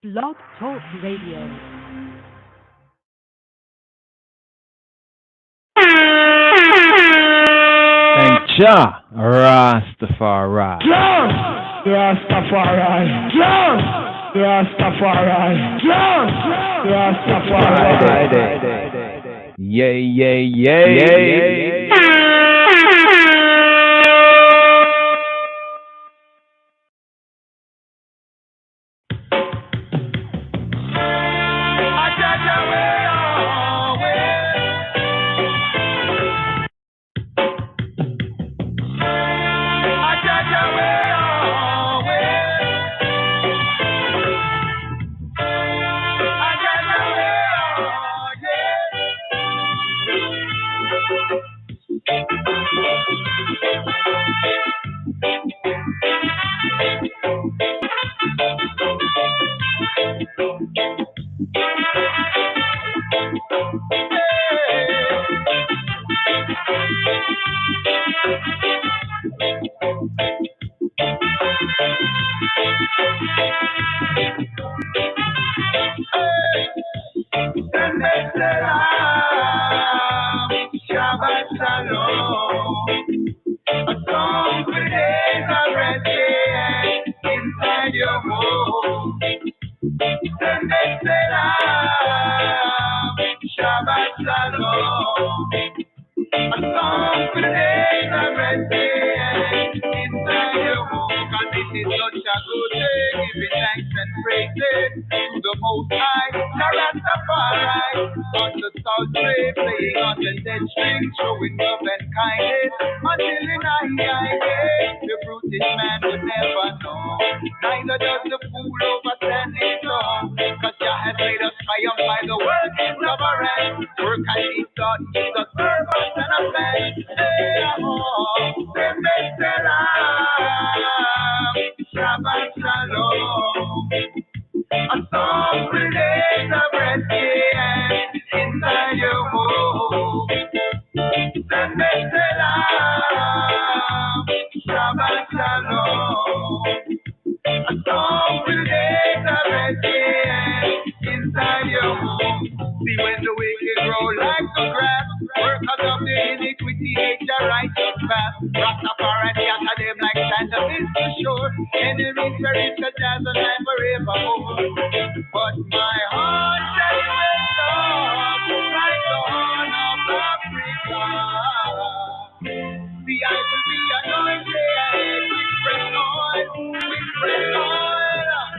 Blog Talk Radio. Thank Jah Rastafari. Jah Rastafari. Jah Rastafari. Jah Rastafari. Yay, yay, yay, yay. Shabbat shalom. A song for days already inside your home. Shabbat shalom. A song for days already inside your home. Cause this is such a good day. Giving thanks and praises to the Most I JAH RASTAFARI. On the psaltery, playing on the dead string, showing love and kindness until in the brutish man would never know. Neither does the fool overstand his song. Cause Jah has made us triumph by the workings of our hands. Work and he's done, he's a servant and a man. Shabbat shalom. A song for days of rest, inside your home. Shabbat shalom. A song for days of rest, inside your home. See when the wicked grow like the grass, workers of the iniquity hate your righteous path. Rastafari scatter them like sand on the shore. Enemies perish the dazzle and forevermore. But my heart shall rest up like the horn of Africa. See, I will be anointed with fresh oil, with fresh oil.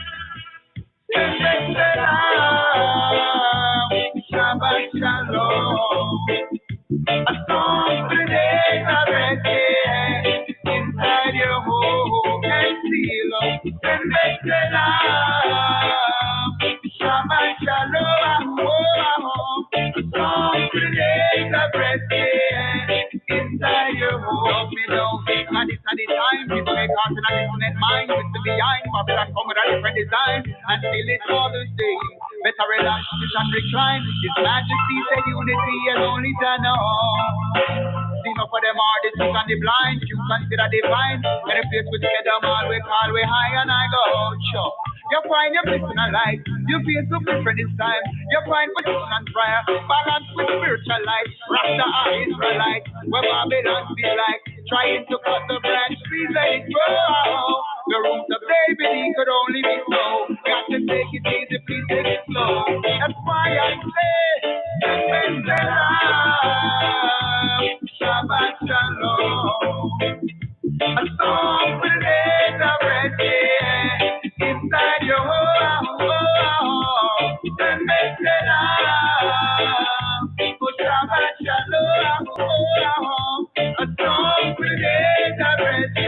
Shabbat shalom. A song for days already inside your home and seal. Shabbat shalom. A song for days already inside your home. Me know, and it's at the time people make heart and a different mind with the behind. Babylon come with a different design and still it's all the same. Better relax and recline. His majesty said unity and only Jah know. See no for them are the sick and the blind. You consider divine. When the place we together all we call we high and I go out sure. You find your bliss in a life. You feel so different this time. You find position and prayer. Balance with spiritual life. Rasta are Israelite. Where Babylon be like. Trying to cut the branch. Please let it grow. The roots of David could only be slow. Got to take it easy. Please take it slow. That's why I say. Shabbat shalom. A song for the days of rest, inside your home. Shabbat shalom. A song for the days of rest,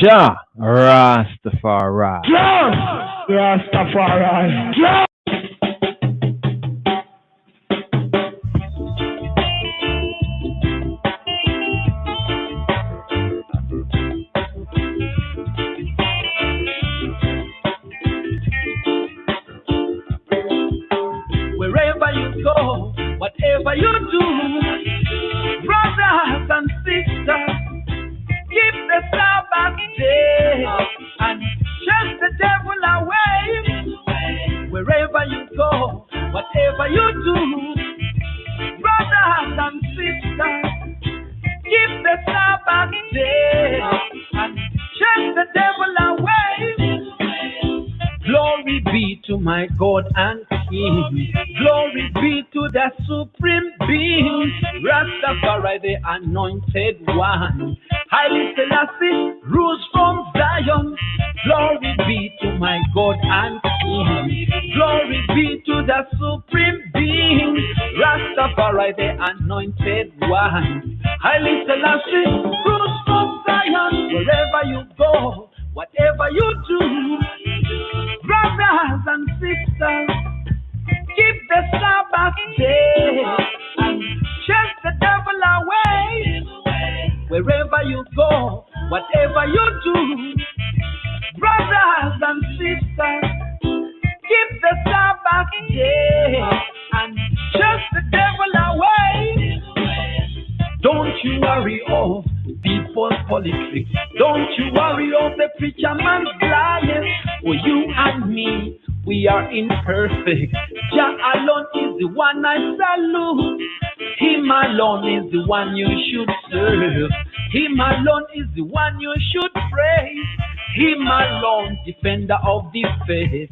Jah Rastafari. Jah Rastafari. Jah my God and King. Glory be to the Supreme Being, Rastafari, the Anointed One. Haile Selassie rules from Zion. Glory be to my God and King. Glory be to the Supreme Being, Rastafari, the Anointed One. Haile Selassie rules from Zion. Wherever you go, whatever you do, brothers and sisters, keep the Sabbath day and chase the devil away. Wherever you go, whatever you do, brothers and sisters, keep the Sabbath day and chase the devil away. Don't you worry of people's politics. Don't you worry of the preacher man's liars. For you and me, we are imperfect. Jah alone is the one I salute. Him alone is the one you should serve. Him alone is the one you should praise. Him alone, defender of the faith.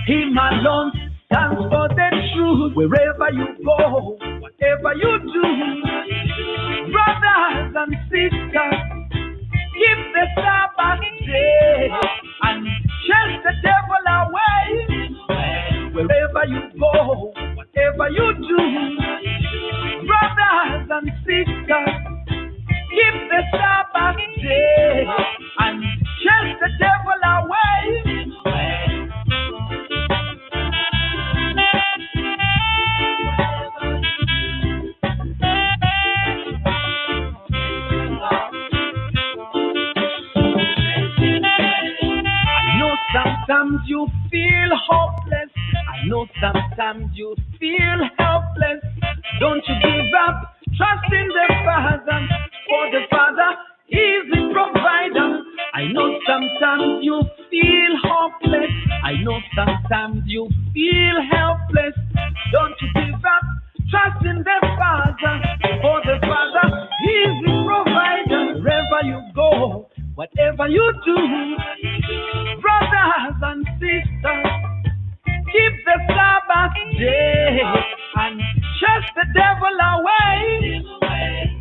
Him alone stands for the truth. Wherever you go, whatever you do, brothers and sisters, keep the Sabbath day and chase the devil away. Wherever you go, whatever you do, brothers and sisters, keep the Sabbath day and chase the devil away. Sometimes you feel hopeless. I know sometimes you feel helpless. Don't you give up. Trust in the Father, for the Father is the provider. I know sometimes you feel hopeless. I know sometimes you feel helpless. Don't you give up. Trust in the Father, for the Father is the provider. Wherever you go, whatever you do, brothers and sisters, keep the Sabbath day and chase the devil away.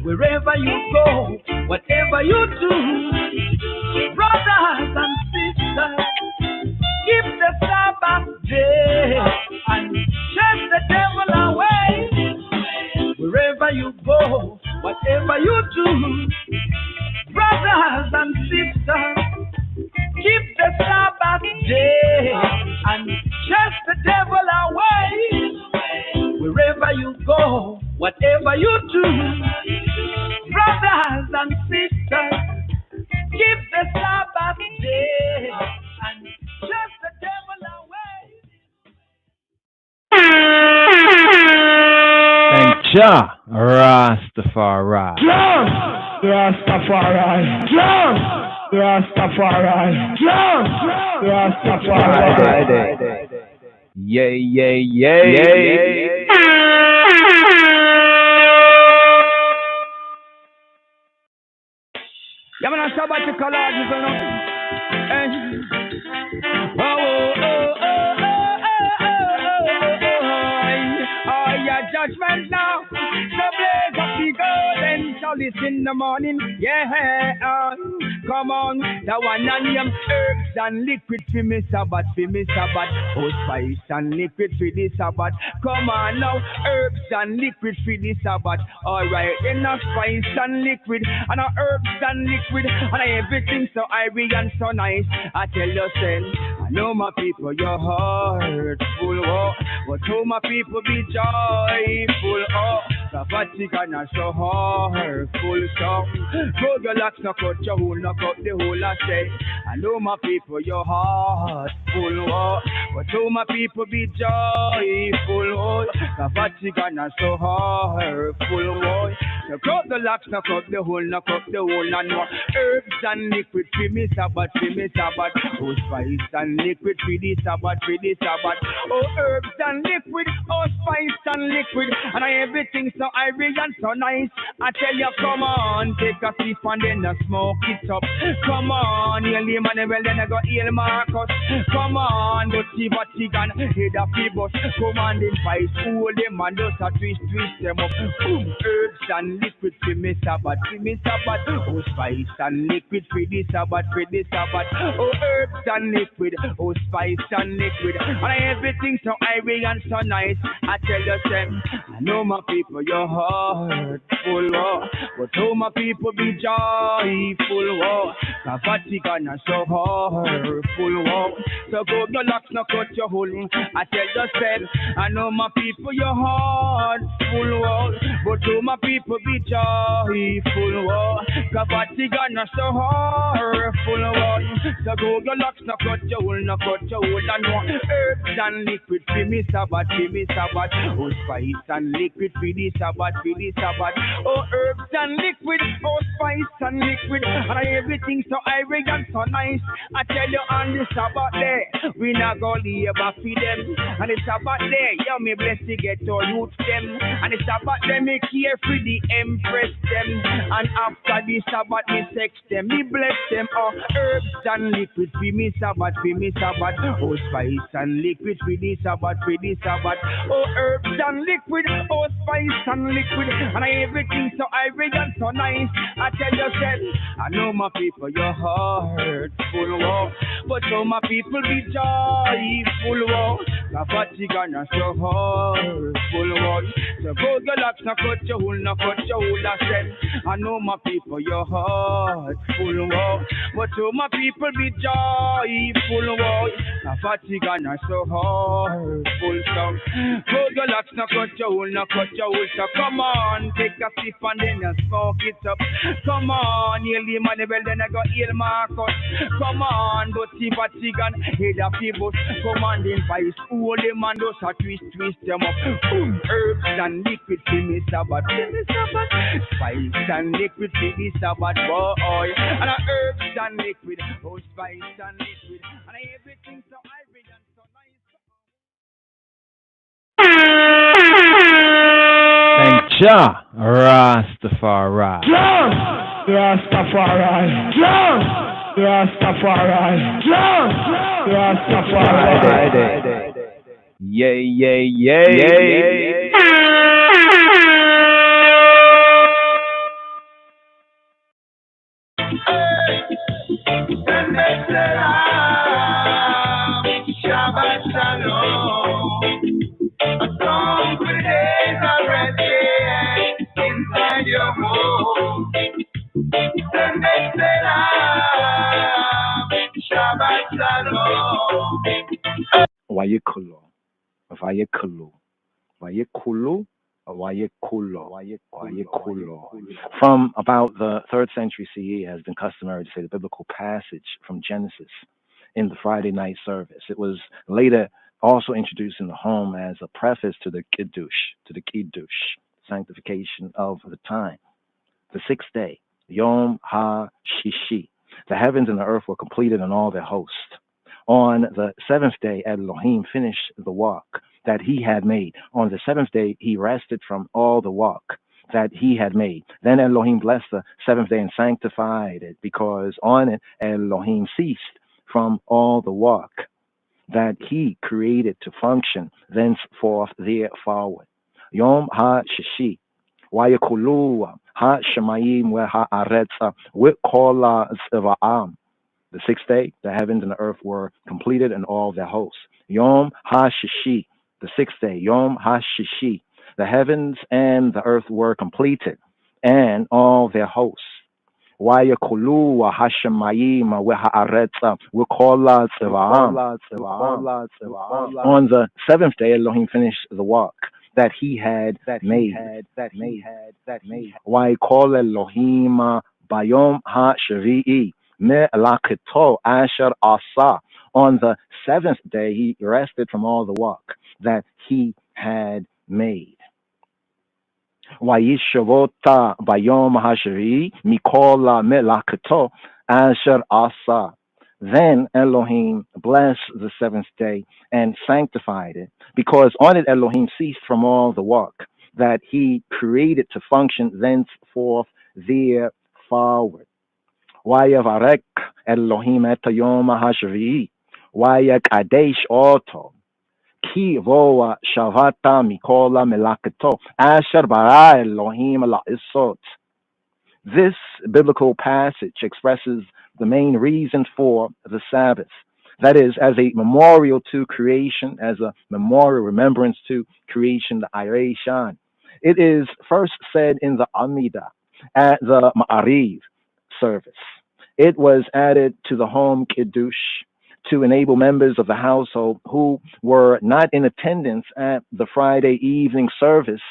Wherever you go, whatever you do, brothers and sisters, keep the Sabbath day and chase the devil away. Wherever you go, whatever you do, brothers and sisters, keep the Sabbath day and chase the devil away. Wherever you go, whatever you do, brothers and sisters, keep the Sabbath day and chase the devil away. Thank Jah Rastafari. Jah Rastafari. Jah Rastafari. Jah Rastafari. Yay, yay, yay, yay. Yeah, man, sabbatical artists, you know. Oh, yeah, judgment now. So blaze up the golden chalice in the morning. Yeah, come on. The one and them herbs and liquid for me Sabbath, Oh, spice and liquid for the Sabbath. Come on now, herbs and liquid for the Sabbath. Alright, enough spice and liquid, and herbs and liquid, and everything so irie and so nice. I tell you, son, I know my people, your heart full, oh, but to my people be joyful, oh. The Vatican are so full song. Go your locks, knock out your hole, knock out the hole, I say. I know my people, your heart full, oh, but to my people be joyful, oh. The Vatican are so full, oh. So cut the locks, knock up the hole, knock up the hole, and more herbs and liquid for me Sabbath, for me Sabbath. Oh, spice and liquid for the Sabbath, for the Sabbath. Oh, herbs and liquid, oh, spice and liquid, and everything so ivory and so nice. I tell you, come on, take a sip and then smoke it up. Come on, heal Emmanuel, then I go heal Marcus. Come on, go see Vatican, head of the bus. Come on, then fight, hold them and just a twist them up. Boom, herbs and liquid for me Sabbath, for me Sabbath. Oh, spice and liquid for the Sabbath, for the Sabbath. Oh, herbs and liquid, oh, spice and liquid, and everything so ivory and so nice. I tell you, Sam, I know my people, your heart full, oh, but all my people be joyful, oh. The Vatican are so hurtful, oh. So go your locks, no cut your hole. I tell you, Sam, I know my people, your heart full, oh, but all my people be joyful, oh. The Vatican are so hurtful, oh. So go your locks, no cut your hole, no cut your hole, and no herbs and liquid for me Sabbath, for me Sabbath. Oh, spice and liquid for the Sabbath, for the Sabbath. Oh, herbs and liquid, oh, spice and liquid, and everything so ivory and so nice. I tell you on the Sabbath day, we not go labor for them. And the Sabbath day, yeah, me bless to get to youth them. And the Sabbath day, me care for the empress them. And after the Sabbath, me sex them, me bless them. Oh, herbs and liquid for me Sabbath, for me Sabbath. Oh, spice and liquid for the Sabbath, for the Sabbath. Oh, herbs and liquid, oh, spice and liquid, and everything so ivory and so nice. I tell you, said, I know my people, your heart full, oh, but so my people be joyful, oh. The Vatican are so hurtful, oh. So go your locks, no cut your hole, no cut your hole. I said, I know my people, your heart full, oh, but so my people be joyful, oh. The Vatican are so hurtful, so go your locks, no cut your hole, no cut your hole. So come on, take a sip and then you smoke it up. Come on, heal Emmanuel, then I go heal Marcus. Come on, go see Vatican, head of the bus. Come on, then vice, hold them and just a twist them up. Boom, herbs and liquid for me Sabbath, for me Sabbath. Spice and liquid for me Sabbath, boy. And herbs and liquid, oh, spice and liquid, and everything so ivory and so nice. Thank Jah Rastafari. Jah Rastafari. Jah Rastafari. Jah Rastafari. Yay, yay, yay, yay. Shabbat shalom. A song for the days are ready inside your home. Sunday salam. Shabbat shalom. Wayekulu, Vayekulu, Vayekulu, Wayekulu. From about the 3rd century CE, it has been customary to say the biblical passage from Genesis in the Friday night service. It was later also introduced in the home as a preface to the Kiddush, sanctification of the time. The 6th day, Yom HaShishi, the heavens and the earth were completed in all their host. On the 7th day, Elohim finished the work that he had made. On the 7th day, he rested from all the work that he had made. Then Elohim blessed the 7th day and sanctified it, because on it Elohim ceased from all the work that he created to function thenceforth thereforward. Yom HaShishi, Wayekulu HaShemayim Ve'Haaretz V'Kol Tziva'am. The 6th day, the heavens and the earth were completed and all their hosts. Yom HaShishi, the 6th day, Yom HaShishi, the heavens and the earth were completed and all their hosts. Wayekulu HaShemayim Ve'Haaretz V'Kol Tziva'am. On the 7th day, Elohim finished the work that he had made. Wayekol Elohim Bayom HaShavi'i Me'Lakito Asher Asa. On the 7th day, he rested from all the work that he had made. Vayishavota bayom hashri mikola melakato asher asa. Then Elohim blessed the seventh day and sanctified it, because on it Elohim ceased from all the work that he created to function thenceforth there forward. Vayavarek Elohim et hayom hashri vayakadesh oto. Ki voa shavata mikola melakato asher bara Elohim la isot. This biblical passage expresses the main reason for the Sabbath. That is, as a memorial to creation, as a memorial remembrance to creation, the Ireshan. It is first said in the Amidah at the Ma'ariv service. It was added to the home Kiddush to enable members of the household who were not in attendance at the Friday evening service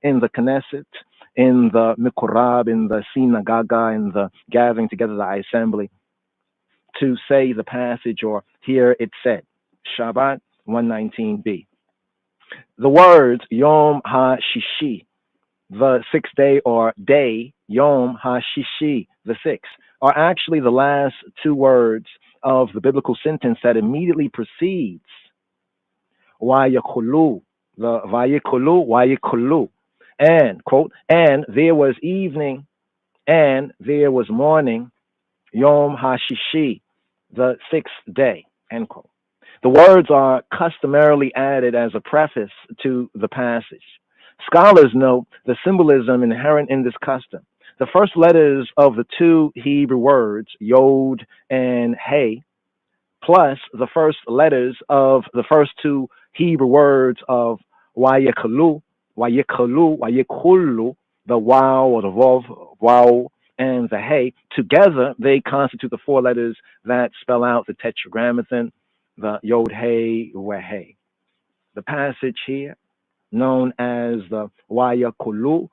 in the Knesset, in the Mikurab, in the Synagogue, in the gathering together, the I-ssembly, to say the passage or hear it said. Shabbat 119b. The words Yom HaShishi, the sixth day, or day, Yom HaShishi, the sixth, are actually the last two words of the biblical sentence that immediately precedes Vayakulu, the Vayakulu, and, quote, and there was evening and there was morning, Yom HaShishi, the sixth day, end quote. The words are customarily added as a preface to the passage. Scholars note the symbolism inherent in this custom. The first letters of the two Hebrew words, Yod and Hey, plus the first letters of the first two Hebrew words of Wayekulu, the Waw or the Vav, Waw, and the Hey, together they constitute the four letters that spell out the Tetragrammaton, the Yod Hey Weh. The passage here, known as the Wayekulu,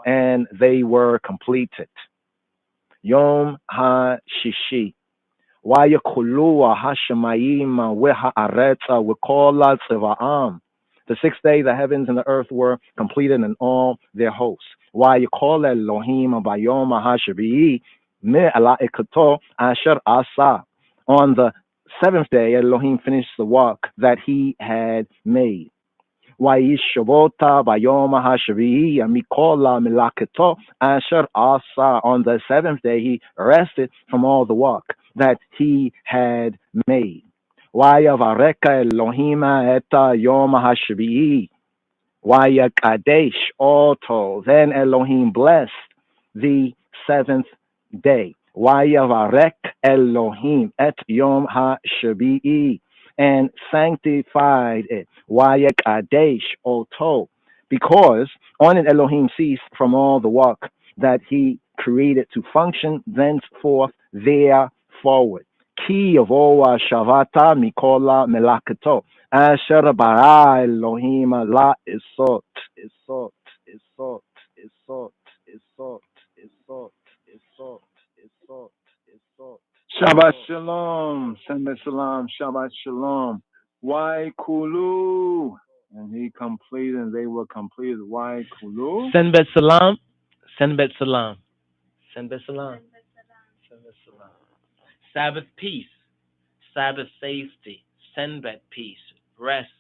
and they were completed. Yom HaShishi. Wayakulu Hashemayim Wehaaretza Wikola Tziva'am. The sixth day the heavens and the earth were completed and all their hosts. Wayakol Elohim Bayom HaShabi'i Me Alaikato Asher Asa. On the seventh day Elohim finished the work that he had made. Vayishavota bayom hashvi'i mikola milaketo asher asa. On the seventh day he rested from all the work that he had made. Vayavareka Elohim et yom hashvi'i vayakadesh oto. Then Elohim blessed the seventh day. Vayavarek Elohim et yom hashvi'i, and sanctified it. Wayakadesh oto, because on it Elohim ceased from all the work that he created to function thenceforth there forward. Ki yavoa shavata mikola melakato asher bara Elohim la isot. Shabbat shalom, Shabbat shalom, Shabbat shalom. Why kulu? And he completed, and they were completed. Why kulu? Senbet salam, senbet salam, senbet salam, senbet salam. Sabbath peace, Sabbath safety, senbet peace, rest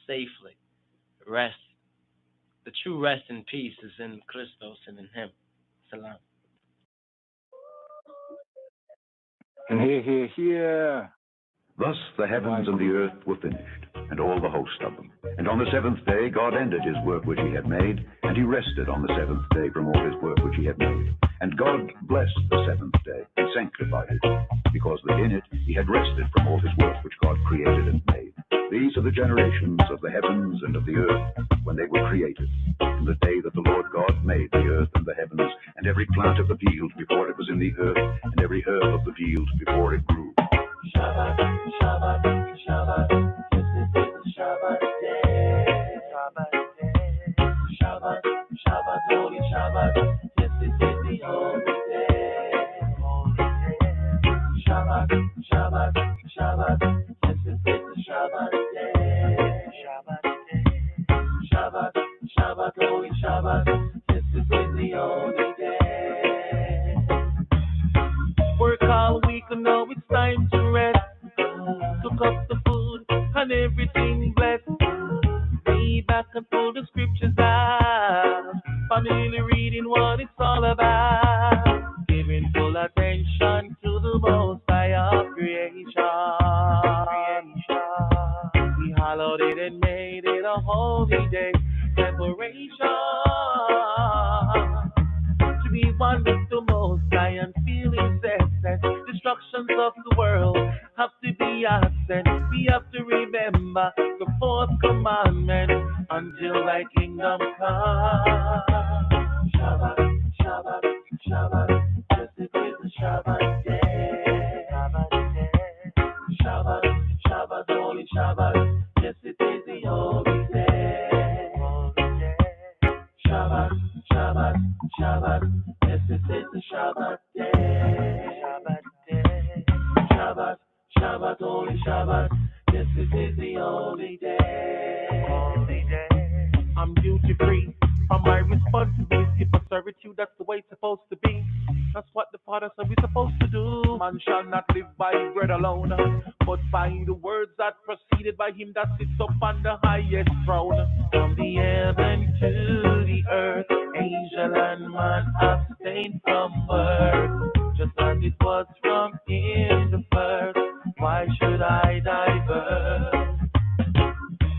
safely, rest. The true rest and peace is in Christos and in Him. Salam. And here. Thus the heavens and the earth were finished, and all the host of them. And on the seventh day God ended his work which he had made, and he rested on the seventh day from all his work which he had made. And God blessed the seventh day, and sanctified it, because that in it he had rested from all his work which God created and made. These are the generations of the heavens and of the earth, when they were created, in the day that the Lord God made the earth and the heavens, and every plant of the field before it was in the earth, and every herb of the field before it grew. Shabbat, Shabbat, Shabbat, this is the Shabbat day. Shabbat day. Shabbat, Shabbat, holy Shabbat, this is the holy day. Holy day. Shabbat, Shabbat, Shabbat, this is the Shabbat day. Shabbat. Shabbat, Shabbat, holy Shabbat. This is the only day. Work all week and now it's time to rest. Took up the food and everything blessed. Lay back and pull the scriptures out. Finally reading what it's all about. Giving full attention to the Most I of creation. He hallowed it and made it a holy day. Separation. To be one with the Most High and feel His essence. Destructions of the world have to be absent. We have to remember the fourth commandment until Thy kingdom come. Shabbat, Shabbat, Shabbat. Yes, it is the Shabbat day. Shabbat day. Shabbat, Shabbat, holy Shabbat. Yes, it is the holy day. Shabbat, Shabbat, Shabbat. Yes, it is the Shabbat day. Shabbat day. Shabbat, Shabbat, holy Shabbat. Yes, it is the holy day. Holy day. I'm duty free from my responsibility for servitude. That's the way it's supposed to be. That's what the Father said we're supposed to do. Man shall not live by bread alone, but by the words that proceeded by Him that sits up on the highest throne. From the heaven to the earth, angel and man abstain from birth, just as it was from in the first. Why should I divert?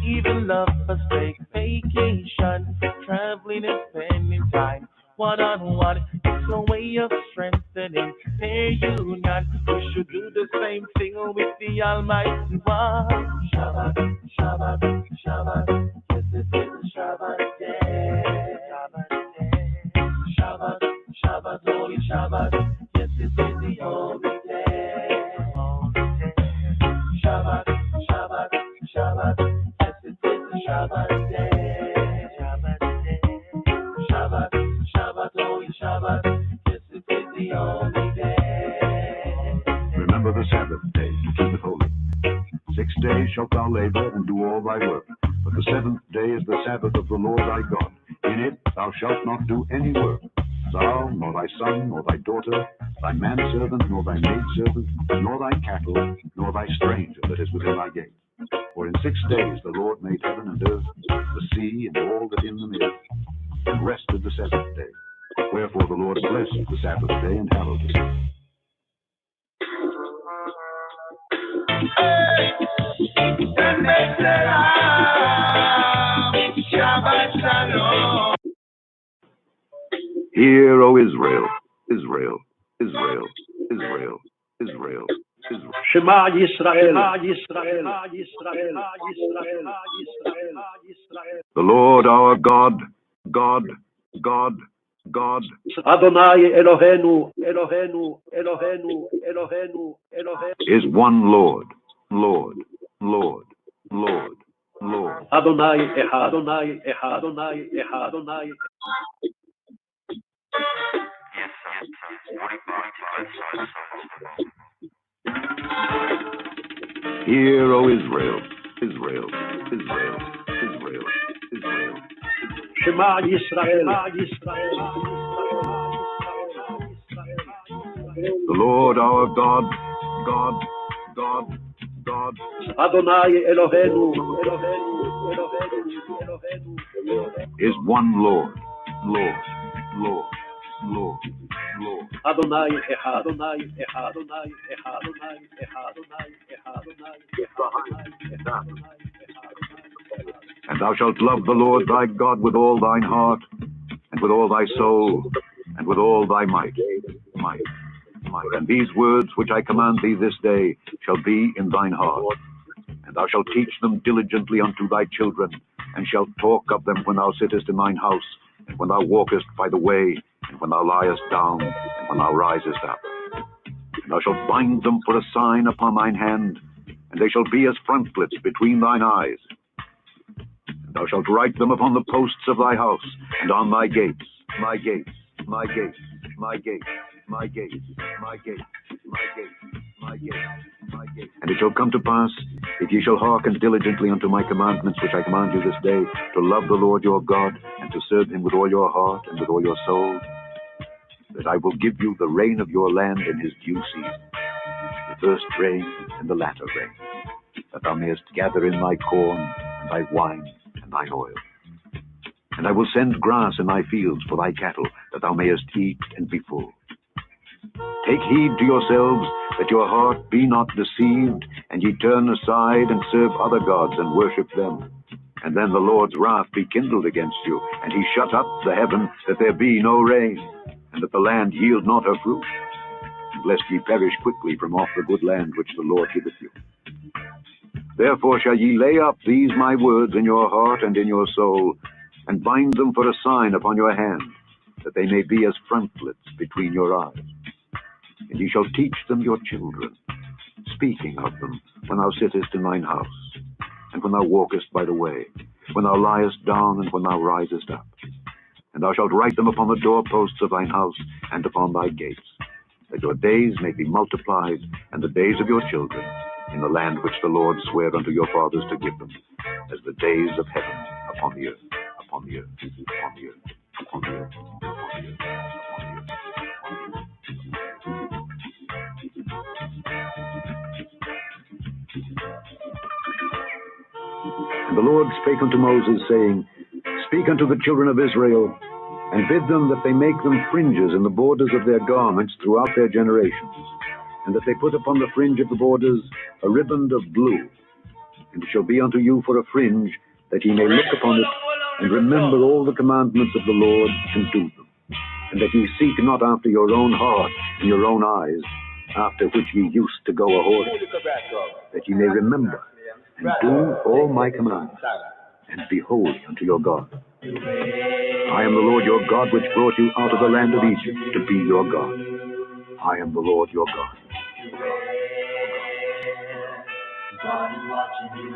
Even lovers take vacation, traveling and spending time one-on-one. It's a way of strengthening their union. We should do the same thing with the Almighty One. Shabbat, Shabbat, Shabbat. Yes, it is the Shabbat day. Shabbat day. Shabbat, Shabbat, holy Shabbat. Yes, it is the holy day. Shabbat, Shabbat, Shabbat. Yes, it is the Shabbat day. Shabbat day. Shabbat, Shabbat, holy Shabbat. Yes, it is the holy day. Remember the Sabbath day to keep it holy. 6 days shalt thou labor and do all thy work. But the seventh day is the Sabbath of the Lord thy God. In it thou shalt not do any work. Thou, nor thy son, nor thy daughter, thy manservant, nor thy maidservant, nor thy cattle, nor thy stranger that is within thy gates. For in 6 days the Lord made heaven and earth, the sea, and all that in them is, and rested the seventh day. Wherefore the Lord blessed the Sabbath day and hallowed it. Shabbat Shalom. Hear, O Israel, Israel, Israel, Israel, Israel, Israel. Shema Yisrael, Yisrael, Yisrael, Yisrael, Yisrael. The Lord our God, God, God, God, Adonai Eloheinu, Eloheinu, Eloheinu, Eloheinu, Eloheinu. is one Lord, Lord, Lord, Lord, Lord. Adonai Echad, Adonai Echad, Adonai Echad, Adonai. Hear, O Israel, Israel, Israel, Israel, Israel. Shema Yisrael, Yisrael. The Lord our God, God, God, God, Adonai Eloheinu, Eloheinu, Eloheinu, Eloheinu, Eloheinu. is one Lord, Lord, Lord, Lord, Lord. Adonai Echad, Adonai Echad, Adonai Echad, Adonai Echad, Adonai Echad, Adonai Echad. And thou shalt love the Lord thy God with all thine heart, and with all thy soul, and with all thy might. And these words which I command thee this day shall be in thine heart. And thou shalt teach them diligently unto thy children, and shalt talk of them when thou sittest in thine house, and when thou walkest by the way, and when thou liest down, and when thou risest up. And thou shalt bind them for a sign upon thine hand, and they shall be as frontlets between thine eyes. And thou shalt write them upon the posts of thy house, and on thy gates, my gates, my gates, my gates, my gates, my gates, my gates, my gates, my gates. And it shall come to pass, if ye shall hearken diligently unto my commandments which I command you this day, to love the Lord your God, and to serve him with all your heart and with all your soul, that I will give you the rain of your land in his due season, the first rain and the latter rain, that thou mayest gather in thy corn, and thy wine, and thine oil. And I will send grass in thy fields for thy cattle, that thou mayest eat and be full. Take heed to yourselves, that your heart be not deceived, and ye turn aside and serve other gods and worship them. And then the Lord's wrath be kindled against you, and he shut up the heaven, that there be no rain, and that the land yield not her fruit, lest ye perish quickly from off the good land which the Lord giveth you. Therefore shall ye lay up these my words in your heart and in your soul, and bind them for a sign upon your hand, that they may be as frontlets between your eyes. And ye shall teach them your children, speaking of them when thou sittest in thine house, and when thou walkest by the way, when thou liest down, and when thou risest up. And thou shalt write them upon the doorposts of thine house and upon thy gates, that your days may be multiplied, and the days of your children, in the land which the Lord sware unto your fathers to give them, as the days of heaven upon the earth, upon the earth, upon the earth, upon the earth, upon the earth, upon the earth, upon the earth. And the Lord spake unto Moses, saying, Speak unto the children of Israel, and bid them that they make them fringes in the borders of their garments throughout their generations, and that they put upon the fringe of the borders a riband of blue. And it shall be unto you for a fringe, that ye may look upon it, and remember all the commandments of the Lord, and do them. And that ye seek not after your own heart and your own eyes, after which ye used to go a whoring, that ye may remember and do all my commandments, and be holy unto your God. I am the Lord your God, which brought you out of the land of Egypt to be your God. I am the Lord your God. God is watching you.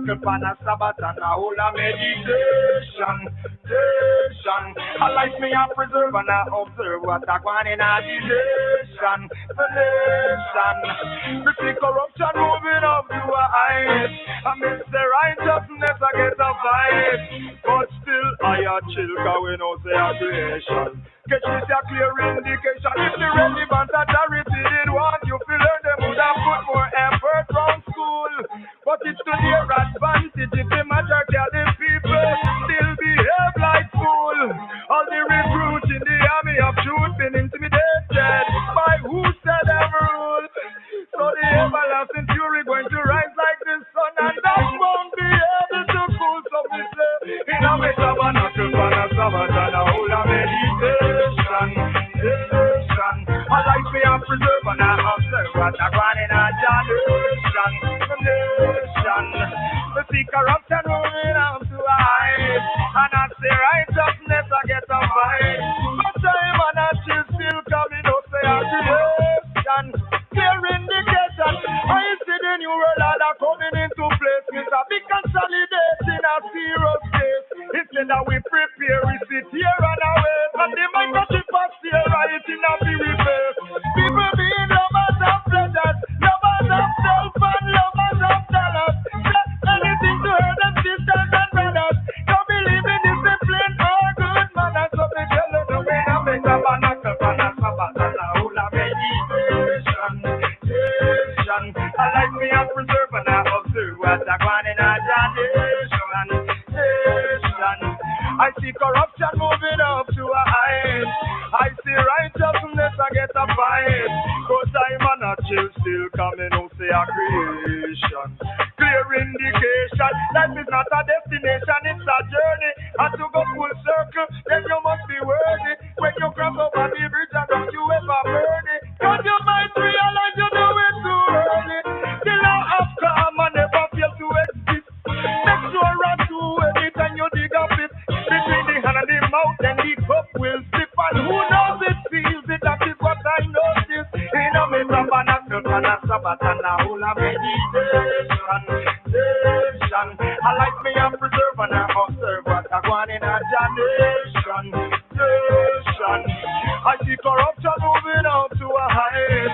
tabernacle for a Sabbath and a whole a meditation. A life me a preserve and a observe what a going in a nation. The nation. We see corruption moving up to a height. I miss the righteousness I get a fight. But still I a chill cause we know say a creation. Get this a clear indication. If the relevant authority did want you to learn, them would have put more effort from school. But it's to their advantage if the majority of the people still behave like fool. All the recruits in the army of truth been intimidated by who said them rule. So the everlasting fury going to rise like the sun, and that won't be able to cool. So we say, in a tabernacle, for a Sabbath and a whole a meditation. A life we have preserved and I observe what a going in a generation. We see corruption moving up to a height, and I say righteousness I get a fight. But time and a chill still coming out, say a creation. Clear indication, I see the new world order coming into place. It's a big consolidating a zero space. Instead that we prepare, we sit here and await, and the microchip was still right in a reverse. People being lovers of pleasures, lovers of self and lovers of dollars. Anything to hurt them sisters and brothers. Don't believe in discipline or good manners. So they tell them the way to make a tabernacle for a Sabbath and a whole a meditation. I like me and preserve and I observe what I want in a generation. I see corruption moving up to a height. I see righteousness I get a fight. But time and a chill still coming out say a creation. Clear indication, life is not a destination, it's a journey. And to go full circle, then you must be worthy. When you cross over the bridge, and don't you ever burn it. Cause you might realize you do it too early. The law of karma never fail to exist. Make sure and do anytime you dig up it. Between the hand and the mouth, then the cup will slip. And who knows it feels it, that is what I notice. In a tabernacle and a Sabbath and a whole a meditation. I like me and preserve and I observe what I want in a generation. I see corruption moving up to a height.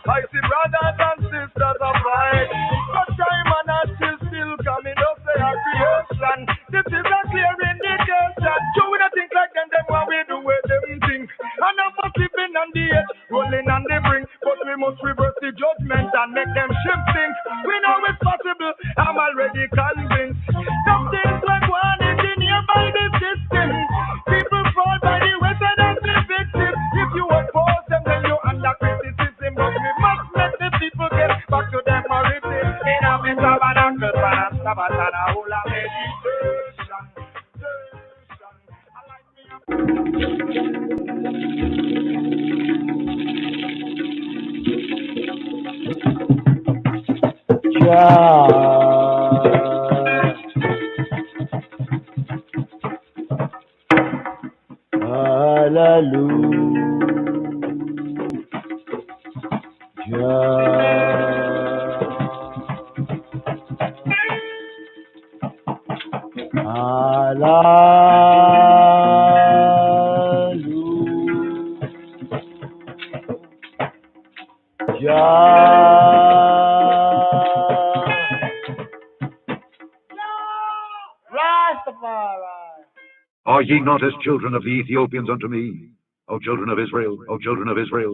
I see brothers and sisters of fight. But time and a still coming up say a creation. This is a clear indication. So we don't think like them when we do with them think. And I'm not sleeping on the edge, rolling on the brink. But we must reverse the judgment and make them ship think. We know it's possible, I'm already convinced. Some things like one engineer by the system. People fall by the wayside and be victims. If you oppose them, then you're under criticism. But we must let the people get back to their origin. In a tabernacle, for a Sabbath and a whole a meditation. Are ye not as children of the Ethiopians unto me, O children of Israel, O children of Israel?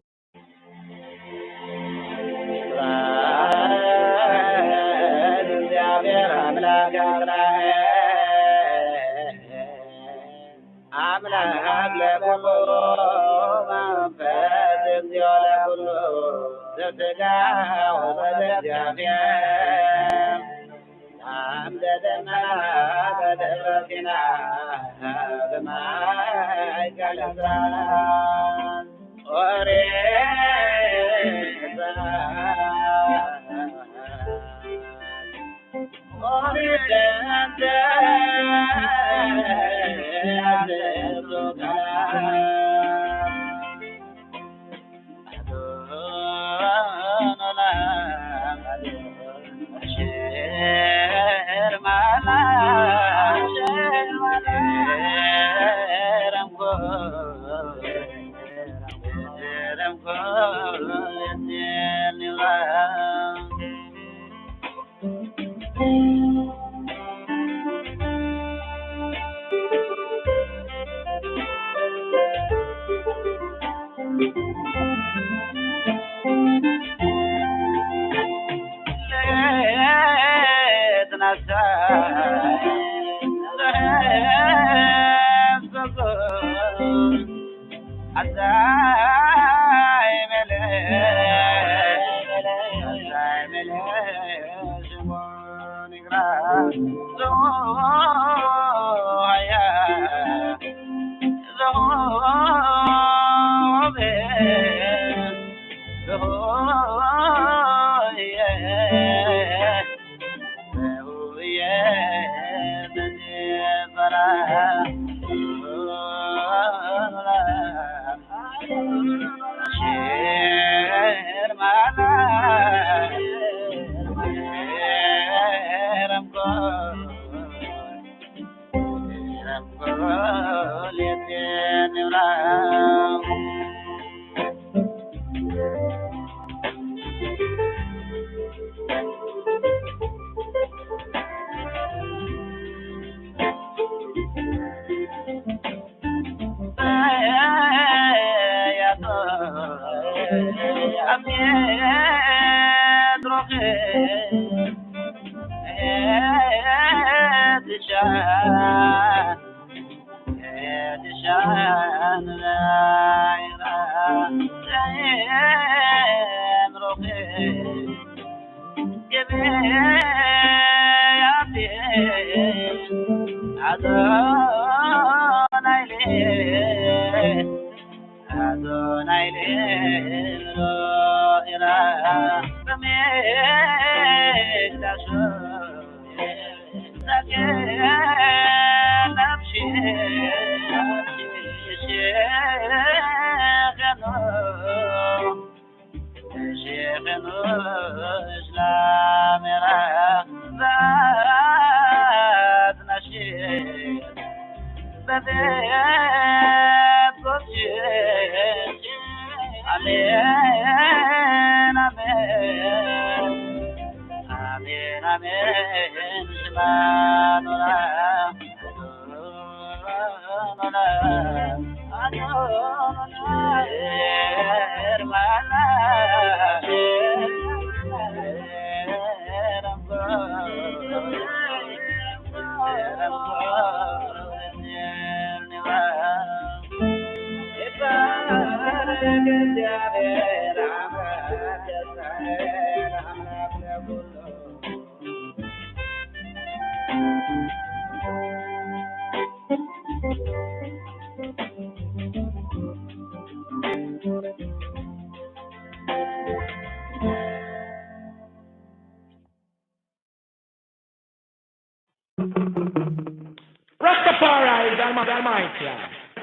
Rastafari is Almighty.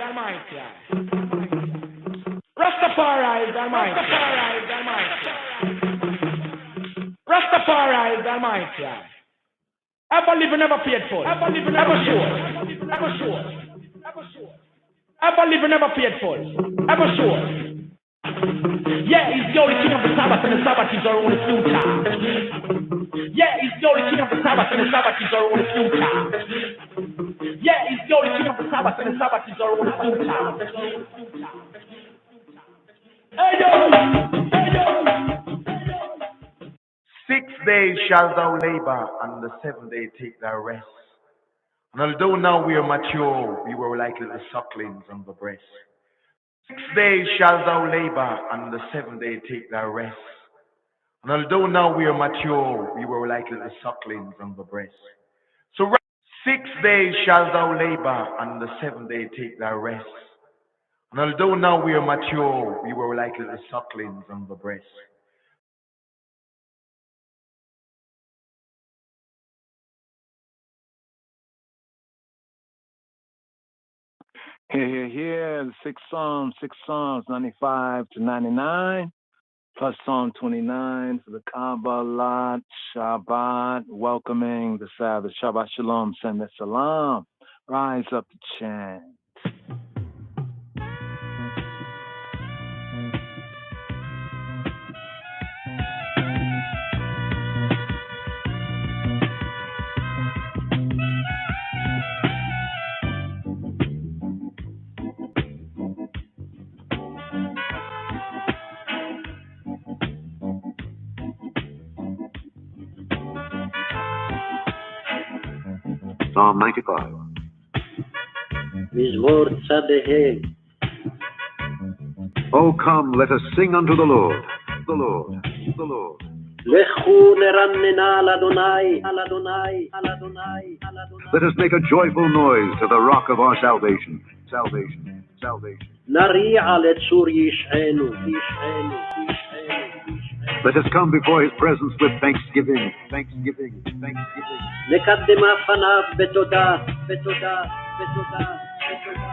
Almighty. Rastafari is Almighty. Rastafari is Almighty. Rastafari is Almighty. Ever living, never paid for. Ever living, never sure. Ever sure. Ever sure. Ever living, never paid for. Ever sure. Yeah, he's the only king of the Sabbath, and the Sabbath is our only future. Yeah, he's the only king of the Sabbath, and the Sabbath is our only future. Yeah, he's the only king of the Sabbath, and the Sabbath is our only future. Hey yo! Hey yo! 6 days shalt thou labor, and the 7th day take thy rest. And although now we are mature, we were like little sucklings on the breast. 6 days shalt thou labor, and the 7th day take thy rest. And although now we are mature, we were like little sucklings on the breast. So 6 days shalt thou labor, and the 7th day take thy rest. And although now we are mature, we were like little sucklings on the breast. Here, the six Psalms, 95 to 99, plus Psalm 29 for the Kabbalah, Shabbat, welcoming the Sabbath. Shabbat Shalom, send the salam. Rise up to chant. Psalm 95. מזמור צדיהם. Oh, come, let us sing unto the Lord, the Lord, the Lord. לכו נרננה על אדוני, על אדוני, על אדוני, על אדוני. Let us make a joyful noise to the rock of our salvation, salvation, salvation. נריע לצור ישענו, ישענו, ישענו. Let us come before his presence with thanksgiving, thanksgiving, thanksgiving. נקדם פניו בתודה, בתודה, בתודה.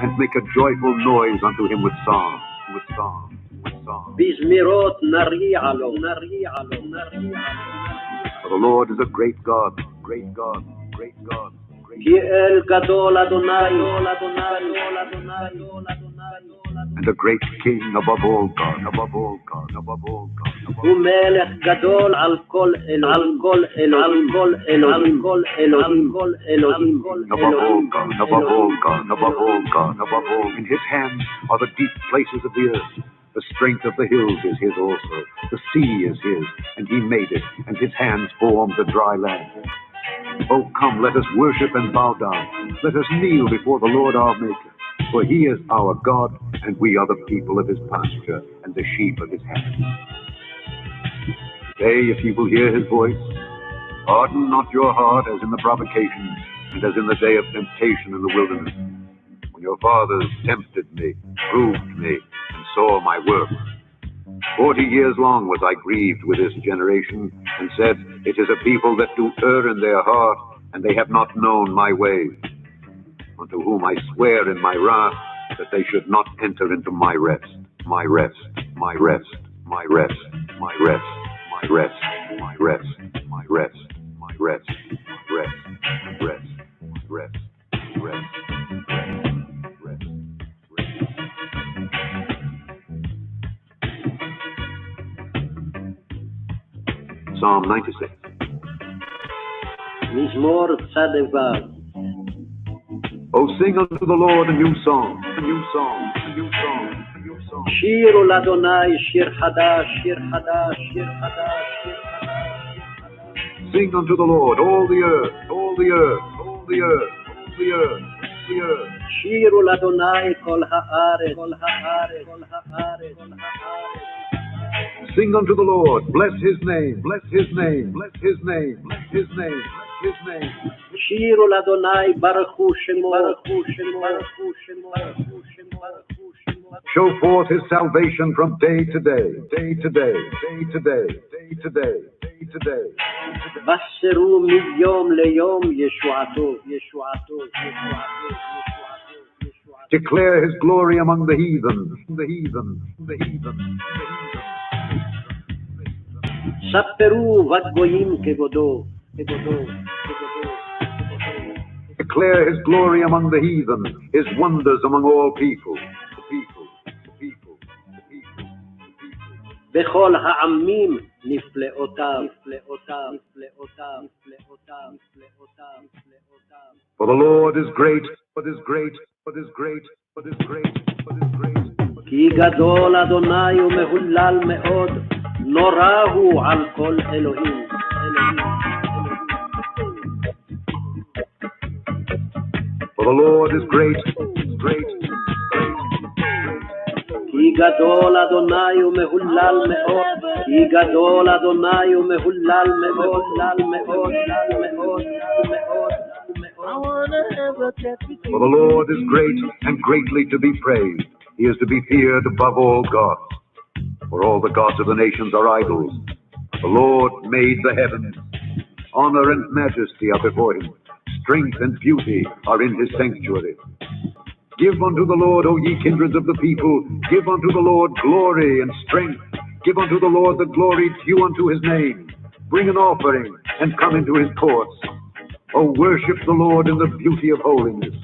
And make a joyful noise unto him with song, with song, with song. בזמירות נריע לו, נריע לו, נריע לו. For the Lord is a great God, great God, great God. כי אל גדול אדוני, אדוני, אדוני, אדוני. And a great king above all God, above all God, above all God. הוא מלך גדול על כל אלוהים, על כל אלוהים, כל אלוהים, כל אלוהים, כל אלוהים. Above all God, above all God, above all God, above all. In his hands are the deep places of the earth. The strength of the hills is his also. The sea is his, and he made it, and his hands formed the dry land. Oh, come, let us worship and bow down. Let us kneel before the Lord our Maker. For he is our God, and we are the people of his pasture, and the sheep of his hand. Today, if ye will hear his voice, harden not your heart as in the provocation, and as in the day of temptation in the wilderness, when your fathers tempted me, proved me, and saw my work. 40 years long was I grieved with this generation, and said, it is a people that do err in their heart, and they have not known my ways. Unto whom I swear in my wrath that they should not enter into my rest, my rest, my rest, my rest, my rest, my rest, my rest, my rest, my rest, my rest, my rest, my rest, rest, rest, rest. Psalm 96. מזמור צדק. Oh, sing unto the Lord a new song, a new song, a new song, a new song. שירו לאדוני שיר חדש, שיר חדש, שיר חדש, שיר חדש. Sing unto the Lord, all the earth, all the earth, all the earth, all the earth, all the earth. שירו לאדוני כל הארץ, כל הארץ, כל הארץ, כל הארץ. Sing unto the Lord, bless his name, bless his name, bless his name, bless his name, bless his name. שירו לאדוני ברכו שמו, ברכו שמו, ברכו שמו, ברכו שמו, ברכו שמו. Show forth his salvation from day to day, day to day, day to day, day to day, day to day. בשרו מיום ליום ישועתו, ישועתו, ישועתו, ישועתו, ישועתו. Declare his glory among the heathen, the heathen, the heathen, the heathen. ספרו בגויים כבודו, כבודו, כבודו. Declare his glory among the heathen, his wonders among all people, the people, the people, the people, the people. בכל העמים נפלאותיו, נפלאותיו, נפלאותיו, נפלאותיו, נפלאותיו, נפלאותיו. For the Lord is great, but is great, but is great, but is great, but is great. כי גדול אדוני ומהולל מאוד, נורא הוא על כל אלוהים, אלוהים. For the Lord is great, great, great, כי גדול אדוני ומהולל מאוד, כי גדול אדוני ומהולל מאוד, מאוד, מאוד, מאוד, מאוד. For the Lord is great and greatly to be praised. He is to be feared above all gods. For all the gods of the nations are idols. The Lord made the heavens. Honor and majesty are before him. Strength and beauty are in his sanctuary. Give unto the Lord, O ye kindreds of the people. Give unto the Lord glory and strength. Give unto the Lord the glory due unto his name. Bring an offering and come into his courts. O worship the Lord in the beauty of holiness.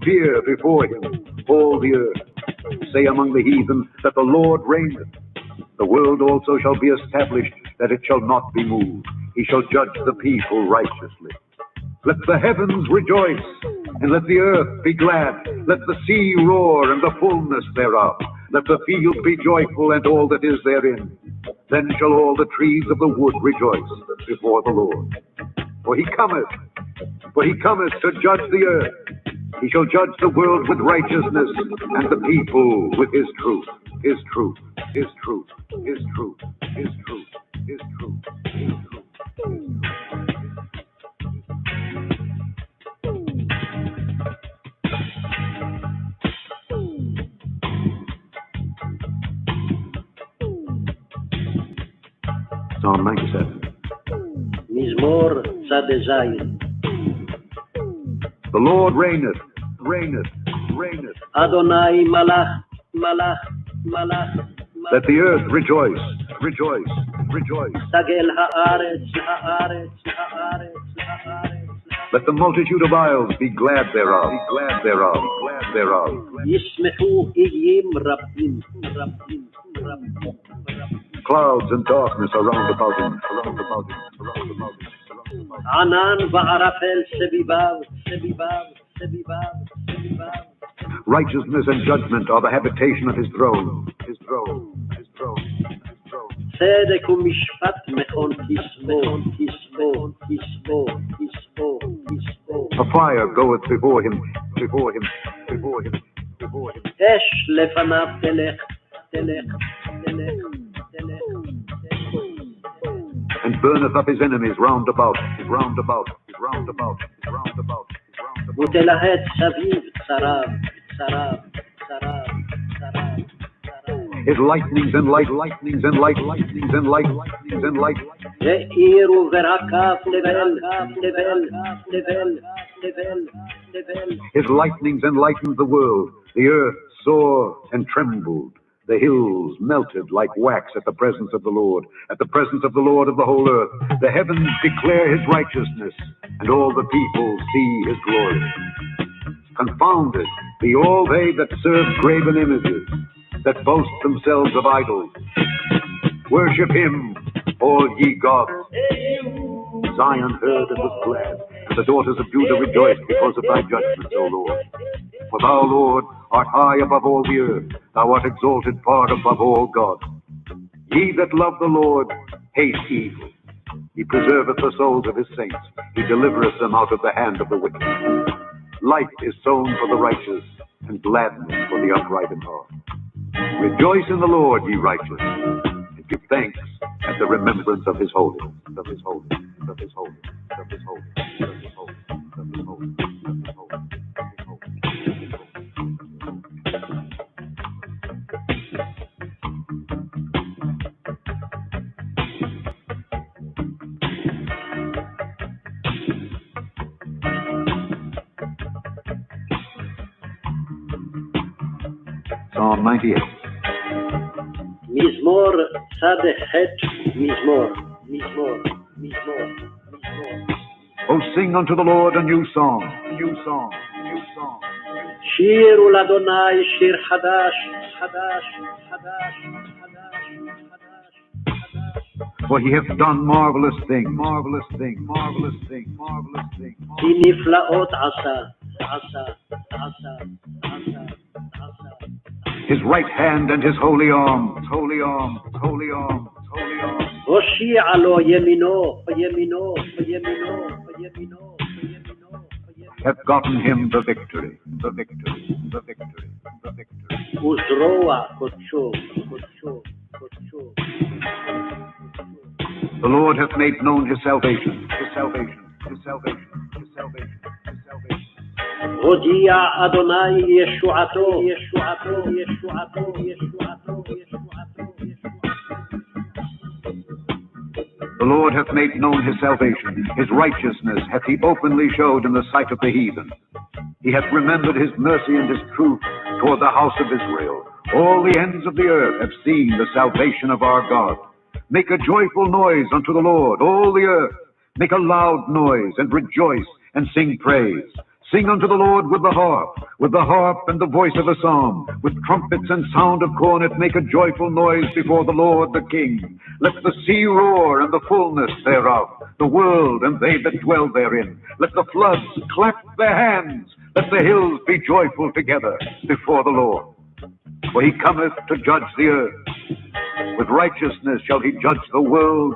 Fear before him all the earth. Say among the heathen that the Lord reigneth. The world also shall be established, that it shall not be moved. He shall judge the people righteously. Let the heavens rejoice, and let the earth be glad. Let the sea roar, and the fullness thereof. Let the field be joyful, and all that is therein. Then shall all the trees of the wood rejoice before the Lord. For he cometh, For he cometh to judge the earth. He shall judge the world with righteousness, and the people with his truth. His truth, his truth, his truth, his truth, his truth, his truth. Psalm 97. מזמור צד זין. The Lord reigneth, reigneth, reigneth. אדוני מלך, מלך, מלך. Let the earth rejoice, rejoice, rejoice. סגל הארץ, הארץ, הארץ, הארץ. Let the multitude of isles be glad thereof, be glad thereof, be glad thereof. ישמחו איים רבים, רבים, רבים. Clouds and darkness are round about him, around about him, around about him. ענן וערפל סביביו, סביביו, סביביו, סביביו. Righteousness and judgment are the habitation of his throne, his throne, his throne, his throne. צדק ומשפט מכון כסבו, כסבו, כסבו, כסבו, כסבו. A fire goeth before him, before him, before him, before him. אש לפניו תלך, תלך, תלך, תלך. And burneth up his enemies round about, round about, round about, round about, round about. ותלהט סביב צרב, צרב, צרב, צרב, צרב. His lightnings and light, lightnings and light, lightnings and light, lightnings and light. העירו ורקף לבל, לבל, לבל, לבל, לבל. His lightnings enlightened the world. The earth saw and trembled. The hills melted like wax at the presence of the Lord, at the presence of the Lord of the whole earth. The heavens declare his righteousness, and all the people see his glory. Confounded be all they that serve graven images, that boast themselves of idols. Worship him, all ye gods. Zion heard and was glad, and the daughters of Judah rejoiced because of thy judgments, O Lord. For thou, Lord, art high above all the earth. Thou art exalted far above all gods. Ye that love the Lord hate evil. He preserveth the souls of his saints. He delivereth them out of the hand of the wicked. Light is sown for the righteous, and gladness for the upright in heart. Rejoice in the Lord, ye righteous, and give thanks at the remembrance of his holiness, of his holiness, of his holiness, of his holiness, of his holiness, of his holiness, of his holiness. Psalm 98. מזמור צד ח' מזמור, מזמור, מזמור, מזמור. Oh, sing unto the Lord a new song, a new song, a new song. שירו לאדוני שיר חדש, חדש, חדש, חדש, חדש, חדש. For he hath done marvelous things, marvelous things, marvelous things, marvelous things. כי נפלאות עשה, עשה, עשה, עשה, עשה. His right hand and his holy arm, holy arm, holy arm, holy arm. הושיע לו ימינו, ימינו, ימינו, ימינו, ימינו. Hath gotten him the victory, the victory, the victory, the victory. וזרוע קודשו, קודשו, קודשו. The Lord hath made known his salvation, his salvation, his salvation, his salvation, his salvation. הודיע אדוני ישועתו, ישועתו, ישועתו, ישועתו, ישועתו, ישועתו. The Lord hath made known his salvation. His righteousness hath he openly showed in the sight of the heathen. He hath remembered his mercy and his truth toward the house of Israel. All the ends of the earth have seen the salvation of our God. Make a joyful noise unto the Lord, all the earth. Make a loud noise and rejoice and sing praise. Sing unto the Lord with the harp and the voice of a psalm, with trumpets and sound of cornet. Make a joyful noise before the Lord the King. Let the sea roar and the fullness thereof, the world and they that dwell therein. Let the floods clap their hands. Let the hills be joyful together before the Lord. For he cometh to judge the earth. With righteousness shall he judge the world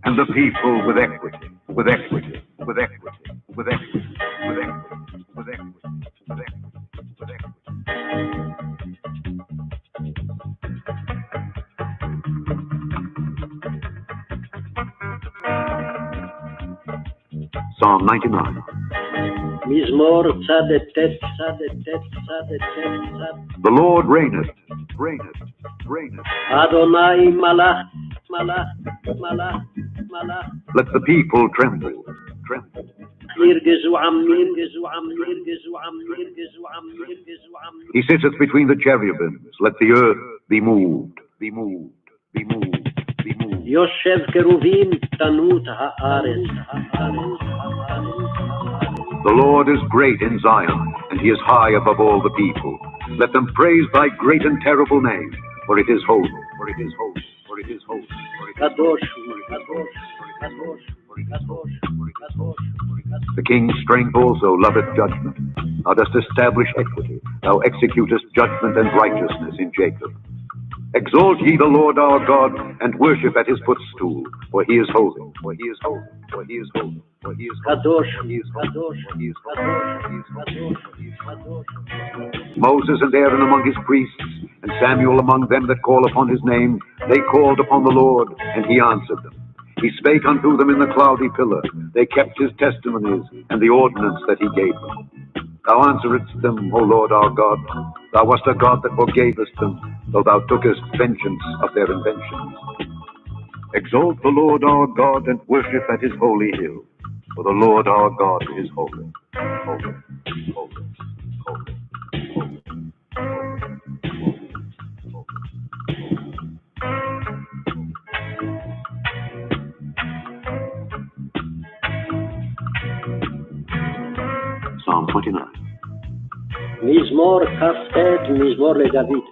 and the people with equity. with equity, with equity, with equity, with equity, with equity, with equity, with equity. Psalm 99. מזמור צד ט' צד ט' צד ט' צד. The Lord reigneth, reigneth, reigneth. אדוני מלך, מלך, מלך, מלך. Let the people tremble, tremble. ירגזו עמי, ירגזו עמי, ירגזו עמי, ירגזו עמי, ירגזו עמי. He sitteth between the cherubims. Let the earth be moved, be moved, be moved, be moved. יושב קרובים תנות הארץ, הארץ, הארץ. The Lord is great in Zion, and he is high above all the people. Let them praise thy great and terrible name, for it is holy, for it is holy, for it is holy, for it is קדוש, holy, קדוש, קדוש, קדוש, קדוש. The king's strength also loveth judgment. Thou dost establish equity. Thou executest judgment and righteousness in Jacob. Exalt ye the Lord our God, and worship at his footstool, for he is holy, for he is holy, for he is holy, for he is holy, קדוש, for he is holy, קדוש, for he is holy, קדוש, for he is holy. קדוש, קדוש. Moses and Aaron among his priests, and Samuel among them that call upon his name, they called upon the Lord, and he answered them. He spake unto them in the cloudy pillar. They kept his testimonies and the ordinance that he gave them. Thou answeredst them, O Lord our God. Thou wast a God that forgavest them, though thou tookest vengeance of their inventions. Exalt the Lord our God, and worship at his holy hill. For the Lord our God is holy, holy, holy, holy, holy, holy. Psalm 29. מזמור כ"ט, מזמור לדוד.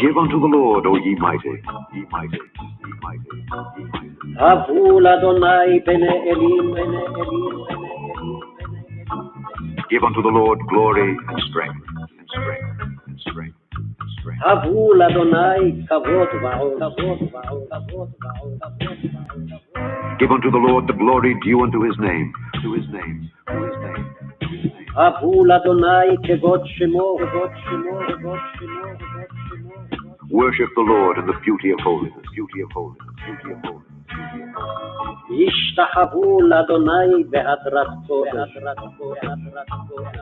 Give unto the Lord, O ye mighty, ye mighty, ye mighty, ye mighty. הבו לאדוני בני אלים, בני אלים, בני אלים, בני אלים. Give unto the Lord glory and strength, and strength, and strength, and strength. הבו לאדוני כבוד ועוד, כבוד ועוד, כבוד ועוד, כבוד ועוד. Give unto the Lord the glory due unto his name, to his name, to his name. הבו לאדוני כבוד שמו, כבוד שמו, כבוד שמו, כבוד שמו. Worship the Lord in the beauty of holiness, beauty of holiness, beauty of holiness. ישתחוו לאדוני בהדרת קודש, בהדרת קודש, בהדרת קודש.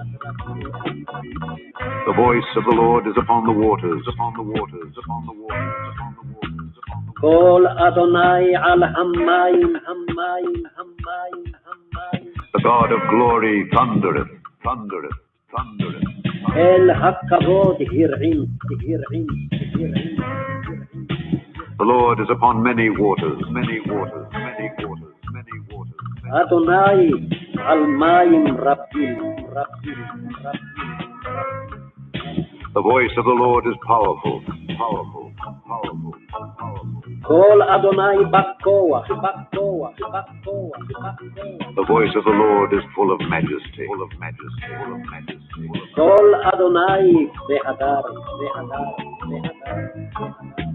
The voice of the Lord is upon the waters, upon the waters, upon the waters, upon the waters, upon the waters. קול אדוני על המים, המים, המים, המים. The God of glory thundereth, thundereth, thundereth. אל הכבוד הרעים, הרעים, הרעים. The Lord is upon many waters, many waters, many waters, many waters. אדוני על מים רבים, רבים, רבים. The voice of the Lord is powerful, powerful, powerful, powerful. קול אדוני בכוח, בכוח, בכוח, בכוח. The voice of the Lord is full of majesty, full of majesty, full of majesty. קול אדוני בהדר, בהדר, בהדר.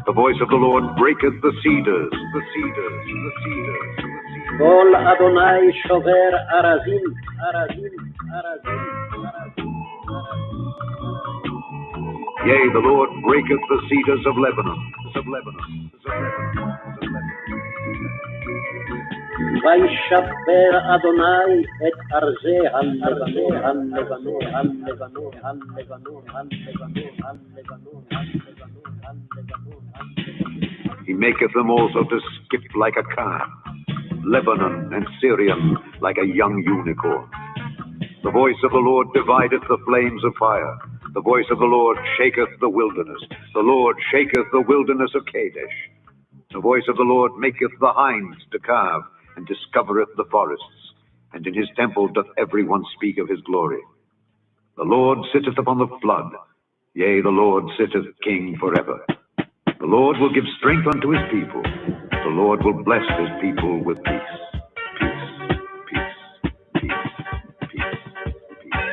The voice of the Lord breaketh the cedars, the cedars, the cedars, the cedars. קול אדוני שובר ארזים, ארזים, ארזים, ארזים. Yea, the Lord breaketh the cedars of Lebanon, of Lebanon, of Lebanon, of Lebanon. וישבר אדוני את ארזי הלבנון, הלבנון, הלבנון, הלבנון, הלבנון, הלבנון, הלבנון. He maketh them also to skip like a calf, Lebanon and Syrian like a young unicorn. The voice of the Lord divideth the flames of fire. The voice of the Lord shaketh the wilderness. The Lord shaketh the wilderness of Kadesh. The voice of the Lord maketh the hinds to calve, and discovereth the forests. And in his temple doth every one speak of his glory. The Lord sitteth upon the flood. Yea, the Lord sitteth king forever. The Lord will give strength unto his people. The Lord will bless his people with peace. Peace, peace, peace, peace, peace, peace.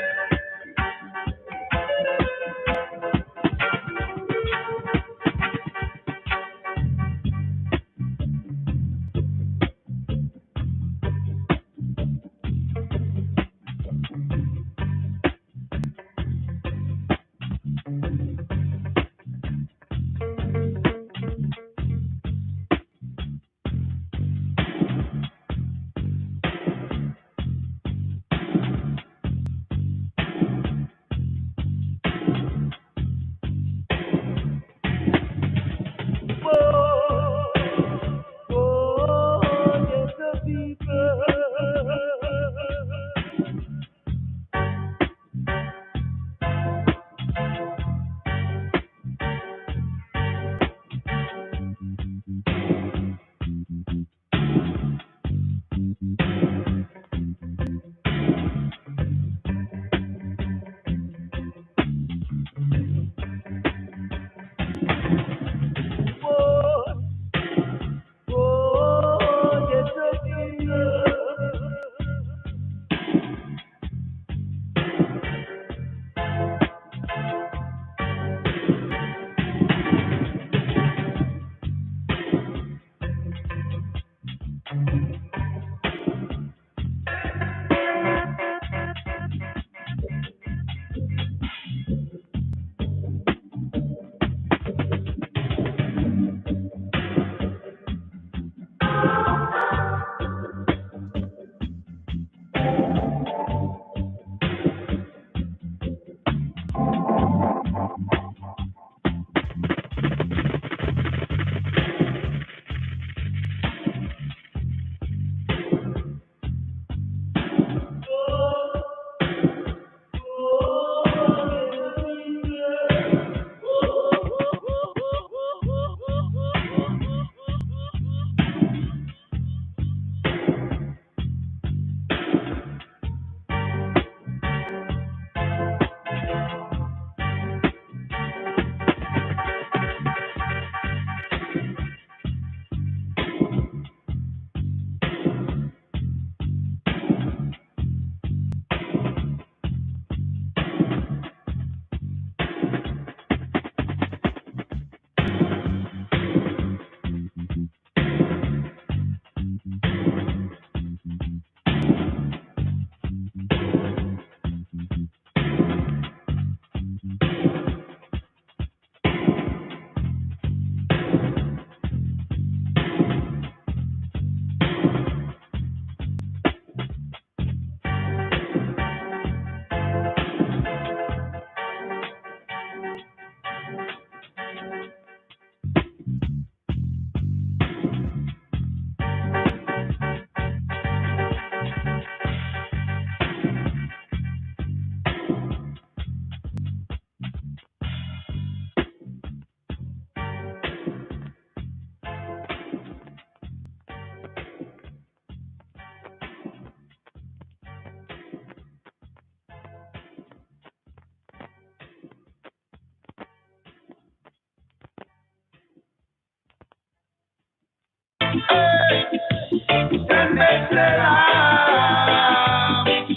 Shabbat Shalom,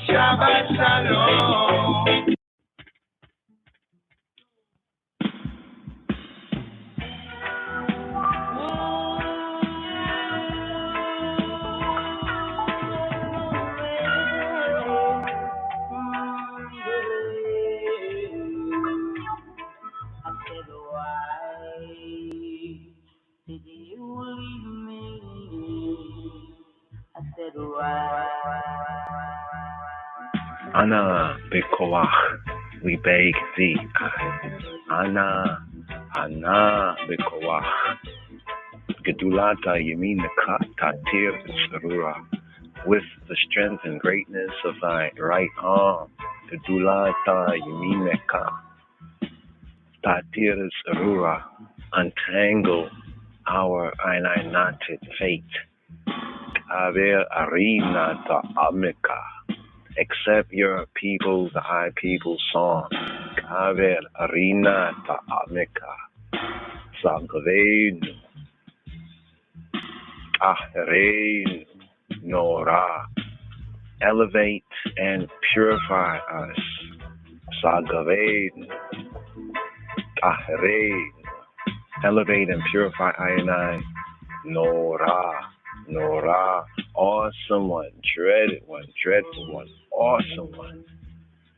Shabbat Shalom. Did you leave me? I said, why? Ana bekoach libeg thee. Ana bekoach. Gedulata yeminika tatir sarura. With the strength and greatness of thy right arm. Gedulata yeminika tatir sarura. Untangle our knotted fate. Kaver arena ta amika. Accept your people, thy people's song. Kaver arena ta amika. Sagavein. Ahrein. Nora. Elevate and purify us. Sagavein. Ahrein. Elevate and purify I. Nora. Awesome one, dreaded one, dreadful one, awesome one.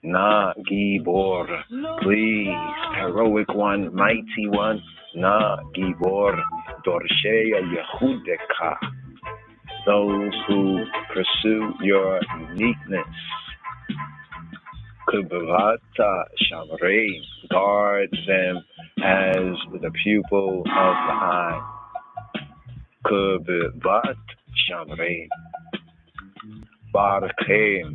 Na Gibor, please, heroic one, mighty one. Na Gibor, Dorsheya Yehudeka. Those who pursue your uniqueness. Kubavata Shamrei, guard them as the pupil of the eye. Kubivat Shamrei, Barchem,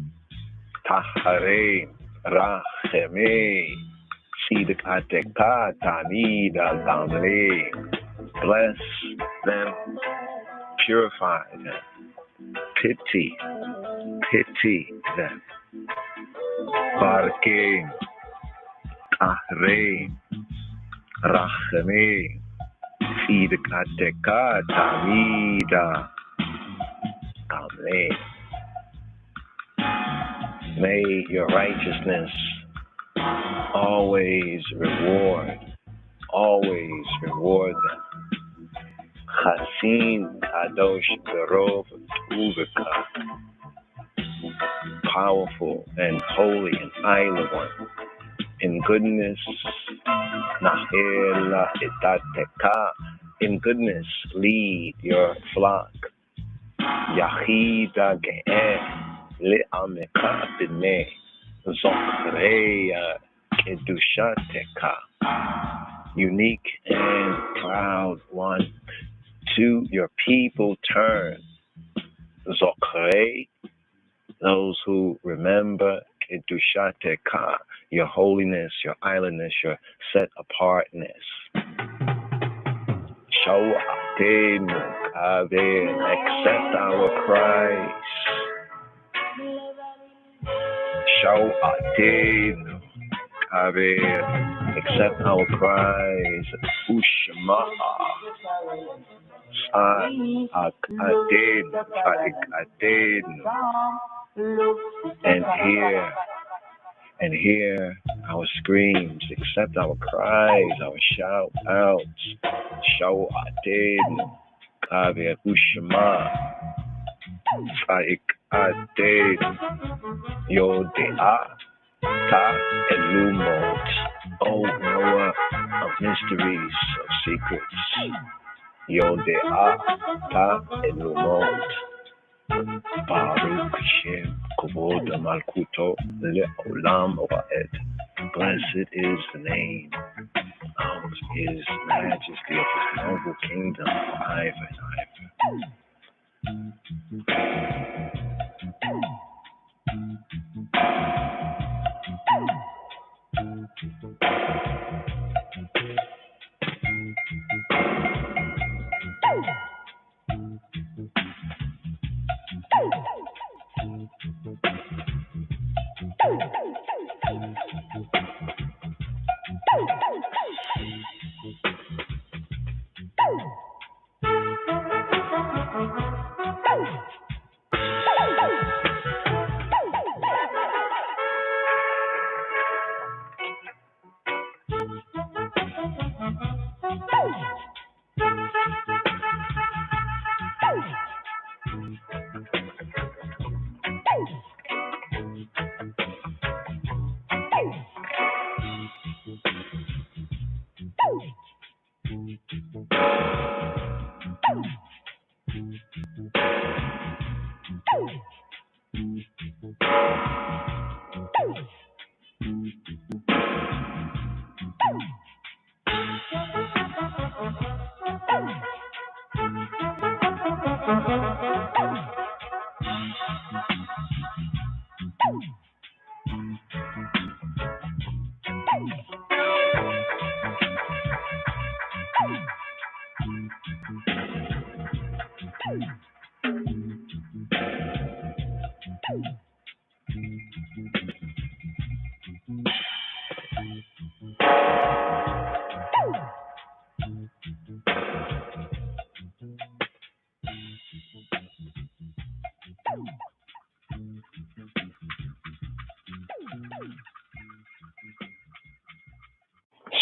Taharem, Racheme, Sidikateka, Tamida, Damle. Bless them, purify them, pity them. Barchem, Taharem, Racheme. Sidikateka tamida tamle. May your righteousness always reward them. Chasin kadosh berov uvika. Powerful and holy and island one. In goodness, Nahela itateka. In goodness, lead your flock. Yahida ge'eh le'ameka b'nei zochreya kedushateka. Unique and proud one, to your people turn. Zochrei, those who remember kedushateka, your holiness, your islandness, your set apartness. Show Atenu, accept our cries. Show Atenu, accept our cries. Ushma, Atenu, and hear our screams, accept our cries, our shout outs. Show Atenu, Kaver Ushma, Faik Atenu, Yodea, Ta Elumot, O knower of mysteries, of secrets. Yodea, Ta Elumot. Baruch Shem Kavod Malkuto Le'olam Va'ed. Blessed is the name of His majesty, of His noble kingdom, forever and ever.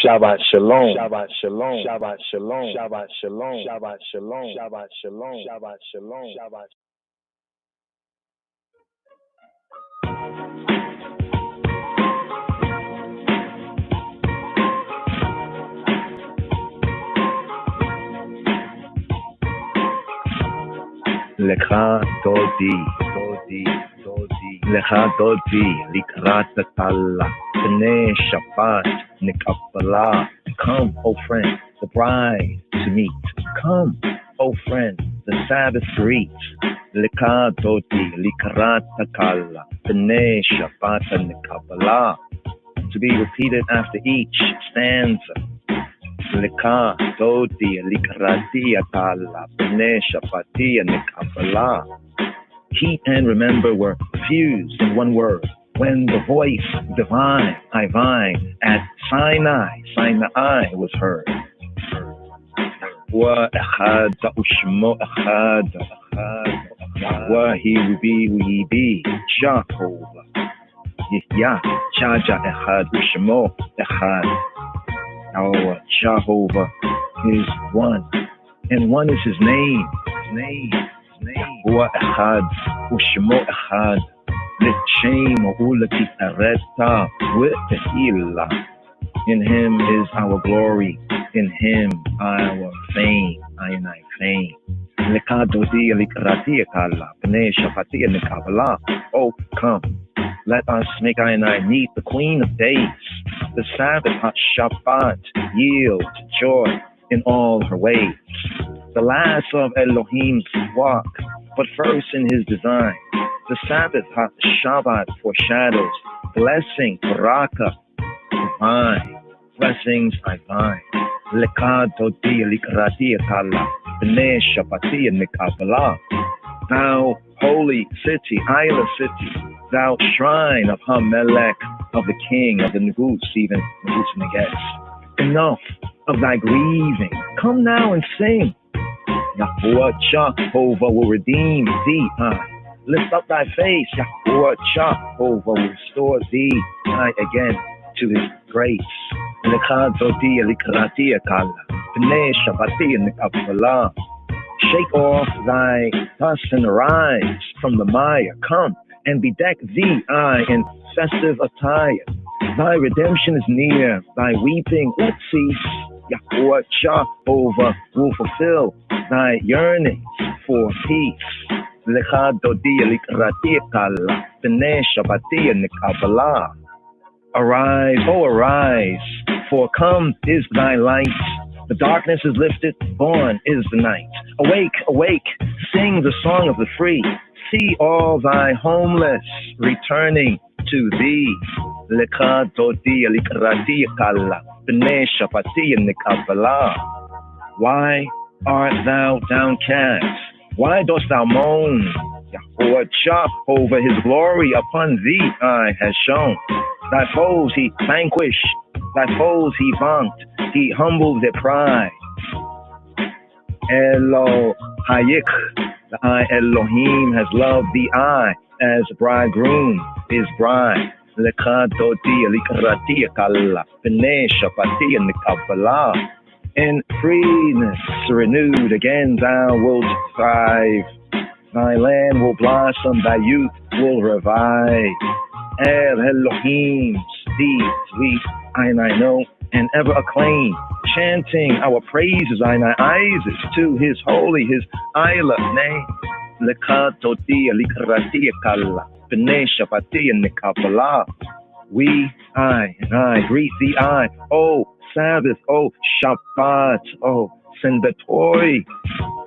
Shabbat shalom. Shabbat shalom. Shabbat shalom. Shabbat shalom. Shabbat shalom. Shabbat shalom. Shabbat shalom. Shabbat. Lekha dodi, dodi, dodi. Lekha dodi, likrat talla. B'nei Shabbat, nikabbalah. Come, O friend, the bride to meet. Come, O friend, the Sabbath to eat. Lekha dodi, likrat talla. B'nei Shabbat, nikabbalah. To be repeated after each stanza. Lekha dodi likratia tala b'nei Shabbatia nikabbalah. Heat and remember were fused in one word when the voice divine, divine at Sinai was heard. Wa echad u'shmo echad wa he be Jehovah. Yah Jah echad u'shmo echad. Our Jehovah is one, and one is His name. His name. Yahuwah Echad, Ushmo Echad, L'Shem U'Lati Areta V'Tehillah. In Him is our glory, in Him our fame, I fame. Lekha dodi likrati kala, b'nei Shabbatia nikabbalah. Oh, come, let us make I meet the Queen of Days. The Sabbath, Shabbat, yield joy in all her ways. The last of Elohim's walk, but first in His design. The Sabbath, Shabbat, foreshadows blessing, baraka, divine. Blessings I find. Lekha dodi likrati kala, b'nei Shabbatia nikabbalah. Thou holy city, Isla city, thou shrine of Hamelech, of the king, of the Negus, even Negus Neges. Enough of thy grieving, come now and sing. Yahuwah Jehovah will redeem thee, lift up thy face, Yahuwah Jehovah will restore thee, again to His grace. Lekha dodi likratia kala, b'nei Shabbatia nikabbalah. Shake off thy dust and arise from the mire. Come and bedeck thee, in festive attire. Thy redemption is near, thy weeping let cease. Yahuwah Jehovah will fulfill thy yearnings for peace. Lekha dodi likratia kala, b'nei Shabbatia nikabbalah. Arise, oh arise, for come is thy light. The darkness is lifted, born is the night. Awake, awake, sing the song of the free. See all thy homeless returning to thee. Lekha dodi likratia kala, b'nei Shabbatia nikabbalah. Why art thou downcast? Why dost thou moan? Yahuwah Jehovah His glory upon thee has shown. Thy foes He vanquished, thy foes He vaunt, He humbled their pride. Elohayik, the I Elohim has loved thee as bridegroom His bride. Lekha dodi likratia kala, b'nei Shabbatia nikabbalah. In freeness renewed again thou wilt thrive. Thy land will blossom, thy youth will revive. El Elohim deeds we, I know, and ever acclaim, chanting our praises, Isis, to His holy, His Isla name. Lekha dodi likratia kala, b'nei Shabbatia nikabbalah. We, I greet thee, O Sabbath, O Shabbat, O celebratory,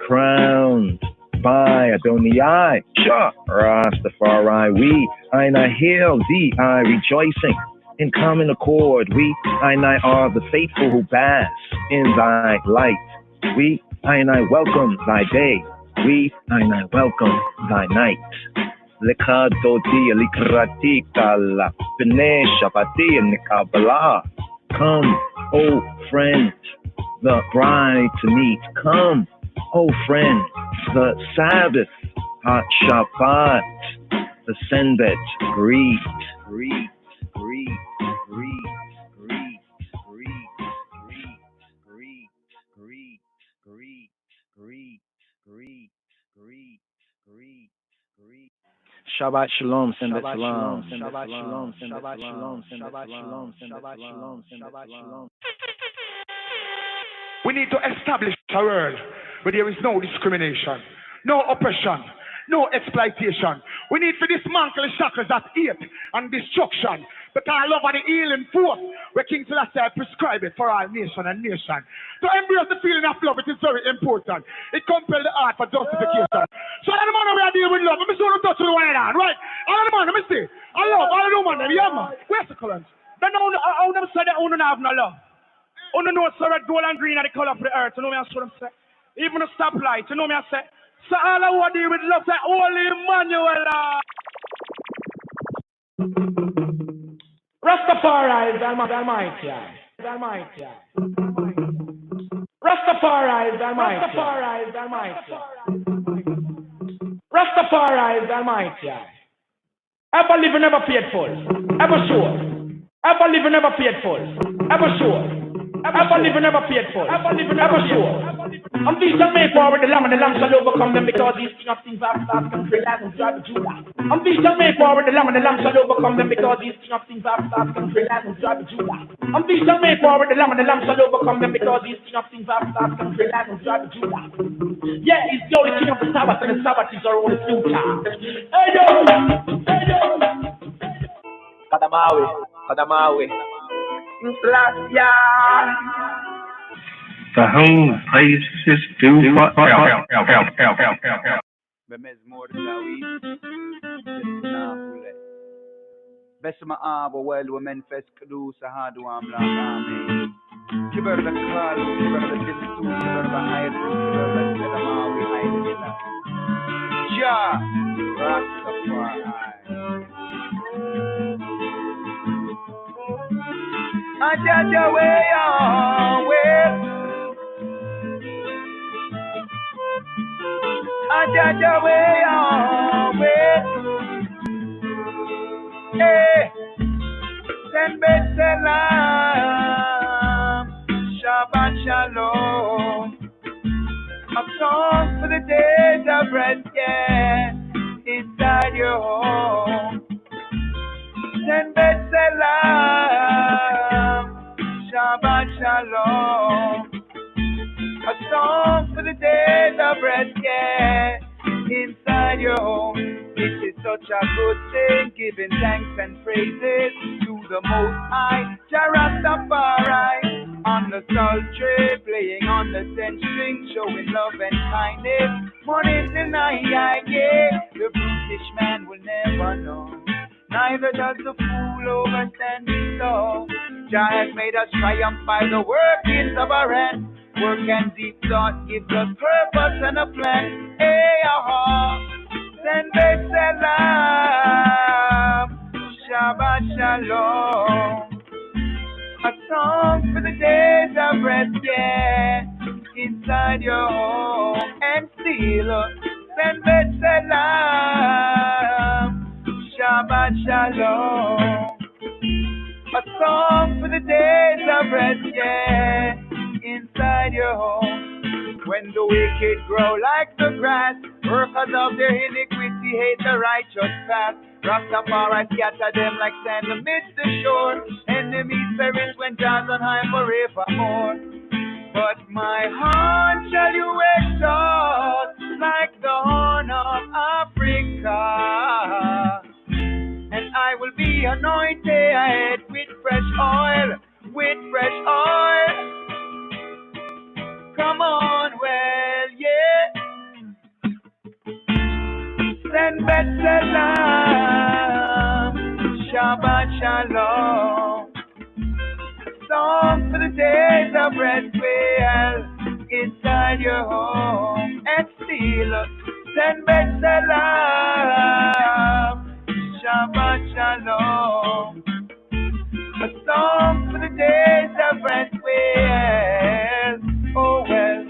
crowned by Adonai, Jah Rastafari. We, I hail thee, I rejoicing in common accord. We, I are the faithful who bask in thy light. We, I welcome thy day. We, I welcome thy night. Lekha dodi likrati kala b'nei Shabbati nikabala. Come, O friend, the bride to meet. Come, O friend, the Sabbath, Shabbat, the Senbet, greet. Shabbat shalom, Senbet shalom, Shabbat shalom, Shabbat shalom, Shabbat shalom, Shabbat shalom, Shabbat shalom. We need to establish a world where there is no discrimination, no oppression, no exploitation. We need to dismantle the shackles that hate and destruction. Because love and the healing force where King Selassie prescribed it for all nation and nation. To embrace the feeling of love, it is very important. It compels the heart for justification. So all the man we are dealing with love, I'm just going to touch on one hand, right? All the man, let me see. I love all the woman, yeah man. Where's the colors? Then I never said that I don't have no love. I don't know so red, gold and green are the color of the earth. You know me I should say. Even the stoplight, you know me I say. So all I want to deal with love, say Holy Emmanuel. Rastafari is Almighty. Rastafari is Almighty. Rastafari is Almighty. Ever live and never faithful. Ever sure. Ever live and never faithful. Ever sure. Ever live and never faithful. Ever sure. And these shall make war with the lamb, and the lamb shall overcome them, because these king of things are fast and free land and drive Judah. And these shall make war with the lamb, and the lamb shall overcome them, because these king of things are fast and free land and drive Judah. And these shall make war with the lamb, and the lamb shall overcome them, because these king of things are fast and free land and drive Judah. Yeah, he's the only king of the Sabbath, and the Sabbath is our only future. Hey yo! Kadamawi. Last year. The whole place is due for help. Besma abo wel women fes kdu sahadu amla amen. Kiber the kalu, kiber the distu, kiber the hayat, kiber the selamawi hayat. Jah Rastafari. Ajaja way away. Ajaja way away. Hey, Senbet Selam, Shabbat Shalom. A song for the days of rest, yeah, inside your home. Senbet Selam, Shabbat Shalom. A song for the days of rest, yeah, inside your home. It is such a good thing, giving thanks and praises to the Most I JAH RASTAFARI. On the sultry, playing on the 10 string, showing love and kindness. Morning to night, yeah, the brutish man will never know. Neither does the fool overstand his soul. Jah has made us triumph by the workings of our hands. Work and deep thought gives us purpose and a plan. Hey, aha. Senbet Selam, Shabbat Shalom. A song for the days of rest, yeah, inside your home. And still, Senbet Selam, Shabbat Shalom. A song for the days of rest, yeah, inside your home. When the wicked grow like the grass, workers of their iniquity hate the righteous path. Rastafari scatter them like sand amidst the shore. Enemies perish when Jah's on high forevermore. But my heart shall you exalt like the horn of Africa. And I will be anointed ahead with fresh oil, with fresh oil. Come on, well, yeah. Salam, Shabbat Shalom. Song for the days of rest, well, inside your home, and still send back salam, Shabbat Shalom. A song for the days of rest, well, oh well.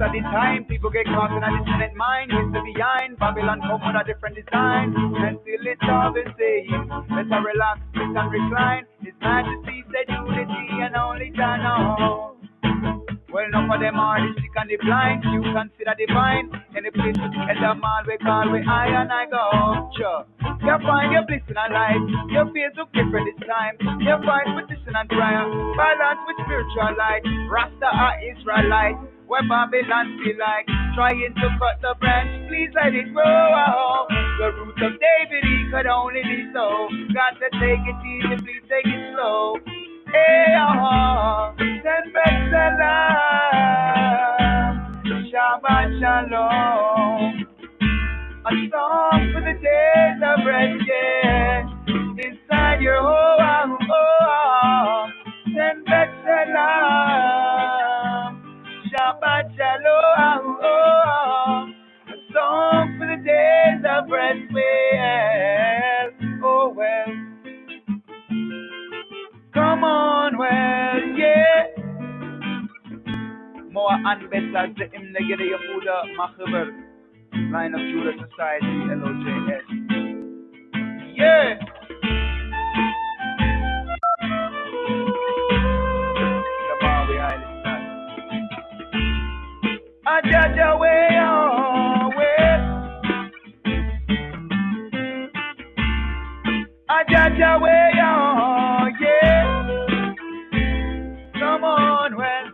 At the time, people get caught in an infinite mind. With the behind, Babylon come with a different design. And still it's all the same. Let's relax, sit and recline. His Majesty said unity and only Jah knows. Well, none of them are the sick and the blind. You consider divine. Any place to tell them all we call we I and I go. Sure. You find your bliss in a life. Your face look different this time. You find petition and prayer. Balance with spiritual light. Rasta are Israelite. Where Babylon feel like trying to cut the branch, please let it grow. The root of David, he could only be so. Got to take it easy, please take it slow. Hey, send back salam, Shabbat Shalom. A song for the days of rest, yeah. Inside your home, send back salam. Shabbat Shalom, a song for the days of rest, well, oh well. Come on, well, yeah. More and better, the hymn Negede Yehuda Machaber, Line of Judah Society, LOJS. Yeah. I judge away, oh, well. I judge away, oh, yeah. Come on, well.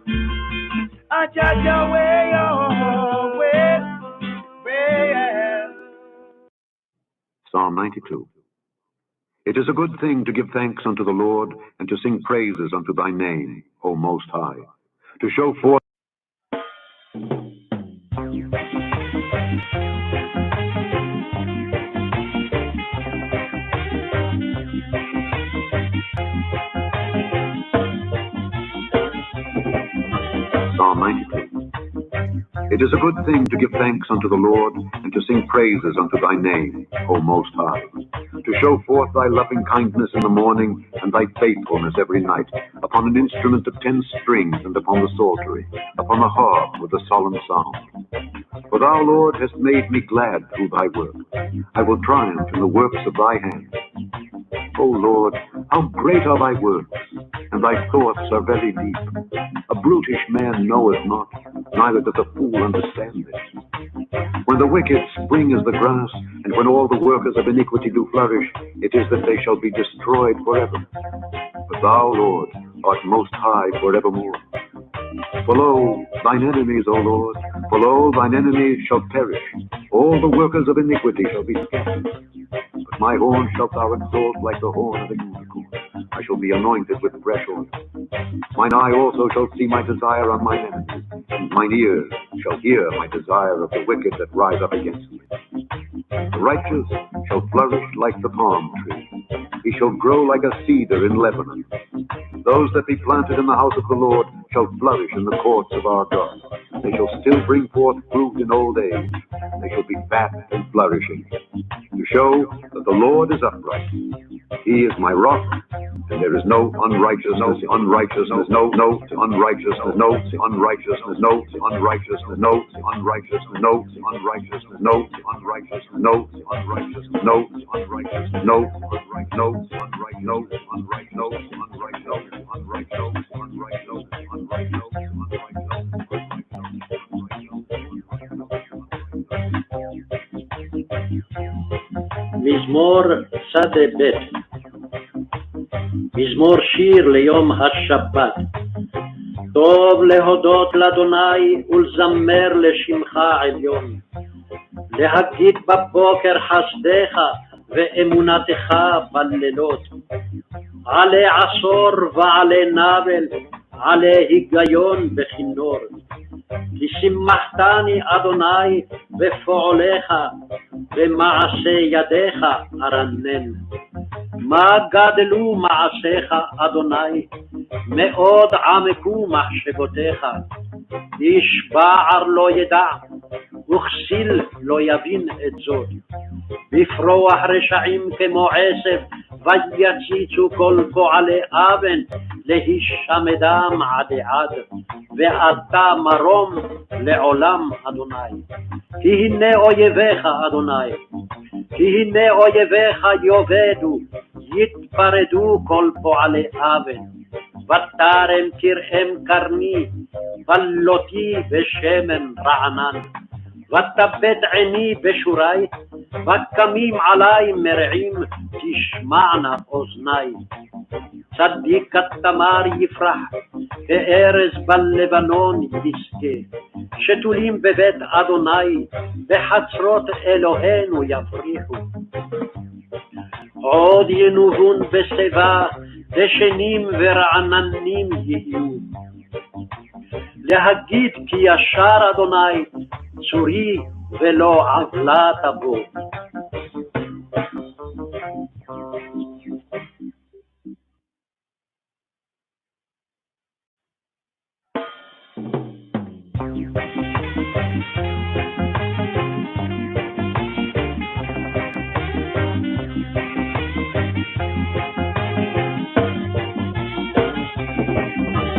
I judge away, oh, well. Well. Psalm 92. It is a good thing to give thanks unto the Lord and to sing praises unto thy name, O Most High, to show forth Psalm 92. It is a good thing to give thanks unto the Lord and to sing praises unto thy name, O Most High, to show forth thy loving kindness in the morning and thy faithfulness every night, upon an instrument of 10 strings and upon the psaltery, upon the harp with a solemn sound. For thou, Lord, hast made me glad through thy work. I will triumph in the works of thy hands. O Lord, how great are thy works, and thy thoughts are very deep. A brutish man knoweth not, neither doth a fool understand it. When the wicked spring as the grass, and when all the workers of iniquity do flourish, it is that they shall be destroyed forever. But thou, Lord, art most high forevermore. For lo, thine enemies, O Lord, for lo, thine enemies shall perish. All the workers of iniquity shall be scattered. But my horn shalt thou exalt like the horn of a unicorn. I shall be anointed with fresh oil. Mine eye also shall see my desire on mine enemies, and mine ears shall hear my desire of the wicked that rise up against me. The righteous shall flourish like the palm tree. He shall grow like a cedar in Lebanon. Those that be planted in the house of the Lord shall flourish in the courts of our God. They shall still bring forth fruit in old age. They shall be fat and flourishing, to show that the Lord is upright. He is my rock And there is no unrighteousness, no unrighteousness, no unrighteousness, no unrighteousness, no unrighteousness, no unrighteousness, no unrighteousness, no unrighteousness, no unrighteousness, no unrighteousness, no unright, no unright, no unright, no unright, no unright, no unright, no unright, no מזמור שדה ב' מזמור שיר ליום השבת. טוב להודות לאדוני ולזמר לשמך עליון, להגיד בבוקר חסדך ואמונתך בלילות, עלי עשור ועלי נבל, עלי היגיון בכינור. לשמחתני אדוני בפועליך, במעשה ידיך ארנן. מה גדלו מעשיך אדוני, מאוד עמקו מחשבותיך. איש בער לא ידע, וכסיל לא יבין את זאת. בפרוח רשעים כמו עשב, ויציצו כל פועלי אבן, להישמדם עד עד, ואתה מרום לעולם אדוני. כי הנה אויביך אדוני, כי הנה אויביך יאבדו, יתפרדו כל פועלי אבן. ותרם תרעם קרני, בלותי בשמן רענן. ותבט עיני בשורי, וקמים עלי מרעים, תשמענה אוזני. צדיק כתמר יפרח, כארז בלבנון יזכה. שתולים בבית אדוני, בחצרות אלוהינו יפריחו. עוד ינובון בשיבה, דשנים ורעננים יהיו. להגיד כי ישר אדוני, צורי ולא עוולה תבוא.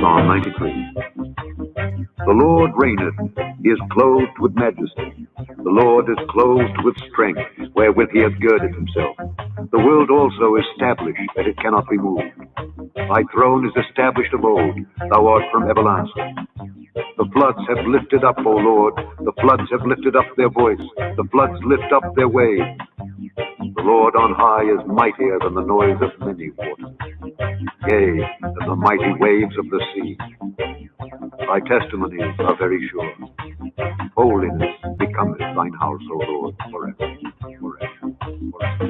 Psalm 93. The Lord reigneth, he is clothed with majesty. The Lord is clothed with strength, wherewith he hath girded himself. The world also is established, that it cannot be moved. Thy throne is established of old, thou art from everlasting. The floods have lifted up, O Lord, the floods have lifted up their voice, the floods lift up their wave. The Lord on high is mightier than the noise of many waters, yea, than the mighty waves of the sea. Thy testimonies are very sure. Holiness becometh thine house, O Lord, forever, forever, forever.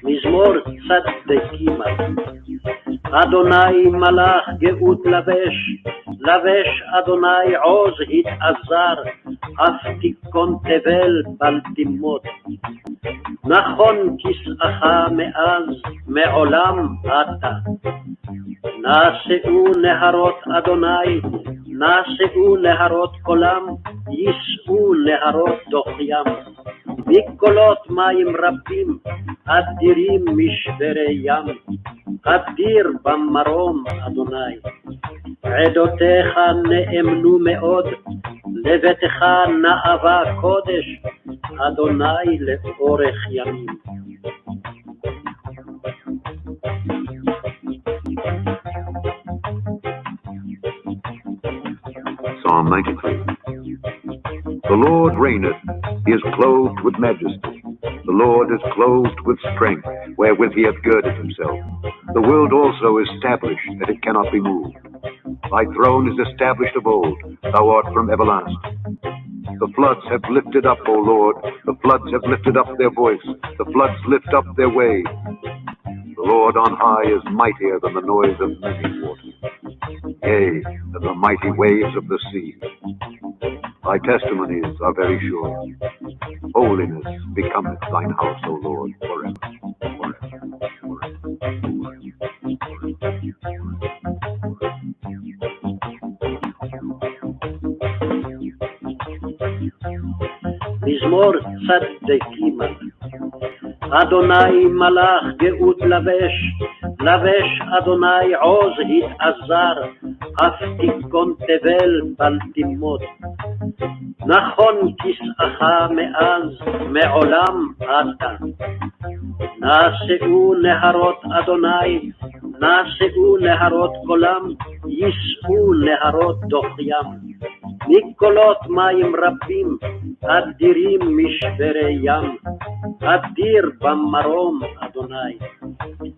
מזמור צדקי. אדוני מלאך גאות לבש, לבש אדוני עוז התעזר, אף תיכון תבל בל תימות. נכון כסאך מאז מעולם אתה. נשאו נהרות אדוני, נשאו נהרות קולם, יישאו נהרות דוחיים. מקולות מים רבים, אדירים משברי ים. אדיר במרום אדוני. עדותיך נאמנו מאוד, לביתך נאווה קודש, אדוני לאורך ימים. Psalm 93. The Lord reigneth, he is clothed with majesty. The Lord is clothed with strength, wherewith he hath girded himself. The world also is established, that it cannot be moved. Thy throne is established of old, thou art from everlasting. The floods have lifted up, O Lord, the floods have lifted up their voice, the floods lift up their wave. The Lord on high is mightier than the noise of many waters, yea, than the mighty waves of the sea. Thy testimonies are very sure. Holiness becometh thine house, O Lord, forever, forever, forever. מזמור צד"ג. אדוני מלך גאות לבש, לבש אדוני עוז התעזר, אף תיכון תבל בל תימות. נכון כסאך מאז מעולם אתה. נשאו נהרות אדוני, נשאו נהרות קולם, יישאו נהרות דוחיים. מקולות מים רבים, אדירים משברי ים, אדיר במרום אדוני.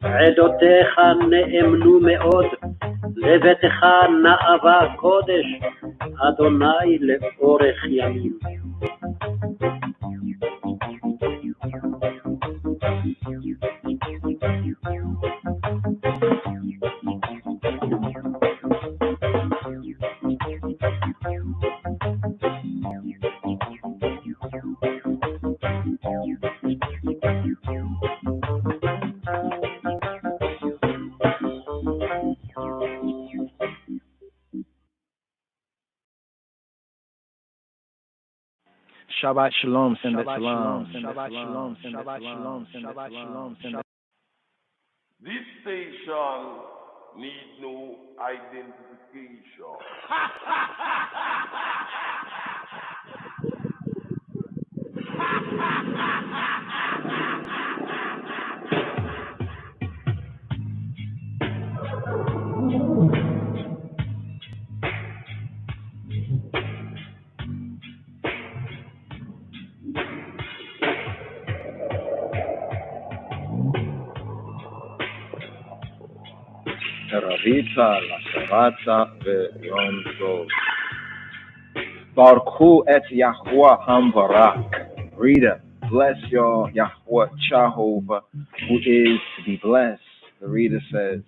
עדותיך נאמנו מאוד, לביתך נאווה קודש, אדוני לאורך ימים. Shabbat shalom, Shabbat shalom, Shabbat shalom, Shabbat shalom, Shabbat shalom. This station needs no identification. Ravita, la Shavata, Yom Tov. Baruchu et Yahuwah Hambarak. Reader, bless your Yahuwah Jehovah, who is to be blessed. The reader says,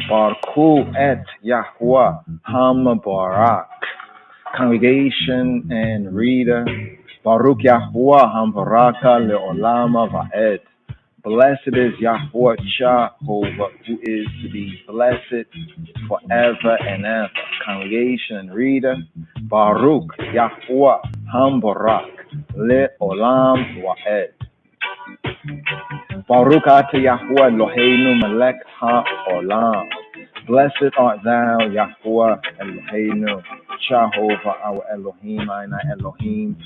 Baruchu et Yahuwah Hambarak. Congregation and reader, Baruch Yahuwah Hambaraka le'olama va'ed. Blessed is Yahuwah Jehovah, who is to be blessed forever and ever. Congregation and reader, Baruch Yahuwah Hambarak le'olam va'ed. Baruch ata Yahuwah Eloheinu melech ha'olam. Blessed art thou, Yahuwah Eloheinu, Jehovah our Elohim, Aina Elohim,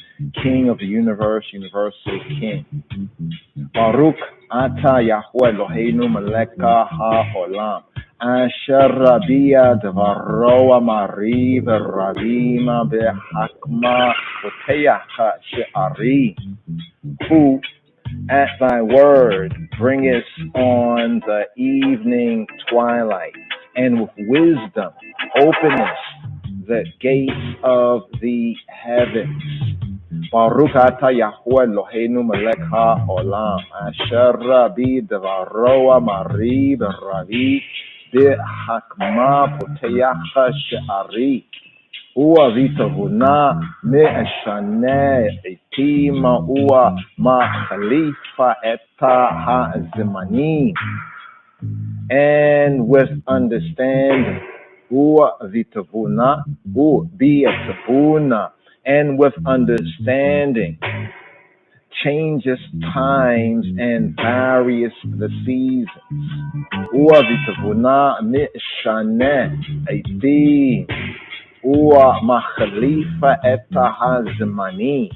King of the universe, universal King. Baruch ata Yahuwah Eloheinu melech ha'olam. Asher rabia dvaro amari v'ravima b'hakma v'teach she'ari. Who at thy word bringest on the evening twilight, and with wisdom openest the gates of the heavens. Baruch ata Yahuwah Eloheinu melech ha'olam, asher rabi devaro amari v'ravi b'hakma poteach she'ari. Ua vitavuna me'eshane etima ua ma'chalifa eta ha'zimani. And with understanding, ua vitavuna, bi'atavuna, and with understanding, changes times and various the seasons. Ua vitavuna me'eshane etim. Ua machalifa eta hazmani,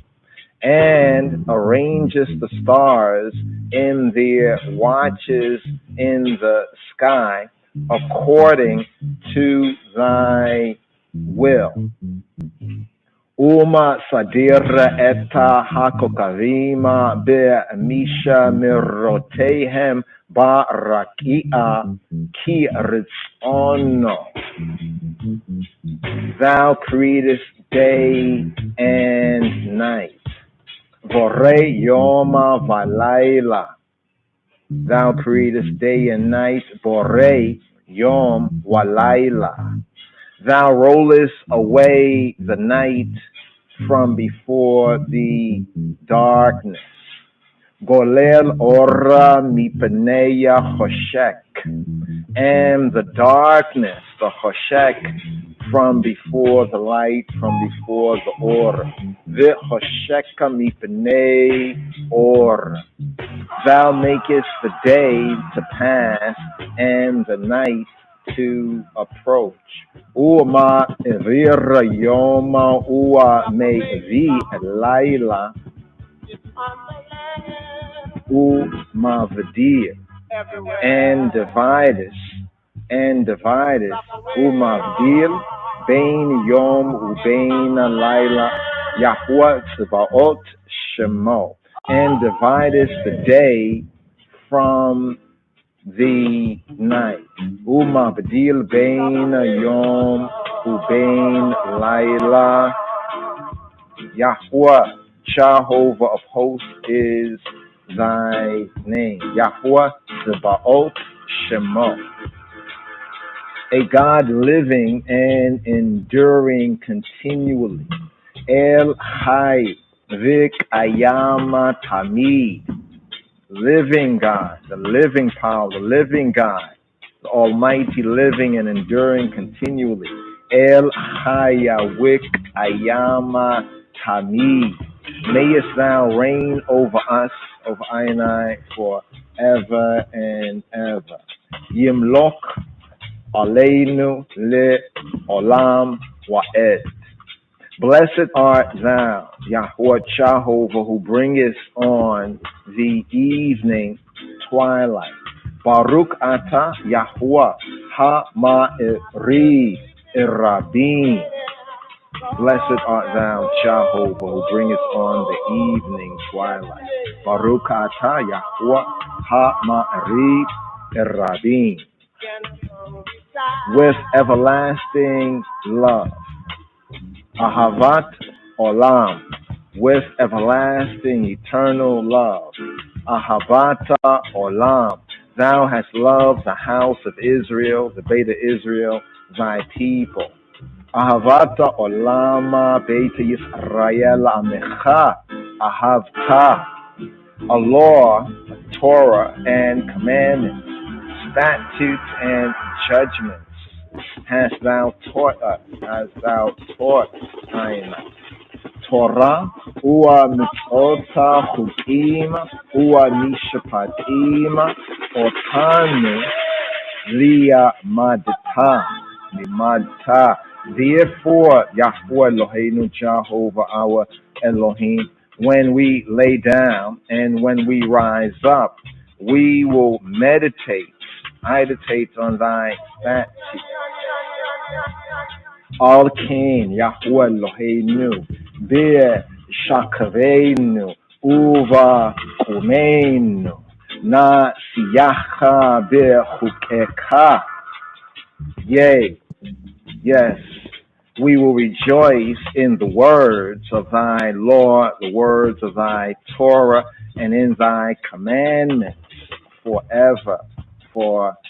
and arranges the stars in their watches in the sky according to thy will. Uma sadira eta hakokavima be'misha mirotehem ba'rakia ki ritzono. Thou createst day and night. Vorei yoma valayla. Thou createst day and night. Vorei yom walayla. Thou rollest away the night from before the darkness. Golel ora mipaneya choshek. And the darkness, the choshek, from before the light, from before the order. V'chosheka mipnei or. Thou makest the day to pass and the night to approach. U'ma vira yoma u'a me vi laila u'ma v'dir. And divideth u'ma v'dir bein yom u'bein laila Yahuwah Tzebaot Shemo. And divideth the day from the night. Uma Badil Bain Yom Ubain Laila. Yahuwah Jehovah of hosts is thy name. Yahuwah Tzebaot Shemo. A God living and enduring continually. El Hai Vik Ayama Tamid. Living God, the living power, the living God, the Almighty living and enduring continually. El Hayawik Ayama Tamid. Mayest thou reign over us, over I and I, forever and ever. Yimlok Aleinu Le Olam Wa'ed. Blessed art thou, Yahuwah Jehovah, who bringest on the evening twilight. Baruch atah Yahuwah ha-ma'iri irabim. Blessed art thou, Jehovah, who bringest on the evening twilight. Baruch atah Yahuwah ha-ma'iri irabim. With everlasting love. Ahavat Olam, with everlasting eternal love. Ahavata Olam, thou hast loved the house of Israel, the Beta Israel, thy people. Ahavata Olama Beta Yisrael Amecha, Ahavta, a law, a Torah, and commandments, statutes, and judgments. Hast thou taught us, as thou taught Aina. Torah, ua mitzvota chukim, ua mishpatim, otanu liyamadta, limadta. Therefore, Yahuwah Eloheinu, Jehovah our Elohim, when we lay down and when we rise up, we will meditate on thy statutes. Al Ken, Yahuwah Eloheinu, Be Shakaveinu, Uva Kumeinu, Na Siyacha Be Chukeka. Yea, yes, we will rejoice in the words of thy law, the words of thy Torah, and in thy commandments forever, forever.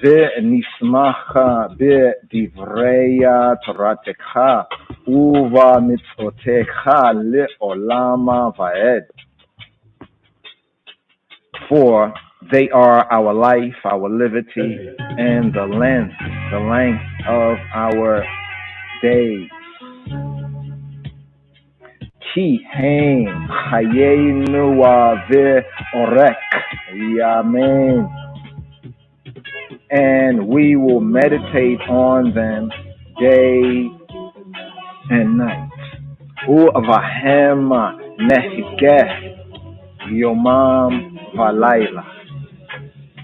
Ve'nismacha be'divreya toratecha uva mitzvotecha le'olama va'ed. For they are our life, our liberty, and the length of our days. Ki hein chayenu ve'orek yamen. And we will meditate on them day and night. U'avahem nehigeh yomam valayla.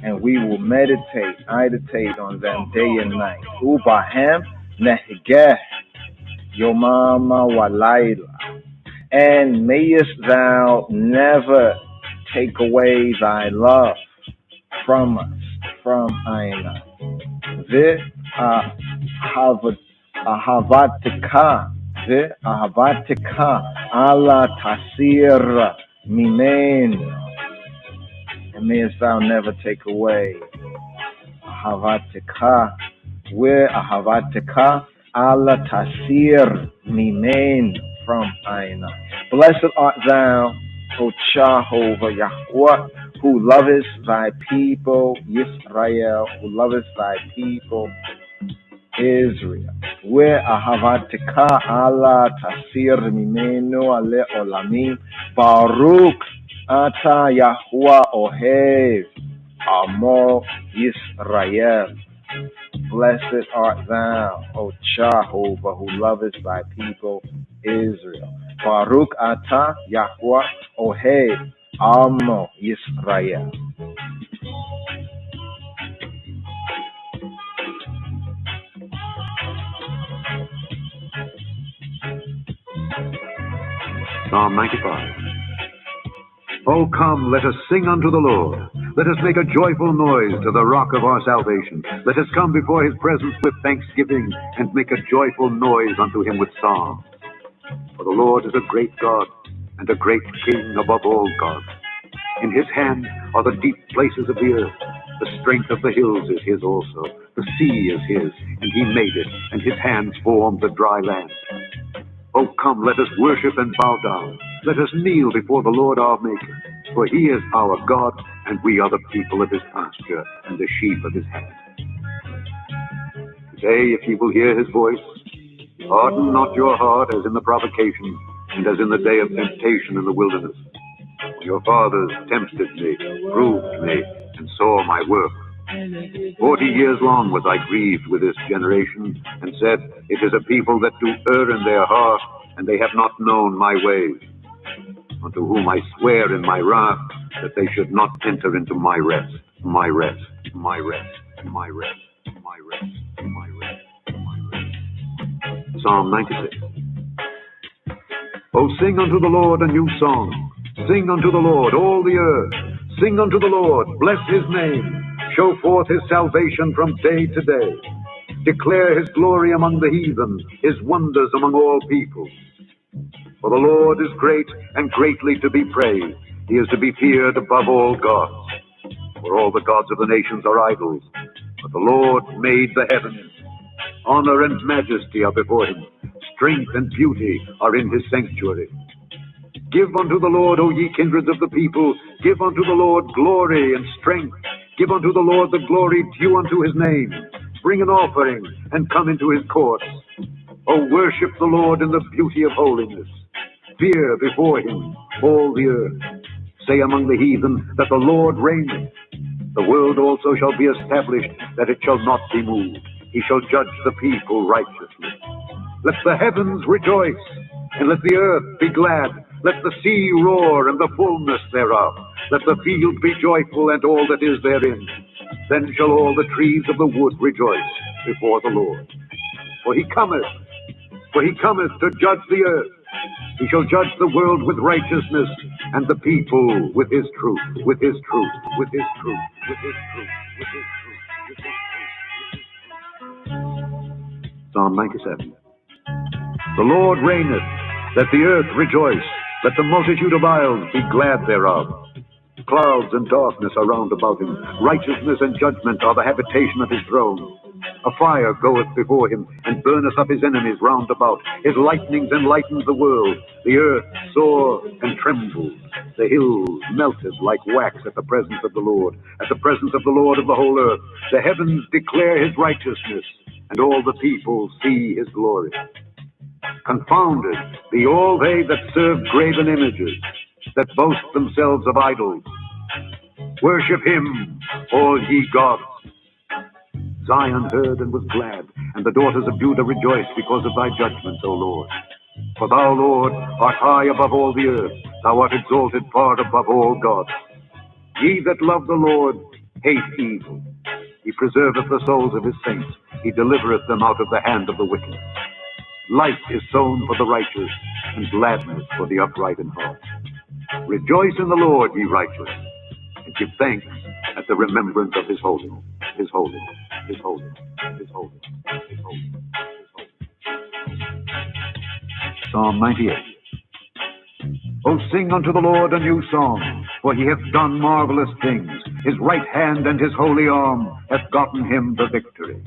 And we will meditate on them day and night. U'vahem nehigeh yomam valayla. And mayest thou never take away thy love from us, from Aina. Ahavateka ala tasir mimen. And mayest thou never take away ahavateka, where ahavateka ala tasir mimen, from Aina. Blessed art thou, O Jehovah Yahuwah, who lovest thy people, Yisrael, who lovest thy people, Israel. Where ahavatika ala tasir mimenu ale olamim, Baruch ata Yahuwah ohev, Amo Yisrael. Blessed art thou, O Jehovah, who lovest thy people, Israel. Baruch ata Yahuwah ohev, Amo Yisrael. Psalm 95. Oh, come, let us sing unto the Lord. Let us make a joyful noise to the rock of our salvation. Let us come before his presence with thanksgiving and make a joyful noise unto him with psalms. For the Lord is a great God and a great King above all gods. In his hand are the deep places of the earth. The strength of the hills is his also. The sea is his, and he made it, and his hands formed the dry land. Oh, come, let us worship and bow down. Let us kneel before the Lord our Maker. For he is our God, and we are the people of his pasture, and the sheep of his hand. Today, if ye will hear his voice, harden not your heart as in the provocation, and as in the day of temptation in the wilderness. When your fathers tempted me, proved me, and saw my work. 40 years long was I grieved with this generation, and said, it is a people that do err in their heart, and they have not known my ways. Unto whom I swear in my wrath, that they should not enter into my rest, my rest, my rest, my rest, my rest, my rest, my rest. Psalm 96. Oh, sing unto the Lord a new song. Sing unto the Lord, all the earth. Sing unto the Lord, bless his name. Show forth his salvation from day to day. Declare his glory among the heathen, his wonders among all peoples. For the Lord is great and greatly to be praised. He is to be feared above all gods. For all the gods of the nations are idols, but the Lord made the heavens. Honor and majesty are before him. Strength and beauty are in his sanctuary. Give unto the Lord, O ye kindreds of the people. Give unto the Lord glory and strength. Give unto the Lord the glory due unto his name. Bring an offering and come into his courts. O worship the Lord in the beauty of holiness. Fear before him all the earth. Say among the heathen that the Lord reigneth. The world also shall be established, that it shall not be moved. He shall judge the people righteously. Let the heavens rejoice, and let the earth be glad. Let the sea roar, and the fullness thereof. Let the field be joyful, and all that is therein. Then shall all the trees of the wood rejoice before the Lord. For he cometh to judge the earth. He shall judge the world with righteousness, and the people with his truth, with his truth, with his truth, with his truth, with his truth, with his truth. Psalm 97. The Lord reigneth, let the earth rejoice, let the multitude of isles be glad thereof. Clouds and darkness are round about him. Righteousness and judgment are the habitation of his throne. A fire goeth before him, and burneth up his enemies round about. His lightnings enlighten the world. The earth soars and trembles. The hills melted like wax at the presence of the Lord, at the presence of the Lord of the whole earth. The heavens declare his righteousness, and all the people see his glory. Confounded be all they that serve graven images, that boast themselves of idols. Worship him, all ye gods. Zion heard and was glad, and the daughters of Judah rejoiced because of thy judgments, O Lord. For thou, Lord, art high above all the earth. Thou art exalted far above all gods. Ye that love the Lord hate evil. He preserveth the souls of his saints. He delivereth them out of the hand of the wicked. Life is sown for the righteous, and gladness for the upright in heart. Rejoice in the Lord, ye righteous, and give thanks at the remembrance of his holiness, his holiness, his holiness, his holiness, his holiness, his holiness. Psalm 98. O sing unto the Lord a new song, for he hath done marvelous things. His right hand and his holy arm hath gotten him the victory.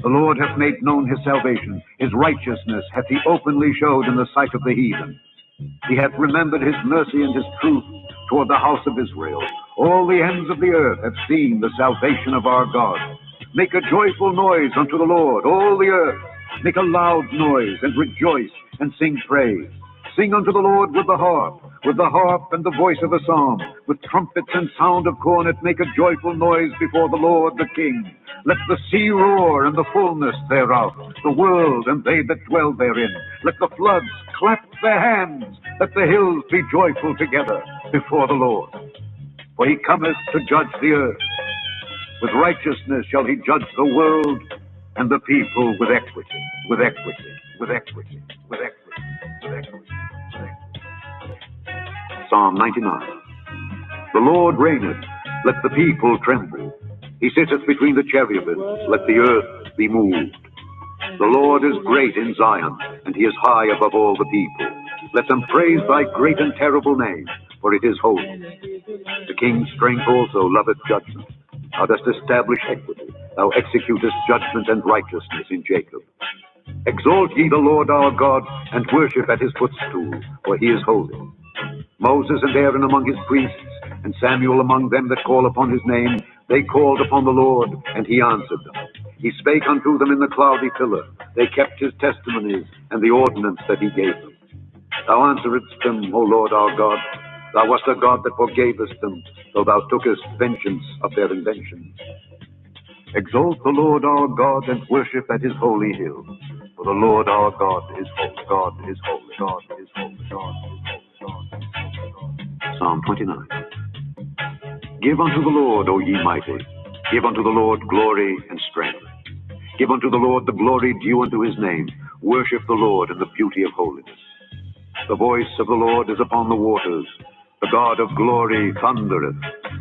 The Lord hath made known his salvation. His righteousness hath he openly showed in the sight of the heathen. He hath remembered his mercy and his truth toward the house of Israel. All the ends of the earth have seen the salvation of our God. Make a joyful noise unto the Lord, all the earth. Make a loud noise and rejoice and sing praise. Sing unto the Lord with the harp and the voice of a psalm, with trumpets and sound of cornet. Make a joyful noise before the Lord the King. Let the sea roar and the fullness thereof, the world and they that dwell therein. Let the floods clap their hands, let the hills be joyful together before the Lord. For he cometh to judge the earth. With righteousness shall he judge the world and the people with equity, with equity, with equity, with equity, with equity. Psalm 99. The Lord reigneth, let the people tremble. He sitteth between the cherubim, let the earth be moved. The Lord is great in Zion, and he is high above all the people. Let them praise thy great and terrible name, for it is holy. The king's strength also loveth judgment. Thou dost establish equity. Thou executest judgment and righteousness in Jacob. Exalt ye the Lord our God, and worship at his footstool, for he is holy. Moses and Aaron among his priests, and Samuel among them that call upon his name, they called upon the Lord, and he answered them. He spake unto them in the cloudy pillar. They kept his testimonies, and the ordinance that he gave them. Thou answeredst them, O Lord our God. Thou wast a God that forgavest them, though thou tookest vengeance of their inventions. Exalt the Lord our God, and worship at his holy hill. For the Lord our God is holy. God is holy. God is holy. God is holy. Psalm 29. Give unto the Lord, O ye mighty. Give unto the Lord glory and strength. Give unto the Lord the glory due unto his name. Worship the Lord in the beauty of holiness. The voice of the Lord is upon the waters. The God of glory thundereth.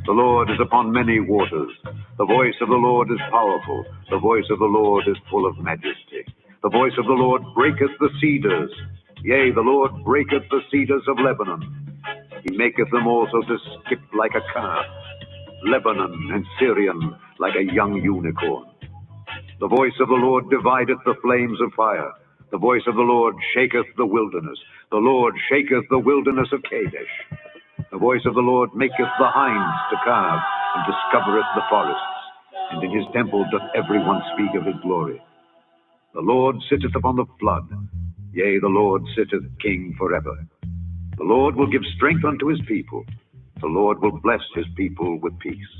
The Lord is upon many waters. The voice of the Lord is powerful. The voice of the Lord is full of majesty. The voice of the Lord breaketh the cedars. Yea, the Lord breaketh the cedars of Lebanon. He maketh them also to skip like a calf. Lebanon and Syrian like a young unicorn. The voice of the Lord divideth the flames of fire. The voice of the Lord shaketh the wilderness. The Lord shaketh the wilderness of Kadesh. The voice of the Lord maketh the hinds to calve, and discovereth the forests. And in his temple doth every one speak of his glory. The Lord sitteth upon the flood. Yea, the Lord sitteth king forever. The Lord will give strength unto his people. The Lord will bless his people with peace.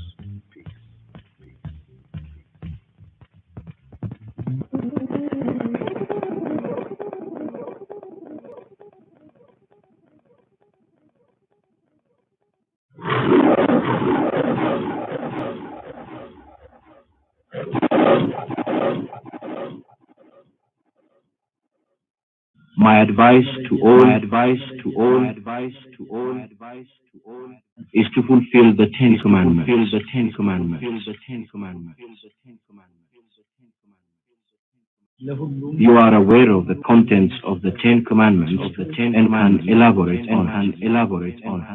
My advice to all is to fulfill the Ten Commandments. You are aware of the contents of the Ten Commandments and can elaborate on.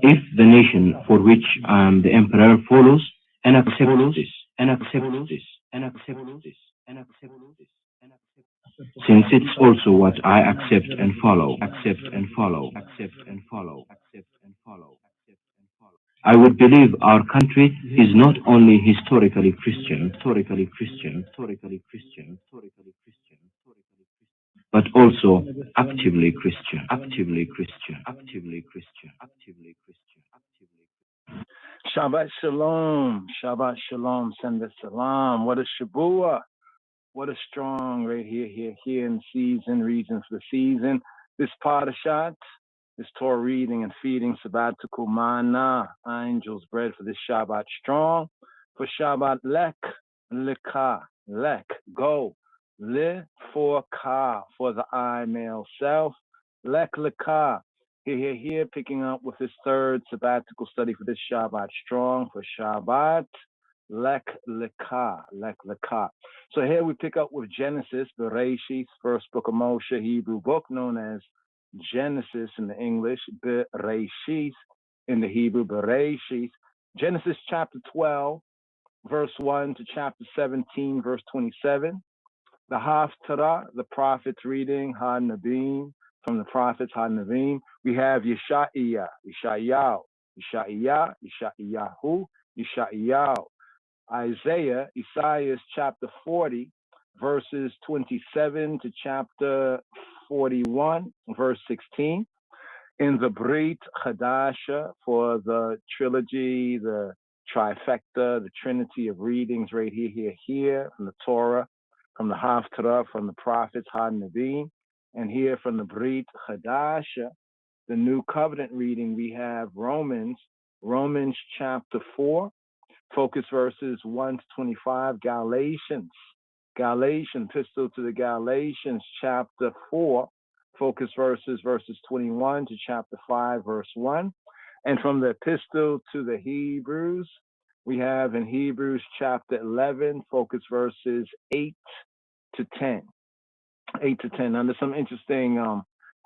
If the nation for which I am the emperor follows and accepts this, since it's also what I accept and follow, I would believe our country is not only historically Christian, but also actively Christian. Shabbat shalom, Shabbat shalom, send the salam. What a shabua, what a strong right here in season, reason for the season. This parashat, this Torah reading and feeding, sabbatical manna, angels bread for this Shabbat strong. For Shabbat lekha, go. Le for ka, for the I male self. Lekha. Here, picking up with his third sabbatical study for this Shabbat strong, for Shabbat, Lekha. So here we pick up with Genesis, Bereshit, first book of Moshe, Hebrew book, known as Genesis in the English, Bereshit in the Hebrew, Bereshit. Genesis chapter 12, verse 1 to chapter 17, verse 27. The Haftarah, the prophet's reading, Ha Nabim, from the prophets, Ha-Navim. We have Yesha'iah, Yesha'iah, Yesha'iah, Yesha'iyahu, Yesha'iah. Isaiah, Isaiah chapter 40, verses 27 to chapter 41, verse 16. In the Brit Chadasha, for the trilogy, the trifecta, the trinity of readings right here, from the Torah, from the Haftarah, from the prophets, Ha-Navim, and here from the Brit Chadasha, the New Covenant reading, we have Romans chapter 4, focus verses 1 to 25, Galatians, epistle to the Galatians, chapter 4, focus verses 21 to chapter 5, verse 1. And from the epistle to the Hebrews, we have in Hebrews chapter 11, focus verses 8 to 10. 8 to 10. Now, there's some interesting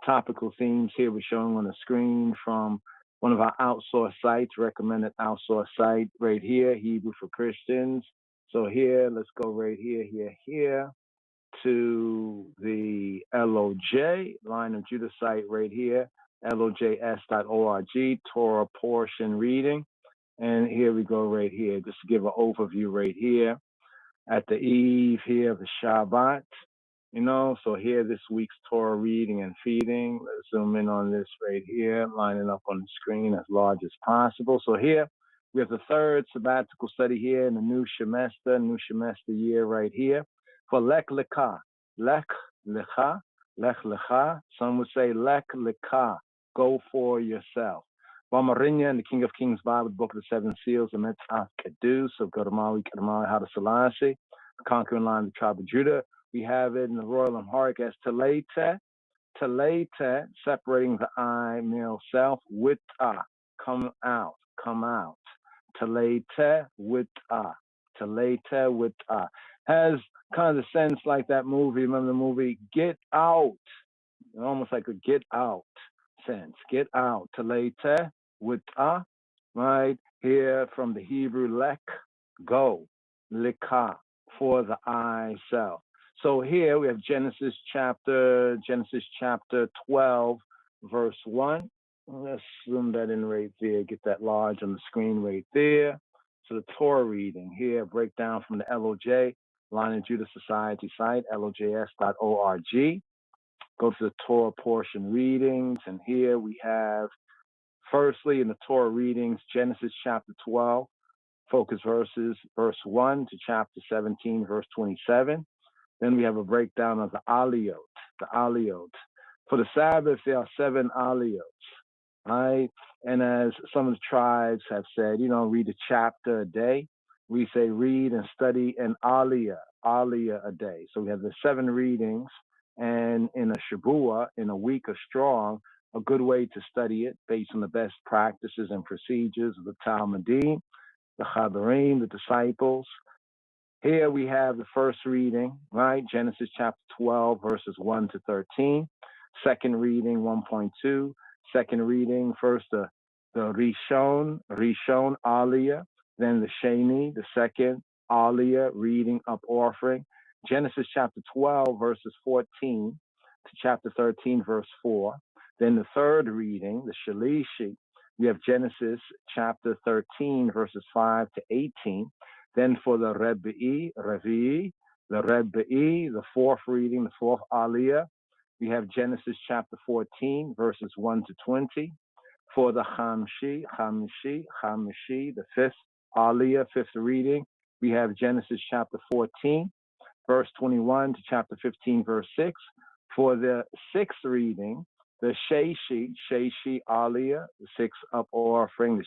topical themes here we're showing on the screen from one of our outsourced sites, recommended outsourced site right here, Hebrew for Christians. So here, let's go right here to the LOJ, Line of Judah site right here, lojs.org, Torah portion reading. And here we go right here, just to give an overview right here at the eve here of the Shabbat. So here this week's Torah reading and feeding. Let's zoom in on this right here, lining up on the screen as large as possible. So here we have the third sabbatical study here in the new semester year right here for Lekha. Lekha. Some would say Lekha, go for yourself. Bamarinya and the King of Kings Bible, the Book of the Seven Seals, the Metzach Kedus of Godamawi Hada Selassie, the conquering line of the tribe of Judah. We have it in the Royal Amharic as Talete, separating the I, male self, with come out. Talete with has kind of the sense like that movie. Remember the movie Get Out? Almost like a Get Out sense. Get out. Talete with right here from the Hebrew lek, go, likah, for the I self. So here we have Genesis chapter 12, verse 1. Let's zoom that in right there, get that large on the screen right there. So the Torah reading here, breakdown from the LOJ, Line of Judah Society site, lojs.org. Go to the Torah portion readings, and here we have, firstly in the Torah readings, Genesis chapter 12, focus verses, verse 1 to chapter 17, verse 27. Then we have a breakdown of the aliyot. For the Sabbath, there are 7 aliyot, right? And as some of the tribes have said, read a chapter a day. We say read and study an aliyah a day. So we have the 7 readings, and in a Shabua, in a week of strong, a good way to study it based on the best practices and procedures of the Talmudim, the Chaverim, the disciples. Here we have the first reading, right? Genesis chapter 12, verses 1 to 13. Second reading, 1.2. Second reading, first the Rishon Aliyah, then the Sheni, the second Aliyah, reading up offering. Genesis chapter 12, verses 14 to chapter 13, verse 4. Then the third reading, the Shalishi, we have Genesis chapter 13, verses 5 to 18. Then for the Rebbe'i, the fourth reading, the fourth Aliyah, we have Genesis chapter 14, verses 1 to 20. For the Chamshi, the fifth Aliyah, fifth reading, we have Genesis chapter 14, verse 21 to chapter 15, verse 6. For the sixth reading, the Sheishi Aliyah, the sixth up offering, the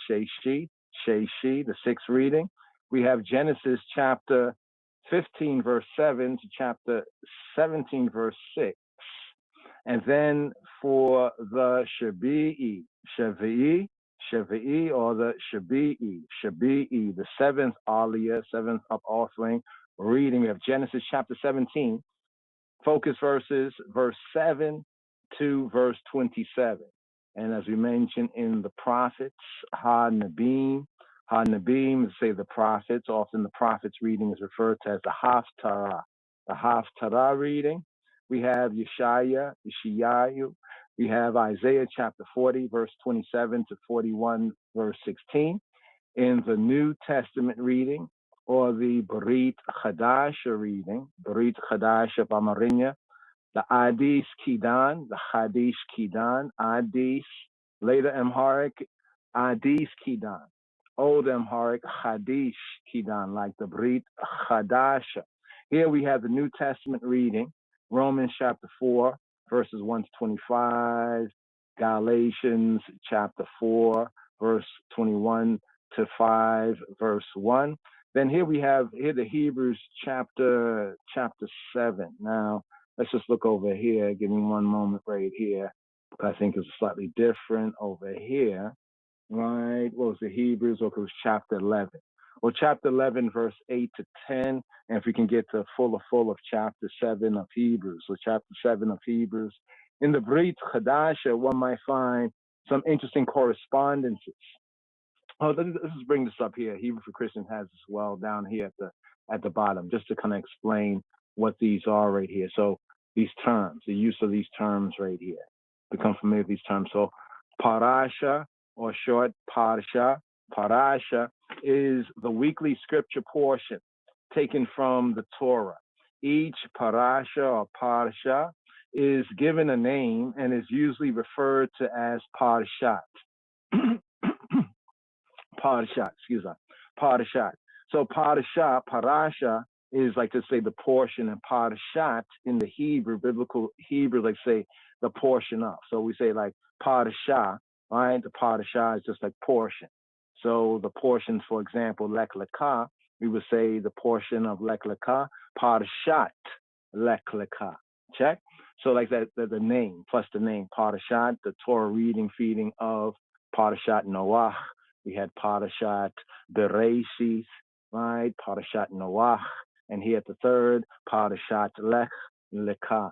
Sheishi, the sixth reading. We have Genesis chapter 15, verse 7 to chapter 17, verse 6. And then for the Shavi'i, or the Shabi'i, the seventh Aliyah, seventh up offering reading, we have Genesis chapter 17, focus verses, verse 7 to verse 27. And as we mentioned in the prophets, Ha-Nabim, say the prophets. Often the prophets reading is referred to as the Haftarah reading. we have Yeshayahu. We have Isaiah chapter 40, verse 27 to 41, verse 16. In the New Testament reading, or the Brit Chadasha reading, Brit Chadasha Bamarinya, the Adis Kidan, the Hadish Kidan, Adis, later Amharic, Adis Kidan, Old Amharic, Hadish Kidan, like the Brit Chadasha. Here we have the New Testament reading, Romans chapter 4, verses 1 to 25, Galatians chapter 4, verse 21 to 5, verse 1. Then here we have the Hebrews chapter 7. Now, let's just look over here. Give me one moment right here. I think it's slightly different over here. Right? What was the Hebrews? Okay, it was chapter 11. Well, chapter 11, verse 8 to 10. And if we can get to full of chapter 7 of Hebrews. So chapter 7 of Hebrews. In the Brit Chadasha, one might find some interesting correspondences. Oh, let's just bring this up here. Hebrew for Christians has as well down here at the bottom, just to kind of explain what these are right here. So these terms, the use of these terms right here, become familiar with these terms. So parasha, or short parsha, parasha is the weekly scripture portion taken from the Torah. Each parasha or parsha is given a name and is usually referred to as parshat. Parashat, Parashat. So parasha is like to say the portion, and parashat in the Hebrew, biblical Hebrew, like say the portion of. So we say like parasha, right? The parasha is just like portion. So the portions, for example, Lekha, we would say the portion of Lekha, parashat Lekha. Check? So like that, the name plus the name, parashat, the Torah reading, feeding of parashat Noah. We had Parashat Bereshis, right? Parashat Noach, and here at the third, Parashat Lekha.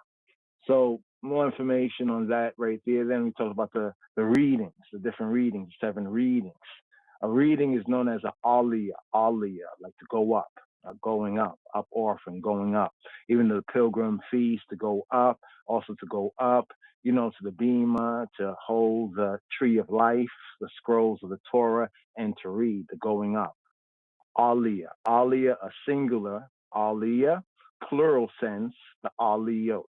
So more information on that right there. Then we talk about the readings, the different readings, 7 readings. A reading is known as an aliyah, like to go up, going up offering, going up. Even the pilgrim feast, to go up, also to go up, to the bema, to hold the tree of life, the scrolls of the Torah, and to read, the going up. Aliyah, a singular, aliyah, plural sense, the aliyot,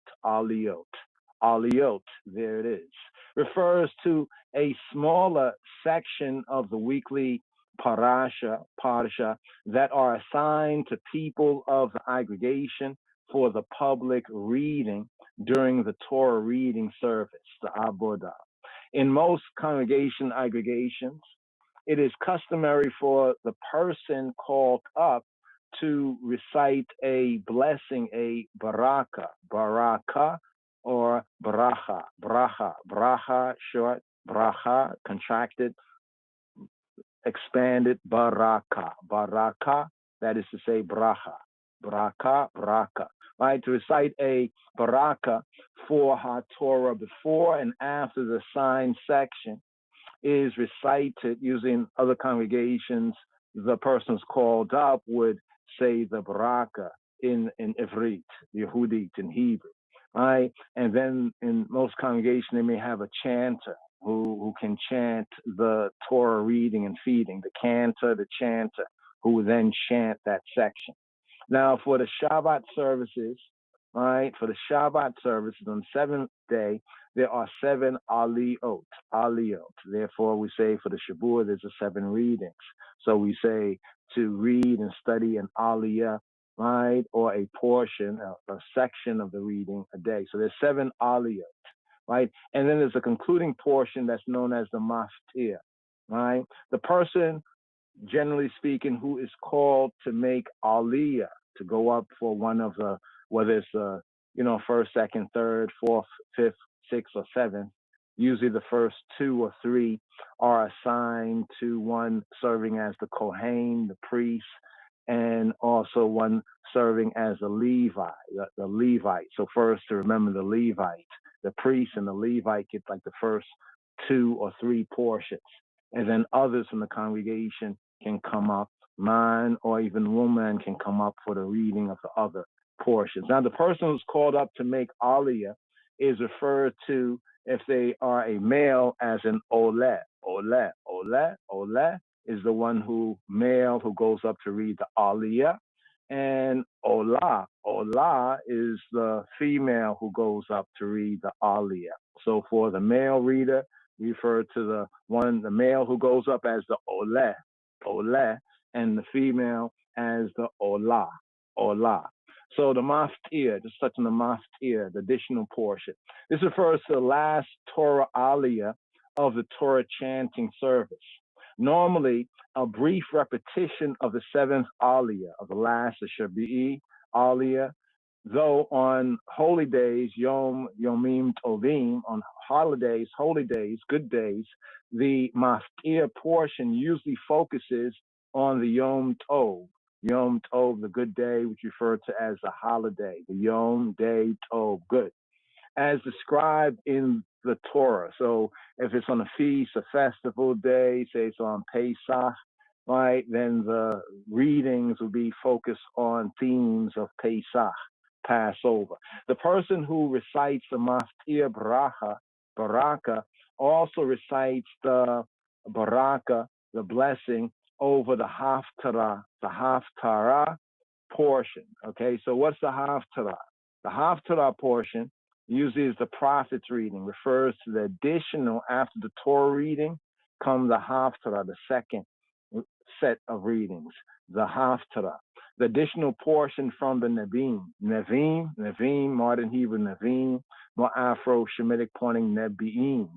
there it is. Refers to a smaller section of the weekly parsha that are assigned to people of the aggregation for the public reading during the Torah reading service, the Avodah. In most congregation aggregations, it is customary for the person called up to recite a blessing, a baraka or bracha, short, bracha, contracted, expanded, baraka, that is to say bracha, right? To recite a baraka for HaTorah before and after the signed section is recited using other congregations. The persons called up would say the baraka in Ivrit, Yehudit in Hebrew, right? And then in most congregations, they may have a chanter who can chant the Torah reading and feeding, the chanter, who will then chant that section. Now, for the Shabbat services, right, on the 7th day, there are 7 aliyot. Therefore, we say for the Shabbat, there's 7 readings. So we say to read and study an aliyah, right, or a portion, a section of the reading a day. So there's 7 aliyot, right? And then there's a concluding portion that's known as the maftir, right? The person, generally speaking, who is called to make aliyah, to go up for one of the, whether it's first, second, third, fourth, fifth, sixth, or seventh. Usually the first 2 or 3 are assigned to one serving as the Kohen, the priest, and also one serving as a Levite, the Levite. So first, to remember the Levite, the priest and the Levite get like the first 2 or 3 portions. And then others from the congregation can come up. Man or even woman can come up for the reading of the other portions. Now, the person who's called up to make aliyah is referred to, if they are a male, as an ole. Ole is the one male who goes up to read the aliyah. And ola is the female who goes up to read the aliyah. So for the male reader, we refer to the male who goes up as the ole, and the female as the ola. So the maftir, just touching the maftir, the additional portion. This refers to the last Torah aliyah of the Torah chanting service. Normally, a brief repetition of the seventh aliyah, of the last, the Shabi'i aliyah, though on holy days, Yomim Tovim, on holidays, holy days, good days, the maftir portion usually focuses on the Yom Tov. Yom Tov, the good day, which referred to as the holiday, the Yom Day Tov, good, as described in the Torah. So if it's on a feast, a festival day, say it's on Pesach, right, then the readings will be focused on themes of Pesach, Passover. The person who recites the maftir baraka, also recites the baraka, the blessing, over the haftarah portion. Okay, so what's the haftarah? The haftarah portion usually is the prophet's reading, refers to the additional, after the Torah reading, come the haftarah, the second set of readings, the haftarah. The additional portion from the Nevim, modern Hebrew Nevim, more Afro-Shemitic pointing Nebi'im,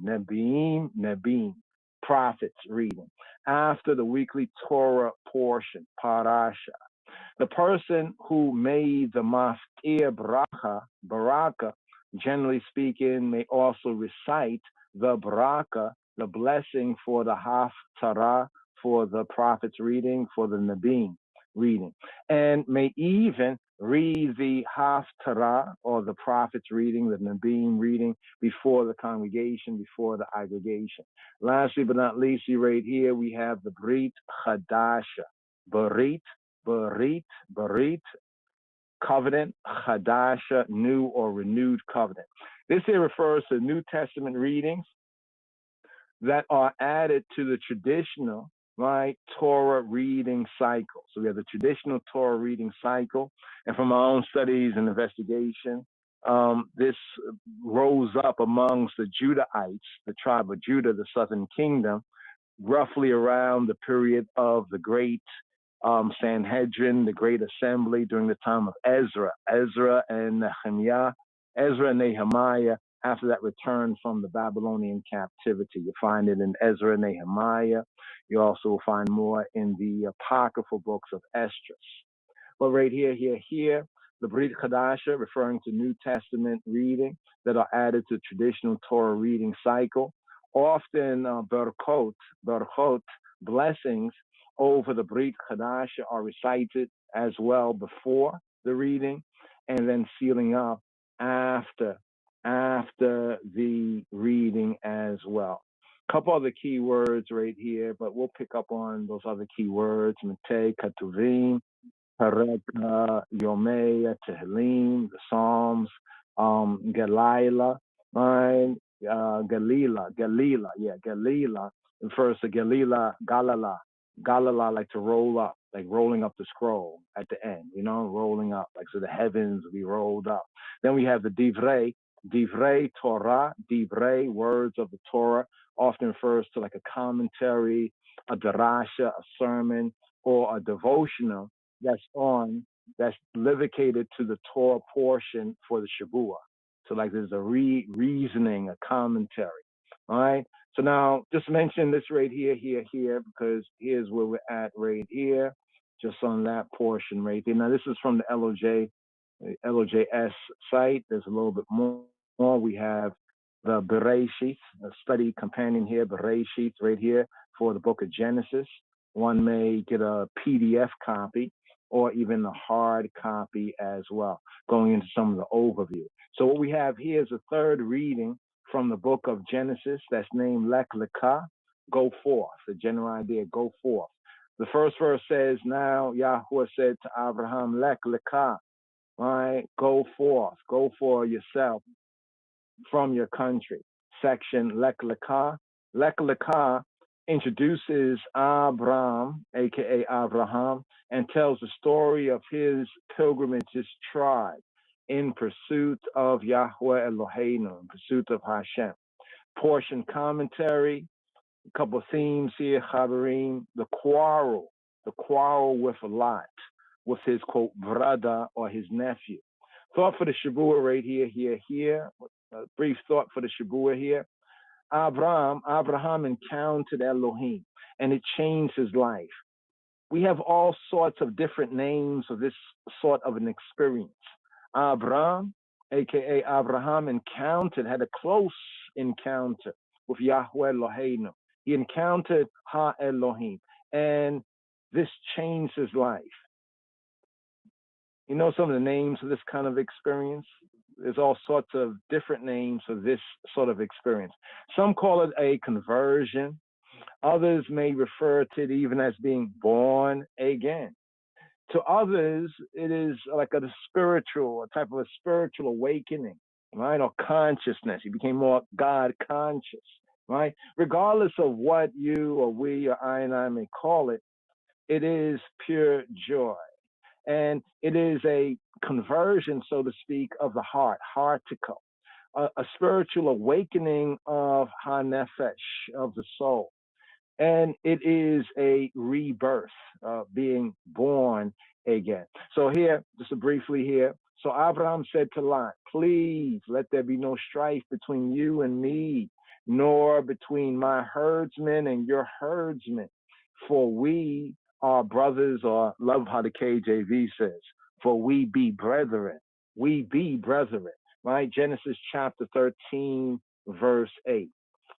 prophets reading. After the weekly Torah portion, parasha. The person who made the maftir baraka, generally speaking, may also recite the baraka, the blessing, for the haftarah, for the prophet's reading, for the Nabim reading, and may even read the haftarah, or the prophet's reading, the Nabim reading, before the congregation, before the aggregation. Lastly but not least, right here, we have the Brit Chadasha. Barit, covenant, Chadasha, new or renewed covenant. This here refers to New Testament readings that are added to the traditional, right, Torah reading cycle. So we have the traditional Torah reading cycle, and from our own studies and investigation, this rose up amongst the Judahites, the tribe of Judah, the southern kingdom, roughly around the period of the great Sanhedrin, the great assembly during the time of Ezra and Nehemiah, after that return from the Babylonian captivity. You find it in Ezra and Nehemiah. You also will find more in the apocryphal books of Esdras. But right here, the Brit Chadasha, referring to New Testament reading that are added to traditional Torah reading cycle. Often berachot, blessings over the Brit Chadasha are recited as well before the reading, and then sealing up after the reading as well. A couple other key words right here, but we'll pick up on those other key words: Matei, Ketuvim, Perek, Yomei, Tehillim, the Psalms, Galila, right? Galila refers to Galila, like to roll up, like rolling up the scroll at the end, rolling up, like so the heavens will be rolled up. Then we have the Divrei Torah, Divrei, words of the Torah, often refers to like a commentary, a darasha, a sermon, or a devotional that's livicated to the Torah portion for the Shabbat. So like there's a reasoning, a commentary, all right? So now just mention this right here, because here's where we're at right here, just on that portion right there. Now this is from the LOJS site. There's a little bit more. We have the Bereshit, a study companion here, Bereshit right here for the book of Genesis. One may get a PDF copy or even a hard copy as well, going into some of the overview. So what we have here is a third reading from the book of Genesis that's named Lekha, go forth, the general idea, go forth. The first verse says, now Yahweh said to Abraham, Lekha, right? Go forth, go for yourself from your country. Section Lekha. Lekha introduces Abram, aka Abraham, and tells the story of his pilgrimage's tribe in pursuit of Yahweh Eloheinu, in pursuit of Hashem. Portion commentary, a couple of themes here, Chaverim, the quarrel with Lot, with his, quote, brother or his nephew. Thought for the Shabbat right here. A brief thought for the Shabbat here. Abraham encountered Elohim, and it changed his life. We have all sorts of different names of this sort of an experience. Abraham, aka Abraham, had a close encounter with Yahweh Eloheinu. He encountered Ha Elohim, and this changed his life. You know some of the names of this kind of experience? There's all sorts of different names for this sort of experience. Some call it a conversion. Others may refer to it even as being born again. To others, it is like a type of a spiritual awakening, right? Or consciousness. He became more God conscious, right? Regardless of what you or we or I and I may call it, it is pure joy. And it is a conversion, so to speak, of the heart, heartical, a spiritual awakening of ha-nefesh, of the soul. And it is a rebirth, being born again. So here, just briefly here, so Abraham said to Lot, please let there be no strife between you and me, nor between my herdsmen and your herdsmen, for we are brothers, or love how the KJV says, for we be brethren. We be brethren, right? Genesis chapter 13, verse 8.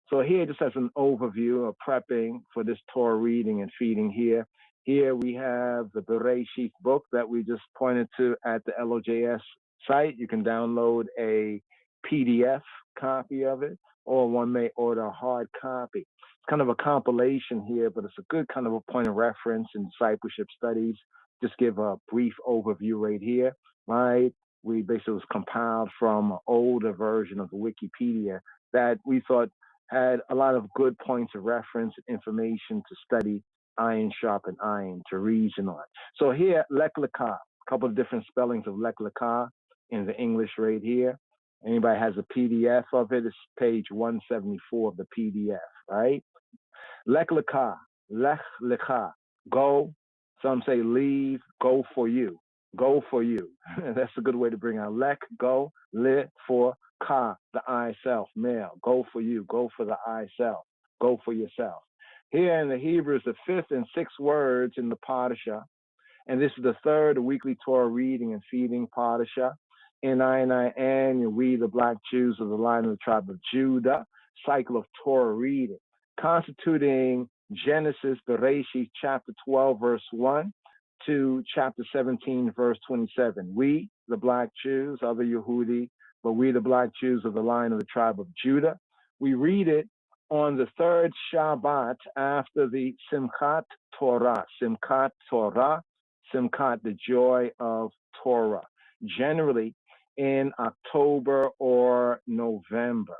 So here, just as an overview of prepping for this Torah reading and feeding here, we have the Bereshit book that we just pointed to at the LOJS site. You can download a PDF copy of it, or one may order a hard copy. It's kind of a compilation here, but it's a good kind of a point of reference in discipleship studies. Just give a brief overview right here, right? We basically was compiled from an older version of the Wikipedia that we thought had a lot of good points of reference, information to study, iron sharpen iron, to reason on. So here, Lekha, a couple of different spellings of Lekha in the English right here. Anybody has a PDF of it? It's page 174 of the PDF, right? Lekha, Lekha, go. Some say leave, go for you. Go for you. That's a good way to bring out Lek, go, li, for, ka, the I self, male. Go for you, go for the I self, go for yourself. Here in the Hebrew is the fifth and sixth words in the Parashah, and this is the third weekly Torah reading and feeding Parashah. In I, we, the black Jews of the line of the tribe of Judah, cycle of Torah reading, constituting Genesis, Bereshit, chapter 12, verse 1, to chapter 17, verse 27. We, the black Jews, other Yehudi, but we, the black Jews of the line of the tribe of Judah, we read it on the third Shabbat after the Simchat Torah. Simchat Torah, Simchat, the joy of Torah, generally in October or November.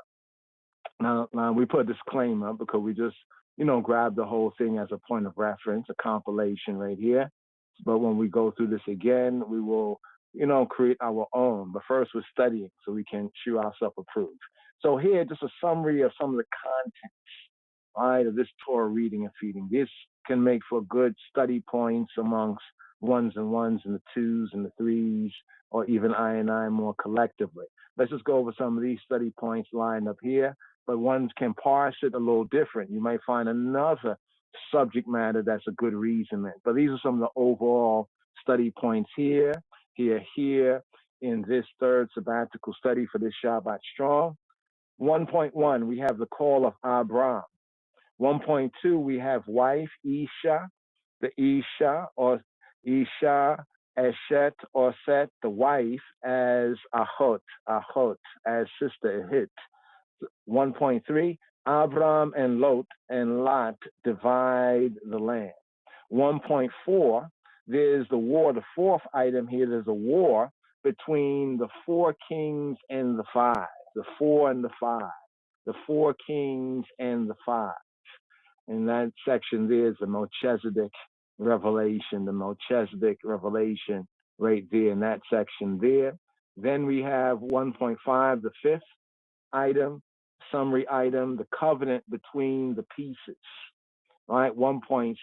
Now we put a disclaimer because we just, grab the whole thing as a point of reference, a compilation right here. But when we go through this again, we will, create our own. But first we're studying so we can show ourselves approved. So here, just a summary of some of the contents, right, of this Torah reading and feeding. This can make for good study points amongst ones and the twos and the threes, or even I and I more collectively. Let's just go over some of these study points lined up here, but ones can parse it a little different. You might find another subject matter that's a good reason. But these are some of the overall study points here, in this third sabbatical study for this Shabbat Strong. 1.1, we have the call of Abram. 1.2, we have wife, Isha, the Isha, or Isha, Eshet, or Set, the wife, as Ahot, as sister, Ahit. 1.3, Abram and Lot divide the land. 1.4, there's the war, the fourth item here, there's a war between the 4 kings and the 5, the 4 and the 5, the 4 kings and the 5. And that section there is the Melchizedek revelation, right there in that section there. Then we have 1.5, the 5th item, summary item, the covenant between the pieces. All right, 1.6,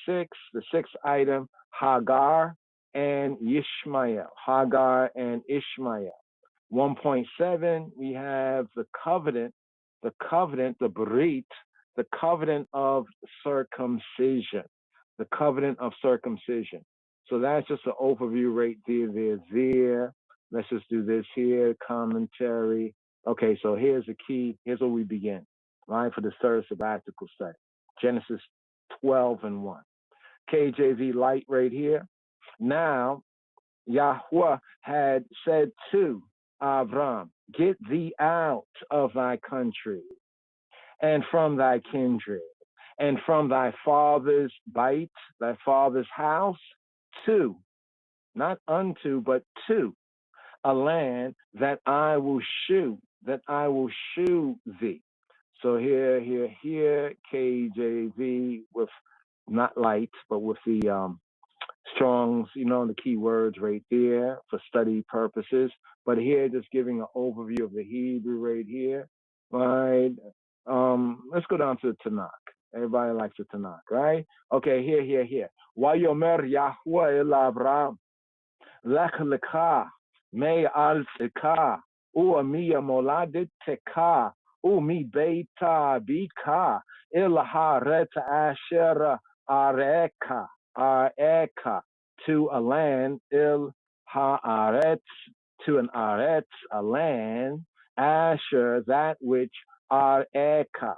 the 6th item, Hagar and Ishmael. 1.7, we have the covenant, the Brit, the covenant of circumcision. So that's just an overview right there. Let's just do this here, commentary. Okay, so here's the key. Here's where we begin, right, for the third sabbatical study. Genesis 12 and 1. KJV light right here. Now, Yahweh had said to Avram, get thee out of thy country and from thy kindred and from thy father's bite, thy father's house, to, not unto, but to a land that I will shew thee. So here, KJV with not light, but with the Strong's, the key words right there for study purposes. But here, just giving an overview of the Hebrew right here, right? Let's go down to the Tanakh. Everybody likes the Tanakh, right? Okay, here. Wayomer Yahweh el Abraham, Lekha, me al teka, mi moladet teka, mi beita bika, ilaharet asher areka, to a land, il haaretz, to an aretz, a land, asher, that which areka,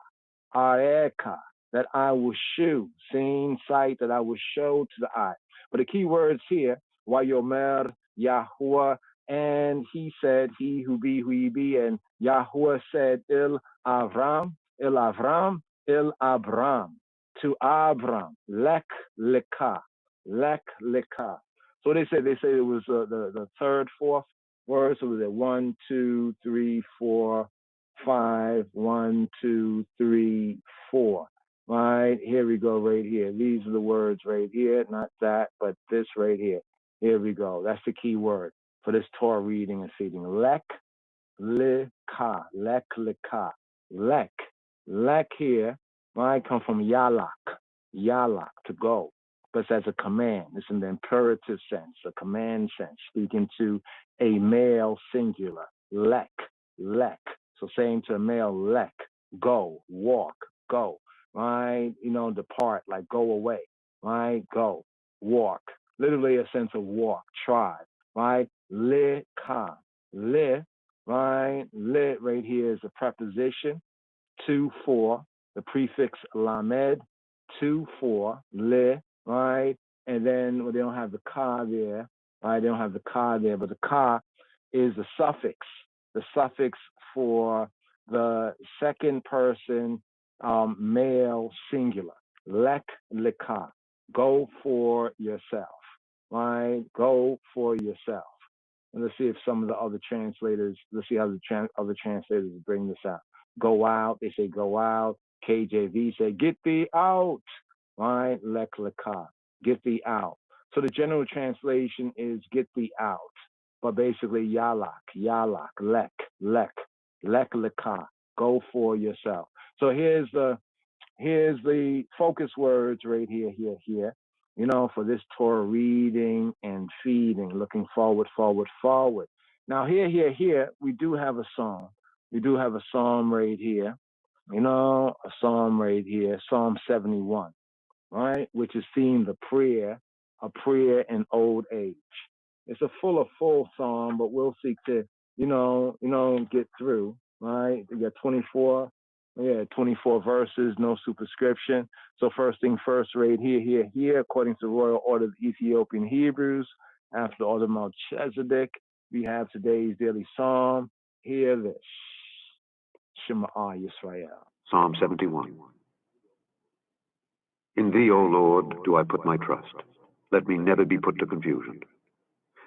that I will shew, seen, sight, that I will show to the eye. But the key words here, Wayomer Yahweh, and he said, he who be, who he be, and Yahweh said, Il Avram, to Abram, Lekha. So they say it was the third, fourth word. So was it 1, 2, 3, 4, 5, 1, 2, 3, 4. Right, here we go right here. These are the words right here, not that, but this right here. Here we go. That's the key word for this Torah reading and feeding. Lekha. Lek here might come from yalak, to go. But as a command, it's in the imperative sense, a command sense, speaking to a male singular. Lek. So saying to a male, lek, go, walk, go. Right? Depart, like go away. Right? Go, walk. Literally a sense of walk, try. Right? Lekha. Right? Lit right here is a preposition. 2, 4, the prefix lamed, 2, 4, li, right? And then they don't have the ka there, right? They don't have the ka there, but the ka is the suffix for the second person male singular. Lekha. Go for yourself, right? Go for yourself. And let's see if some of the other translators, let's see how the other translators bring this out. Go out, they say go out. KJV say get thee out, right? Lekha, get thee out. So the general translation is get thee out, but basically yalak, lek, lekha, go for yourself. So here's the focus words right here, for this Torah reading and feeding, looking forward. Now here, we do have a song. We do have a psalm right here, Psalm 71, right? Which is themed a prayer in old age. It's a full psalm, but we'll seek to, get through, right? We got 24 verses, no superscription. So first thing first, right here, according to the Royal Order of the Ethiopian Hebrews, after the Order of Melchizedek, we have today's daily psalm. Hear this. Shema Yisrael. Psalm 71. In thee, O Lord, do I put my trust. Let me never be put to confusion.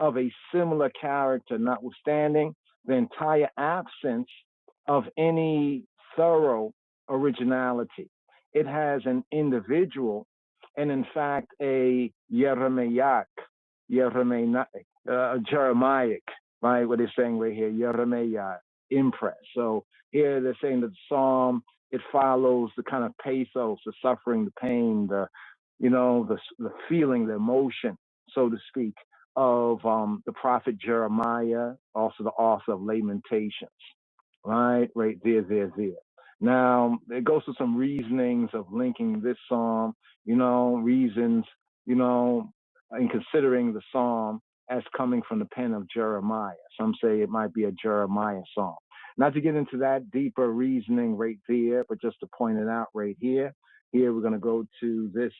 of a similar character, notwithstanding the entire absence of any thorough originality. It has an individual and, in fact, a Jeremiah, Jeremiah, right? What they're saying right here, Jeremiah impress. So here they're saying that the psalm, it follows the kind of pathos, the suffering, the pain, the feeling, the emotion, so to speak, of the prophet Jeremiah, also the author of Lamentations, right there. Now, it goes to some reasonings of linking this psalm, reasons, in considering the psalm as coming from the pen of Jeremiah. Some say it might be a Jeremiah psalm. Not to get into that deeper reasoning right there, but just to point it out right here. Here we're going to go to this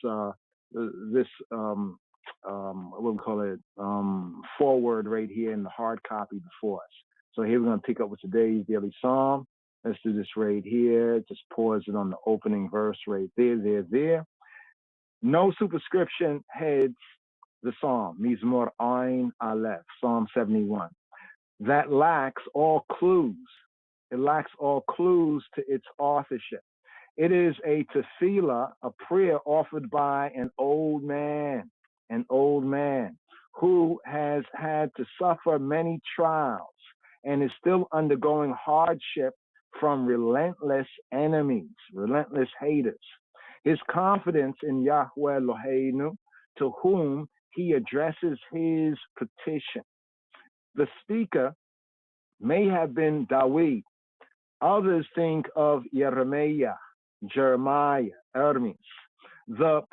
what we call it, forward right here in the hard copy before us. So here we're going to pick up with today's daily psalm. Let's do this right here. Just pause it on the opening verse right there. No superscription heads the psalm, Mizmor Ein Aleph, Psalm 71. That lacks all clues. It lacks all clues to its authorship. It is a tefillah, a prayer offered by an old man who has had to suffer many trials and is still undergoing hardship from relentless enemies, relentless haters. His confidence in Yahweh Eloheinu, to whom he addresses his petition. The speaker may have been Dawid. Others think of Jeremiah, Hermes. There's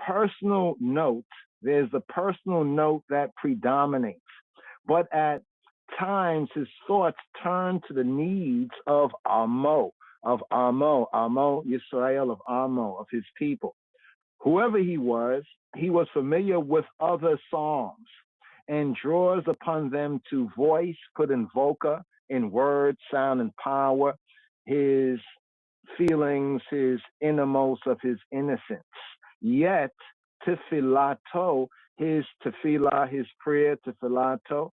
the personal note that predominates, but at times his thoughts turn to the needs of Amo Yisrael, of his people. Whoever he was familiar with other psalms and draws upon them to voice, put in voca, in word, sound, and power, his feelings, his innermost of his innocence. Yet, tefilato, his tefillah, his prayer, tefilato,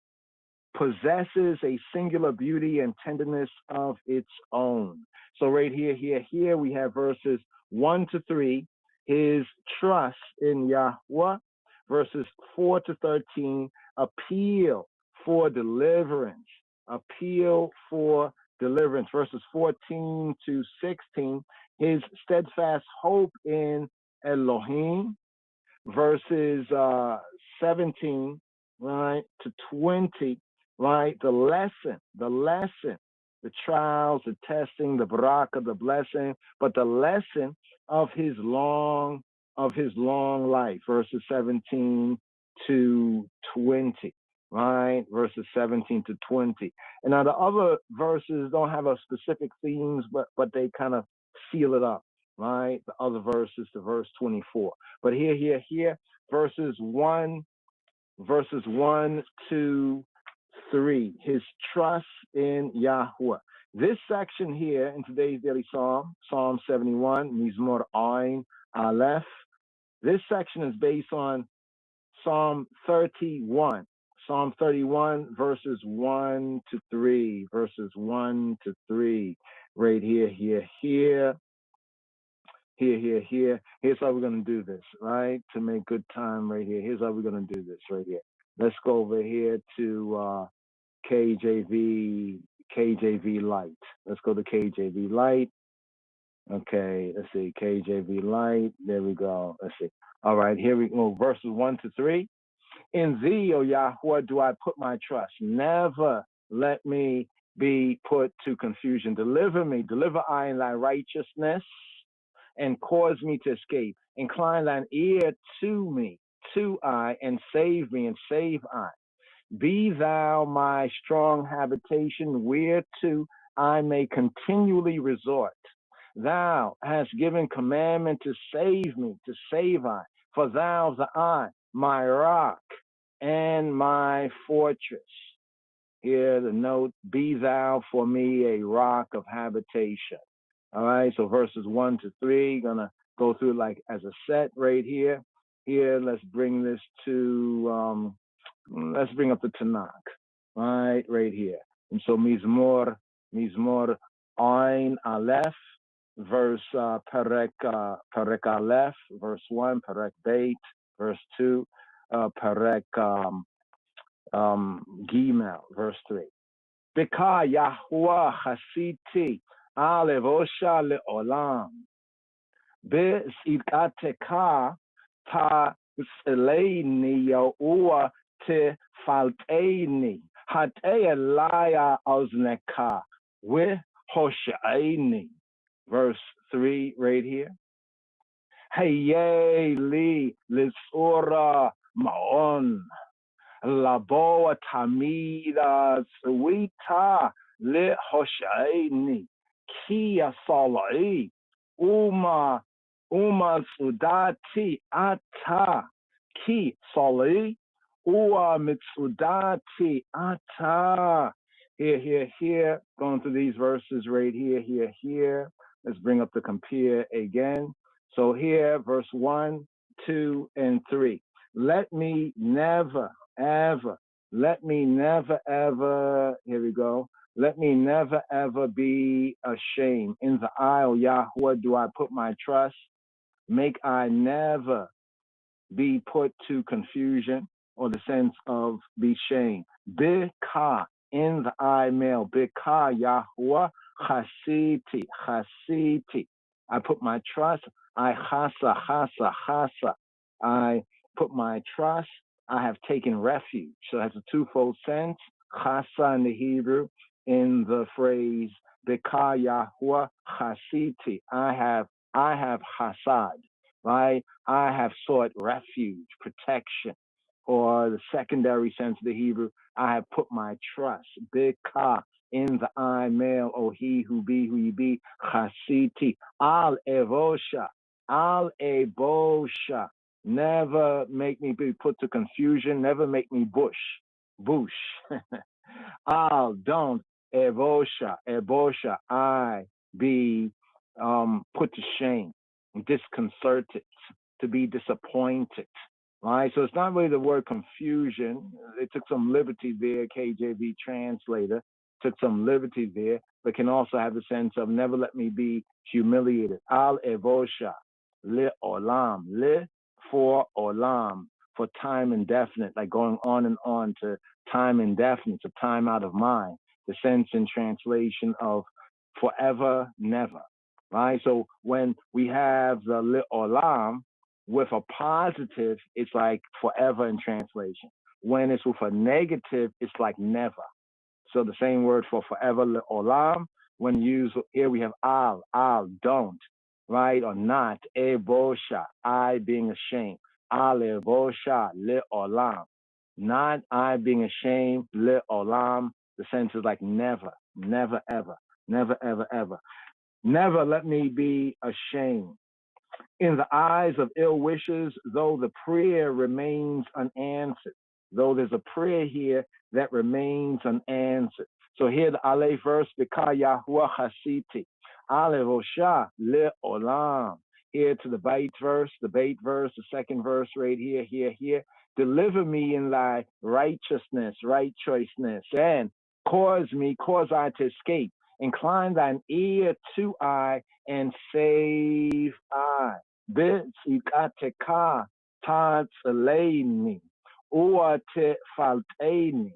possesses a singular beauty and tenderness of its own. So right here we have verses 1 to 3, his trust in Yahweh, verses 4 to 13, appeal for deliverance, verses 14 to 16, his steadfast hope in Elohim, verses 17, right, to 20, right, the lesson, the trials, the testing, the barakah, the blessing, but the lesson of his long life, verses 17 to 20, right, verses 17 to 20. And now the other verses don't have a specific themes, but they kind of seal it up, right? The other verses to verse 24. But here, verses 1 to 3, his trust in Yahweh. This section here in today's daily psalm, Psalm 71, Mizmor Ein Aleph, this section is based on Psalm 31. Psalm 31, verses 1 to 3, right here. Here's how we're going to do this, right? To make good time right here. Here's how we're going to do this right here. Let's go over here to KJV Light. Let's go to KJV Light. Okay, let's see, KJV Light. There we go. Let's see. All right, here we go. Verses 1 to 3. In thee, O Yahweh, do I put my trust. Never let me be put to confusion. Deliver me. Deliver I in thy righteousness, and cause me to escape. Incline thine ear to me, and save me, and save I. Be thou my strong habitation, whereto I may continually resort. Thou hast given commandment to save me, to save I. For thou the I, my rock and my fortress. Here the note, be thou for me a rock of habitation. All right, so verses 1 to 3, gonna go through like as a set right here. Here, let's bring this to Let's bring up the Tanakh, right here. And so Mizmor Ein Aleph, verse Perek Aleph, verse 1, Perek Beit, verse 2, Perek Gimel, verse 3. Beka Yahuwah Hasiti Alevosha Leolam. Be'zikateka ta Seleini Yahuwah te falteini. Hate Elaya Ozneka. We Hoshaini. Verse 3 right here. Hey li Lisura Maon. Laboa Tamida Suita Le Hoshaini. Kia Salai. Uma Sudati Ata Ki Sali Ua Mitsudati Ata. Here. Going through these verses right here. Let's bring up the compare again. So here, verse 1, 2, and 3. Let me never, ever, here we go. Let me never, ever be ashamed. In the aisle, Yahweh, do I put my trust? Make I never be put to confusion or the sense of be shamed. Bika, in the I male. Bika, Yahweh, chasiti. I put my trust. I chasa. I put my trust. I have taken refuge. So it has a twofold sense. Chasa in the Hebrew, in the phrase Beka Yahuwah Chasiti. I have hasad, right? I have sought refuge, protection, or the secondary sense of the Hebrew, I have put my trust. Beka, in the I male, or he who be, who you be, Chasiti. Al Evosha. Never make me be put to confusion. Never make me bush. Don't Ebosha, I be put to shame, disconcerted, to be disappointed. Right? So it's not really the word confusion. They took some liberty there, KJV translator took some liberty there, but can also have the sense of never let me be humiliated. Al Evosha, le olam, le for olam, for time indefinite, like going on and on to time indefinite, to time out of mind. The sense in translation of forever, never. Right? So when we have the le olam with a positive, it's like forever in translation. When it's with a negative, it's like never. So the same word for forever, le olam, when used here we have al, don't, right? Or not, ebosha, I being ashamed. Al ebosha, le olam. Not I being ashamed, le olam. The sense is like never, ever. Never let me be ashamed. In the eyes of ill wishers, though the prayer remains unanswered. Though there's a prayer here that remains unanswered. So here the Aleph verse, Beka Yahuwah Hasiti, Aleph Osha Le Olam. Here to the Beit verse, the second verse right here. Deliver me in thy righteousness, right choiceness, and cause I to escape. Incline thine ear to I, and save I. B'tzikateka tatzeleini, uate falteini.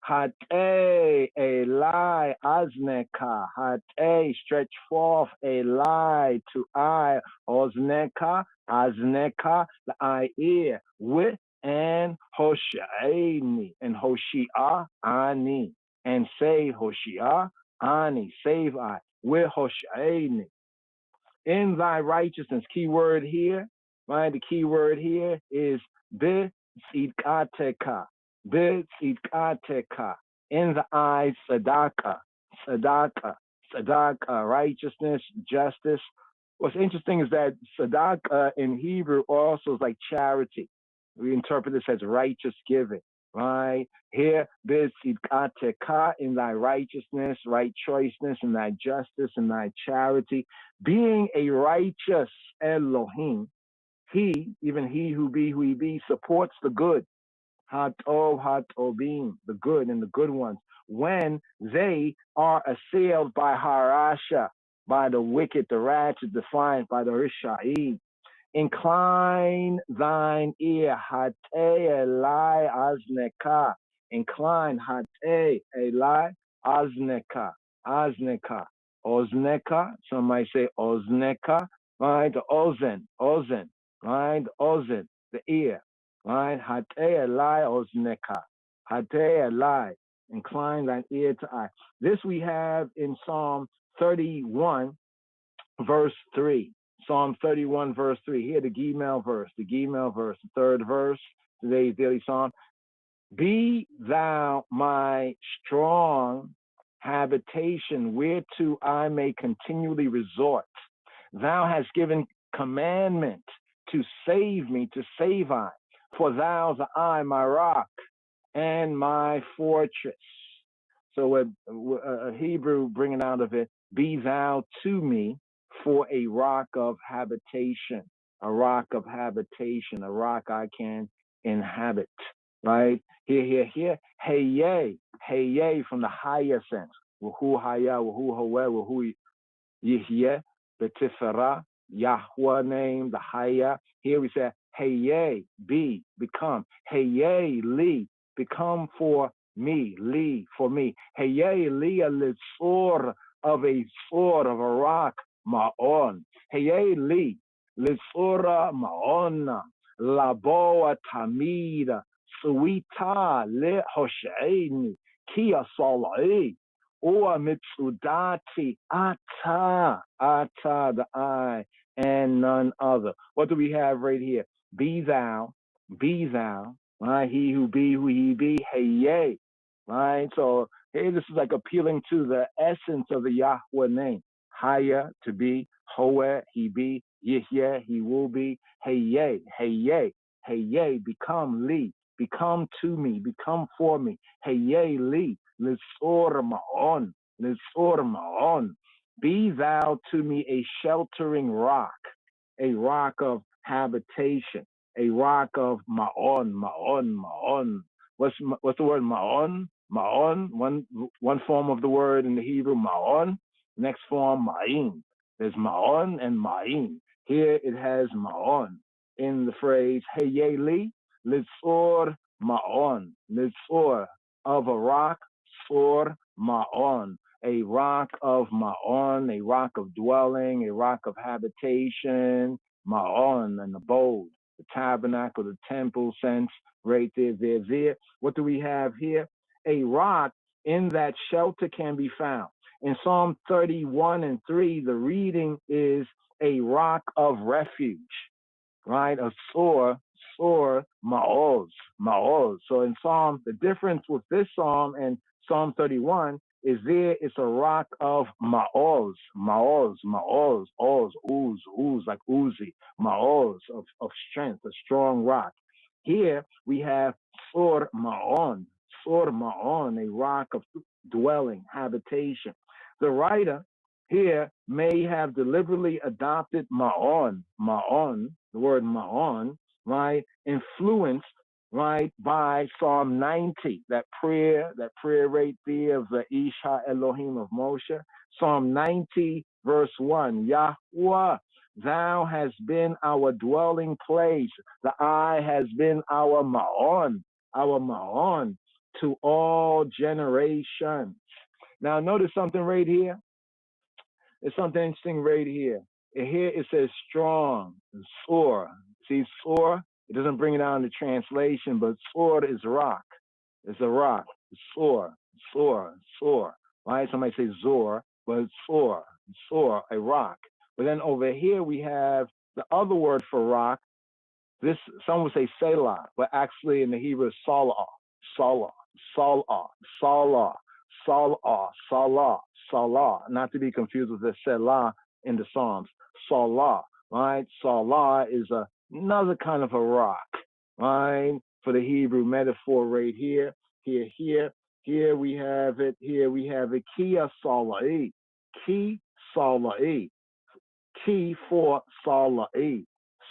Hate Eli azneka, hate stretch forth Eli to I, ozneka, azneka, the I ear, with and Hoshaini, and Hoshia ani, and say Hoshia ani, save I, with Hoshaini. In thy righteousness, key word here, right? The key word here is b'tzidkateka. B'tzidkateka. In the eyes, tzedakah, righteousness, justice. What's interesting is that tzedakah in Hebrew also is like charity. We interpret this as righteous giving, right? Here, b'tzidkateka, in thy righteousness, right choiceness, in thy justice, in thy charity. Being a righteous Elohim, he, even he who be, supports the good. hatobim, the good and the good ones, when they are assailed by harasha, by the wicked, the ratchet, defiant, by the rishai. Incline thine ear, hate elai azneka. Incline, hate elai azneka. Azneka. Ozneka, some might say ozneka, right? Ozen, right? Ozen, the ear, right? Hate elai ozneka. Hate elai, incline thine ear to I. This we have in Psalm 31, verse 3. Psalm 31, verse 3. Here, the Gimel verse, the third verse, today's daily psalm. Be thou my strong habitation, whereto I may continually resort. Thou hast given commandment to save me, to save I. For thou's I, my rock and my fortress. So a Hebrew bringing out of it, be thou to me for a rock of habitation, a rock of habitation, a rock I can inhabit, right? Here, hey yay from the higher sense. Wuhu haya, wuhu hawe, wuhu yihye, betifera, Yahweh name, the haya. Here we say, hey yay, be, become, hey yay, li, become for me, li, for me. Hey yay, li, a litzor of a sword, of a rock, ma'on. Hey yay, li, litzora ma'ona, laboa tamida, suita le hosheini, kia salai. Or Mitsudati, Ata, the I, and none other. What do we have right here? Be thou, right? He who be, who he be, hey, yay, right? So, hey, this is like appealing to the essence of the Yahweh name. Haya, to be, Hoe, he be, Yihye, he will be, hey, yay, become Li, become to me, become for me, hey, yay, Li. Litzor ma'on. Be thou to me a sheltering rock, a rock of habitation, a rock of ma'on. What's the word ma'on? Ma'on, one form of the word in the Hebrew, ma'on. Next form, ma'in. There's ma'on and ma'in. Here it has ma'on in the phrase, hey li, litzor ma'on. Litzor of a rock, for ma'on, a rock of ma'on, a rock of dwelling, a rock of habitation, ma'on, an abode, the tabernacle, the temple sense, right there. What do we have here? A rock in that shelter can be found. In Psalm 31 and 3, the reading is a rock of refuge, right? A sore, ma'oz. So in Psalm, the difference with this Psalm and Psalm 31 is there it's a rock of ma'oz, ooze, like Uzi, ma'oz, of strength, a strong rock. Here we have sor ma'on, a rock of dwelling, habitation. The writer here may have deliberately adopted ma'on, the word ma'on, right, influenced, right, by Psalm 90, that prayer right there of the Isha Elohim of Moshe. Psalm 90, verse 1, Yahweh, thou hast been our dwelling place. The eye has been our ma'on to all generations. Now notice something right here. There's something interesting right here. Here it says strong, sore. See, sore, it doesn't bring it out in the translation, but sore is rock. It's a rock. Sore. Right? Somebody say zor, but it's sore, a rock. But then over here we have the other word for rock. This, some would say selah, but actually in the Hebrew is salah, not to be confused with the selah in the Psalms. Salah, right? Salah is another kind of a rock, right? For the Hebrew metaphor right here. Here we have it. Kia sala'i. Ki sala'i. Ki for sala'i.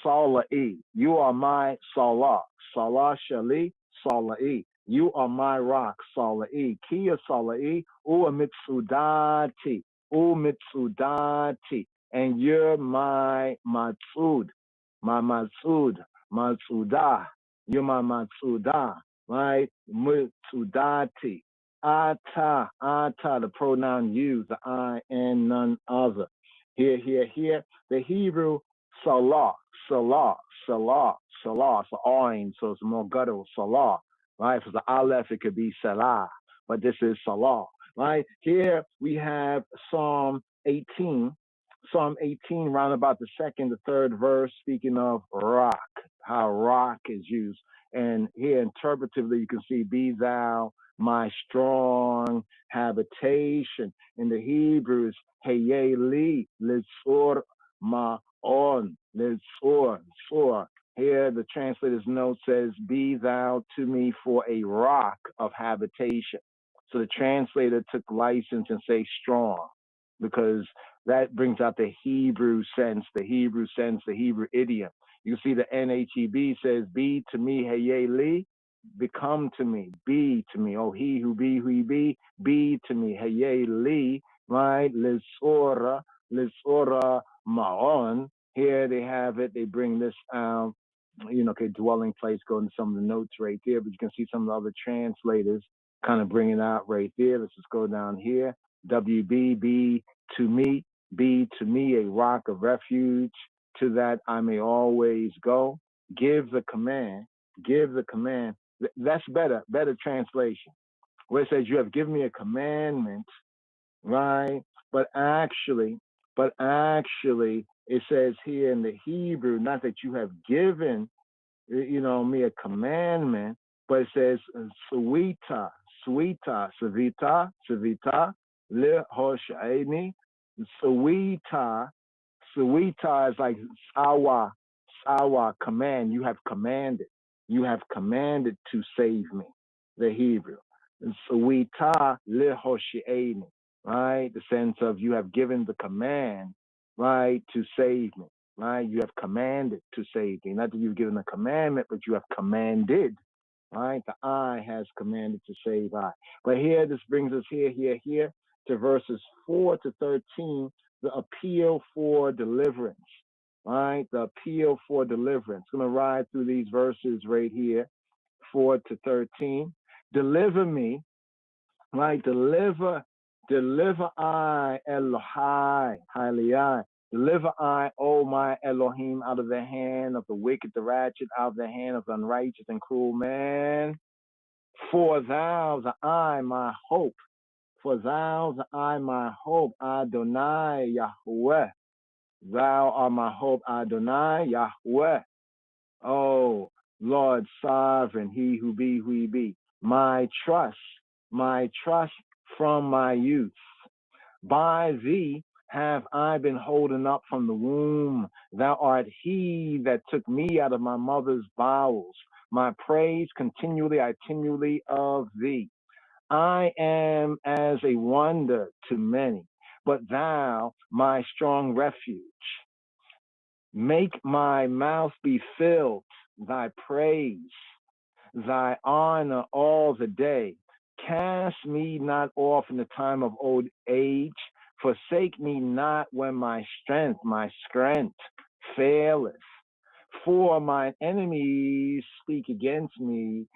Sala'i. You are my salah. Salah shali. Salai. You are my rock, Salai. Kia Salai, Ua Mitsudati, U Mitsudati. And you're my Matsud, my Matsud, Matsuda. You're my Matsuda, right? Mitsudati. Ata, the pronoun you, the I and none other. Here. The Hebrew Salah, Salah, Salah, Salah. It's an ain, so it's more guttural. Salah, right? If it's an aleph, it could be Salah, but this is Salah, right? Here we have Psalm 18. Psalm 18, round about the second, the third verse, speaking of rock, how rock is used. And here interpretively, you can see, be thou my strong habitation. In the Hebrew is Heyeli Litzur Ma'on Litzur. Here the translator's note says, be thou to me for a rock of habitation. So the translator took license and say strong, because that brings out the Hebrew sense, the Hebrew idiom. You see the NHEB says, be to me, Heyeli, become to me, be to me. Oh, he who be to me, Heyeli, right? Lizora Ma'on. Here they have it. They bring this out, okay, dwelling place, go into some of the notes right there, but you can see some of the other translators kind of bring it out right there. Let's just go down here. WB, be to me, a rock of refuge, to that I may always go. Give the command. That's better translation, where it says you have given me a commandment, right? But actually, it says here in the Hebrew, not that you have given, me a commandment, but it says savita, le hoshaini. Sawita is like sawa, command. You have commanded to save me, the Hebrew. And sawita le hoshaini, right? The sense of you have given the command, right, to save me, right? You have commanded to save me. Not that you've given a commandment, but you have commanded, right? The I has commanded to save I. But here, this brings us here to verses 4 to 13, the appeal for deliverance, right? The appeal for deliverance. I'm going to ride through these verses right here, 4 to 13. Deliver me, right? Deliver I, Elohai, highly I. Deliver I, O my Elohim, out of the hand of the wicked, the ratchet, out of the hand of the unrighteous and cruel man. For thou, the I, my hope. For thou, the I, my hope, Adonai, Yahweh. Thou art my hope, Adonai, Yahweh. Oh, Lord sovereign, he who be. My trust from my youth. By thee have I been holden up from the womb. Thou art he that took me out of my mother's bowels. My praise continually of thee. I am as a wonder to many, but thou, my strong refuge. Make my mouth be filled, thy praise, thy honor all the day. Cast me not off in the time of old age. Forsake me not when my strength faileth. For mine enemies speak against me,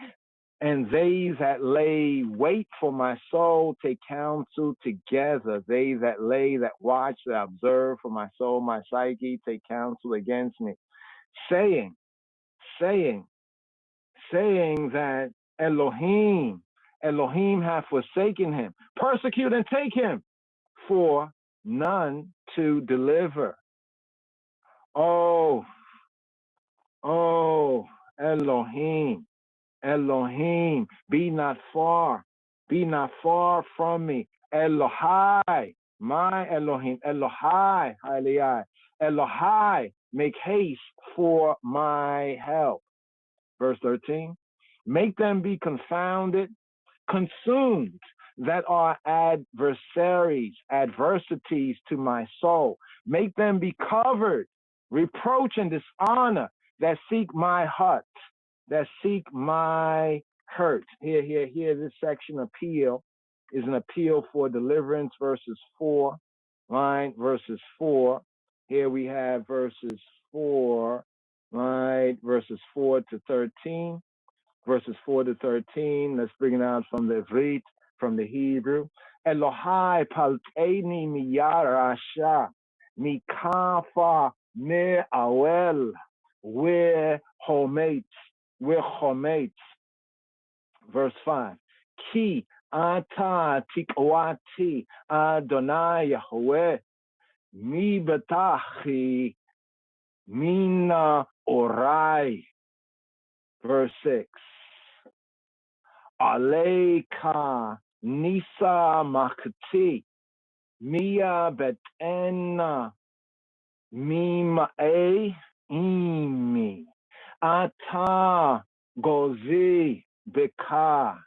and they that lay wait for my soul take counsel together. They that watch, that observe for my soul, my psyche, take counsel against me, saying that Elohim hath forsaken him. Persecute and take him, for none to deliver. Oh, Elohim, be not far from me. Elohai, my Elohim, Elohai, Elohai, make haste for my help. Verse 13, make them be confounded, consumed, that are adversities to my soul. Make them be covered, reproach and dishonor, that seek my hut, that seek my hurt. Here, this section appeal is an appeal for deliverance, verses 4, right? Verses 4. Here we have verses 4, right? Verses 4 to 13. Verses 4 to 13. Let's bring it out from the Ivrit, from the Hebrew. Elohai palteini miyar rasha mikafa me awel we hometz. Verse 5. Ki ata tikwati Adonai Yahweh mi betachi mina orai. Verse 6. Aleika nisa makti mia betena mima'e imi ata gozi beka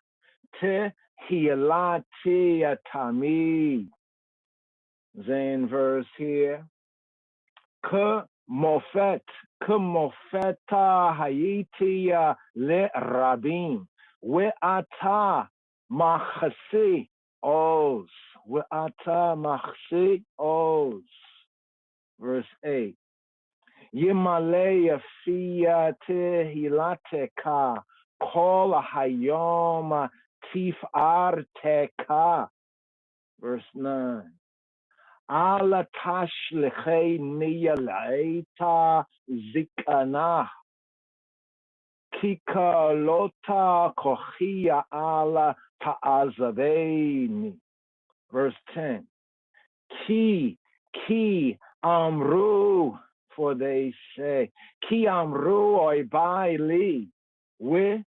te hielati atami. Then verse here. Ke mofeta hayiti le rabim we ata machsi oz. We ata machsi oz. Verse 8. Yimale yafia tehilateka kol hayom tifarteka. Verse 9. Ala tashlechei niyalaita zikana kikalota kochia ala ta'azaveni. Verse 10. Ki amru, for they say, ki amru oibai li, we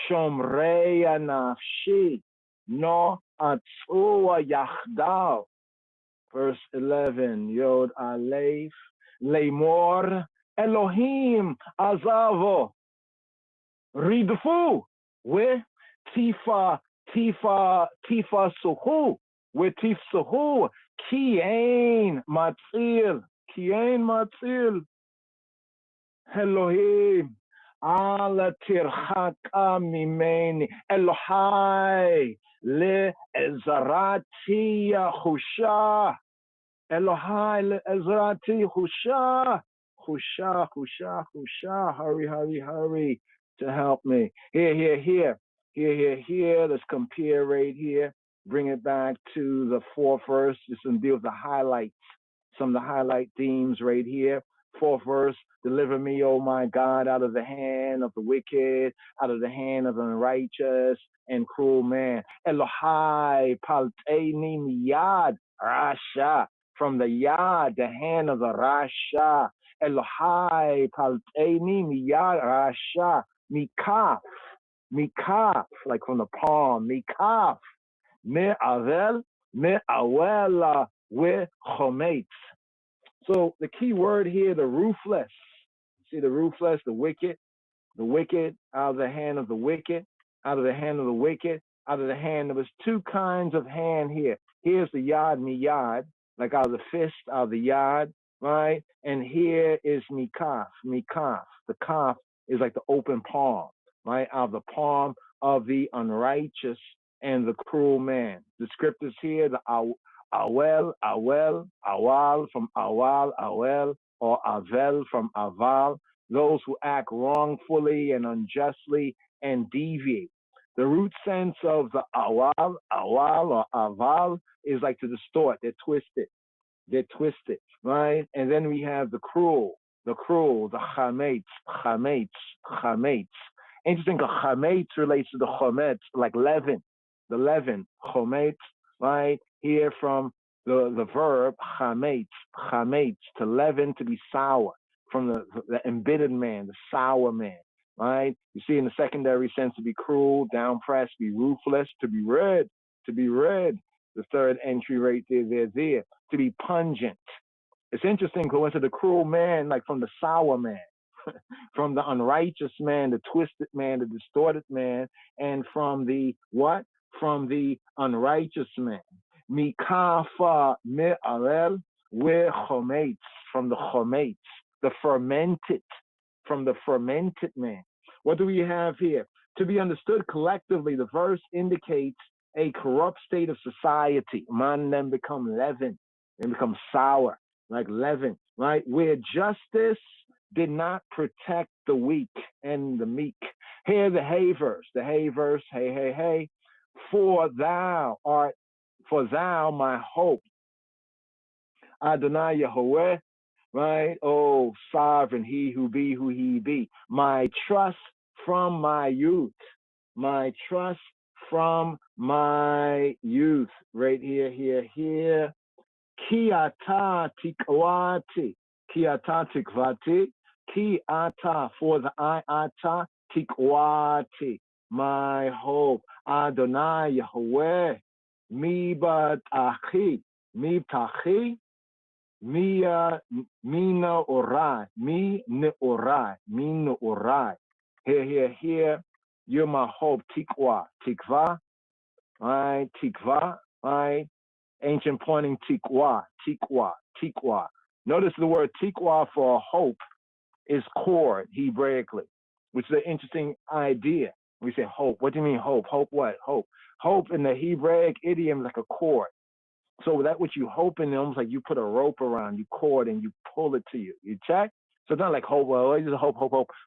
shomrei nafshi, no atzua yachdav. Verse 11, Yod Aleph, Lemor, Elohim, Azavo, Ridfu, we Tifa Suhu, we Tif Suhu, Ki Ein Matzil, Elohim, Ala Tirchaka Mimeni, Elohai, Le Ezrati Yahusha, Elohai Le Ezrati Husha, hurry to help me. Here. Let's compare right here. Bring it back to the 4th verse. Just to deal with the highlights, some of the highlight themes right here. 4th verse, deliver me, O my God, out of the hand of the wicked, out of the hand of the unrighteous and cruel man. Elohai palteini miyad rasha, from the yad, the hand of the rasha. Elohai palteini miyad rasha, mikaf, like from the palm, mikaf, me awel, we chometz. So the key word here, the ruthless. See the ruthless, the wicked, out of the hand of the wicked, out of the hand of the wicked, out of the hand of. There's two kinds of hand here. Here's the yad miyad, like out of the fist, out of the yad, right? And here is mikaf. The kaf is like the open palm, right? Out of the palm of the unrighteous and the cruel man. The scriptures here, the awel from awel, or avel from aval, those who act wrongfully and unjustly and deviate. The root sense of the awal or aval is like to distort. They're twisted, right? And then we have the cruel, the chametz. Interesting, chametz relates to the chometz, like leaven, the leaven, chometz, right? Here from the verb chametz, to leaven, to be sour, from the embittered man, the sour man, right? You see in the secondary sense, to be cruel, down pressed, to be ruthless, to be red. The third entry right there, to be pungent. It's interesting, go into the cruel man, like from the sour man, from the unrighteous man, the twisted man, the distorted man, and from the what? From the unrighteous man. Mikafa me'arel we chometz, from the chometz, the fermented, from the fermented man. What do we have here? To be understood collectively, the verse indicates a corrupt state of society. Man then become leaven and become sour, like leaven, right? Where justice did not protect the weak and the meek. Here the hey verse, hey, hey, hey. For thou my hope, Adonai Yahweh, right? Oh, sovereign, he who be who he be. My trust from my youth, my trust from my youth. Right here, here. Ki ata tikwati, ki ata tikvati, ki ata, for the I ata tikwati, my hope. Adonai Yahweh, mi batachi, mina orai, mi ne orai. Here, you're my hope, tikva, right, tikva, right, ancient pointing tikwa. Notice the word tikwa for hope is cord, Hebraically, which is an interesting idea. We say hope. What do you mean hope? Hope what? Hope. Hope in the Hebraic idiom is like a cord. So that what you hope in, almost like you put a rope around, you cord and you pull it to you. You check? So it's not like hope, well, it's just hope.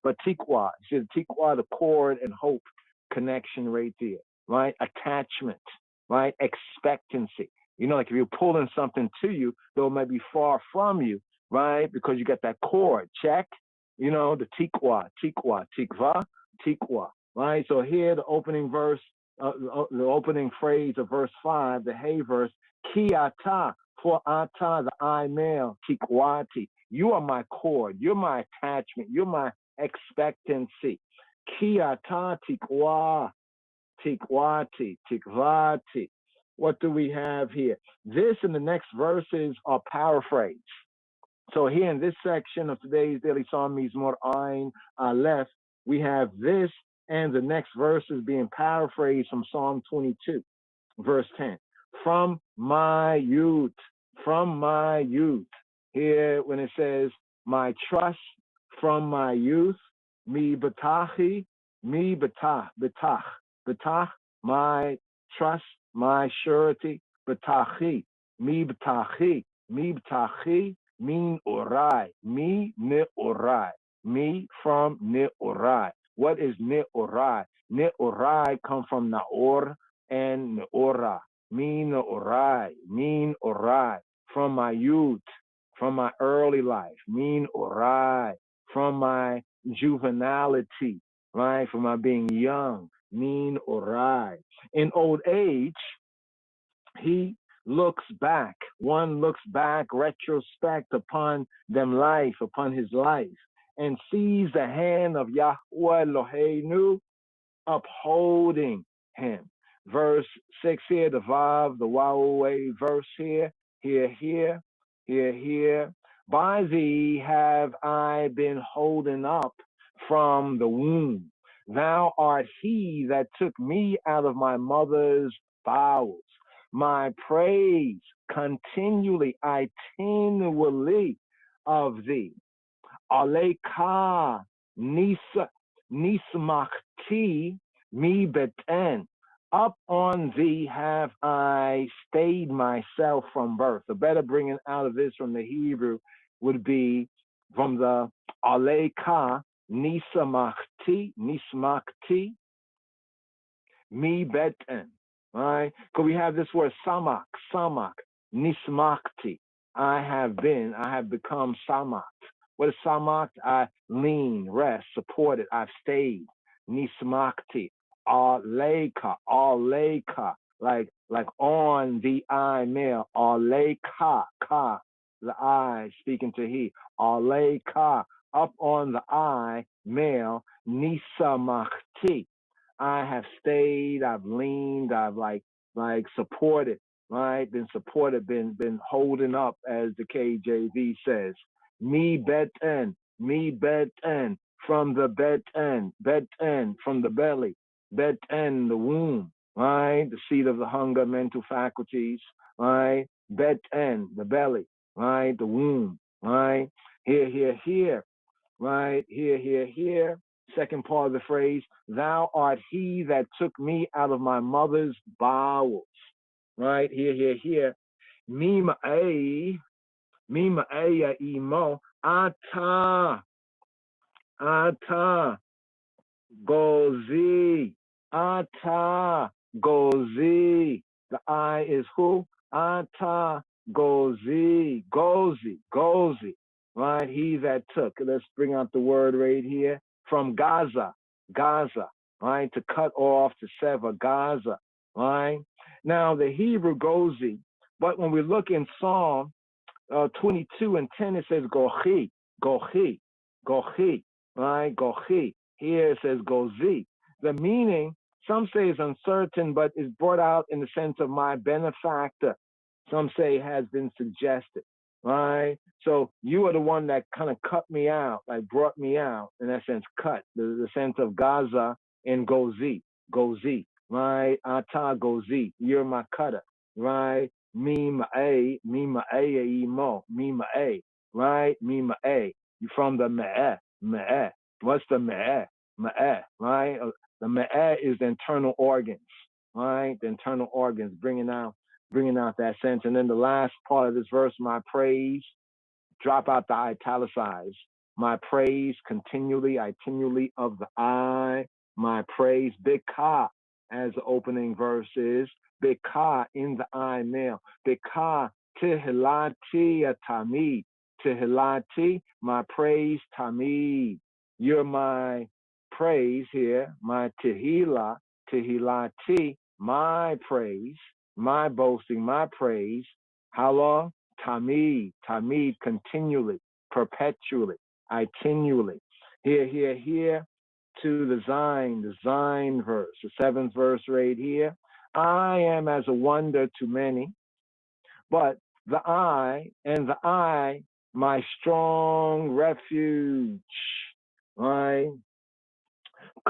But tikwa, you see the tikwa, the cord and hope connection right there, right? Attachment, right? Expectancy. You know, like if you're pulling something to you, though it might be far from you, right? Because you got that cord, check? You know, the tikva, right? So here, the opening verse, the opening phrase of verse 5, the hey verse, ki ata, for ata, the I male, tikwati. You are my cord, you're my attachment, you're my expectancy. Ki ata tikwa, tikwati, tikvati. What do we have here? This and the next verses are paraphrased. So here in this section of today's Daily Psalm Mizmor Ayin Aleph, we have this and the next verses being paraphrased from Psalm 22, verse 10. From my youth. Here when it says, my trust from my youth, mi batachi, betach, my trust, my surety, batachi, mi batachi, min orai, mi ne orai, me from ne orai. What is ne orai? Ne orai come from naor and neora. Mean orai, from my youth, from my early life. Mean orai, from my juvenility, right? From my being young. Mean orai. In old age, he looks back. One looks back, retrospect upon upon his life, and sees the hand of Yahweh Eloheinu upholding him. Verse 6 here, the Vav, the Wawaway verse here. By thee have I been holding up from the womb. Thou art he that took me out of my mother's bowels. My praise continually, itinerally of thee. Lekha nismachti mi beten. Up on thee have I stayed myself from birth. The better bringing out of this from the Hebrew would be from the Lekha nismachti mi beten. Right? Because we have this word samak, nismakti. I have become samak. What is samak? I lean, rest, supported. I've stayed. Nismakti. Lekha, like on the I male. Lekha, ka, the I speaking to he. Lekha, up on the I male. Nisamakti. I have stayed, I've leaned, I've like supported, right? Been supported, been holding up, as the KJV says. Me beten, from the beten, from the belly, beten, the womb, right? The seat of the hunger, mental faculties, right? Beten, the belly, right? The womb, right? Here, right? Here. Second part of the phrase, thou art he that took me out of my mother's bowels. Right? Here. Mima a imo ata gozi ata gozi. The I is who? Ata gozi right? He that took. Let's bring out the word right here from Gaza, right? To cut off, to sever, Gaza, right? Now the Hebrew gozi, but when we look in Psalm 22 and 10, it says gochi, right? Gochi. Here it says gozi. The meaning, some say is uncertain, but is brought out in the sense of my benefactor. Some say has been suggested, right? So you are the one that kind of cut me out, like brought me out, in that sense, cut, the sense of Gaza and gozi, right? Ata gozi, you're my cutter, right? Mima a imo, mima a, right? Mima a, you from the me'eh. What's the me'eh? Me'eh, right? The me'eh is the internal organs, right? The internal organs, bringing out that sense. And then the last part of this verse, my praise, drop out the italicized. My praise continually of the I, my praise, big ka, as the opening verse is, big ka in the I male, big ka tehilati tamid, tehilati, my praise tamid. You're my praise here, my tehilati, my praise, my boasting, my praise. How long? Tamid, continually, perpetually, itinually. Here, to the Zayn verse, the seventh verse right here. I am as a wonder to many, but the I, my strong refuge, right?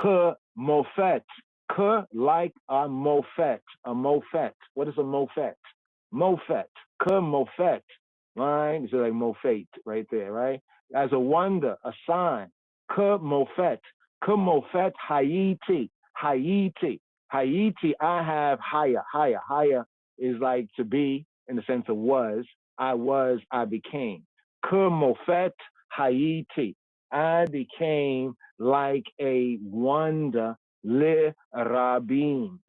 K mofet, like a mofet. What is a mofet? Mofet, k mofet, right? It's like mofet right there, right? As a wonder, a sign. K mofet, Haiti. I have higher is like to be in the sense of was. I became. K mofet Haiti. I became like a wonder, le rabin,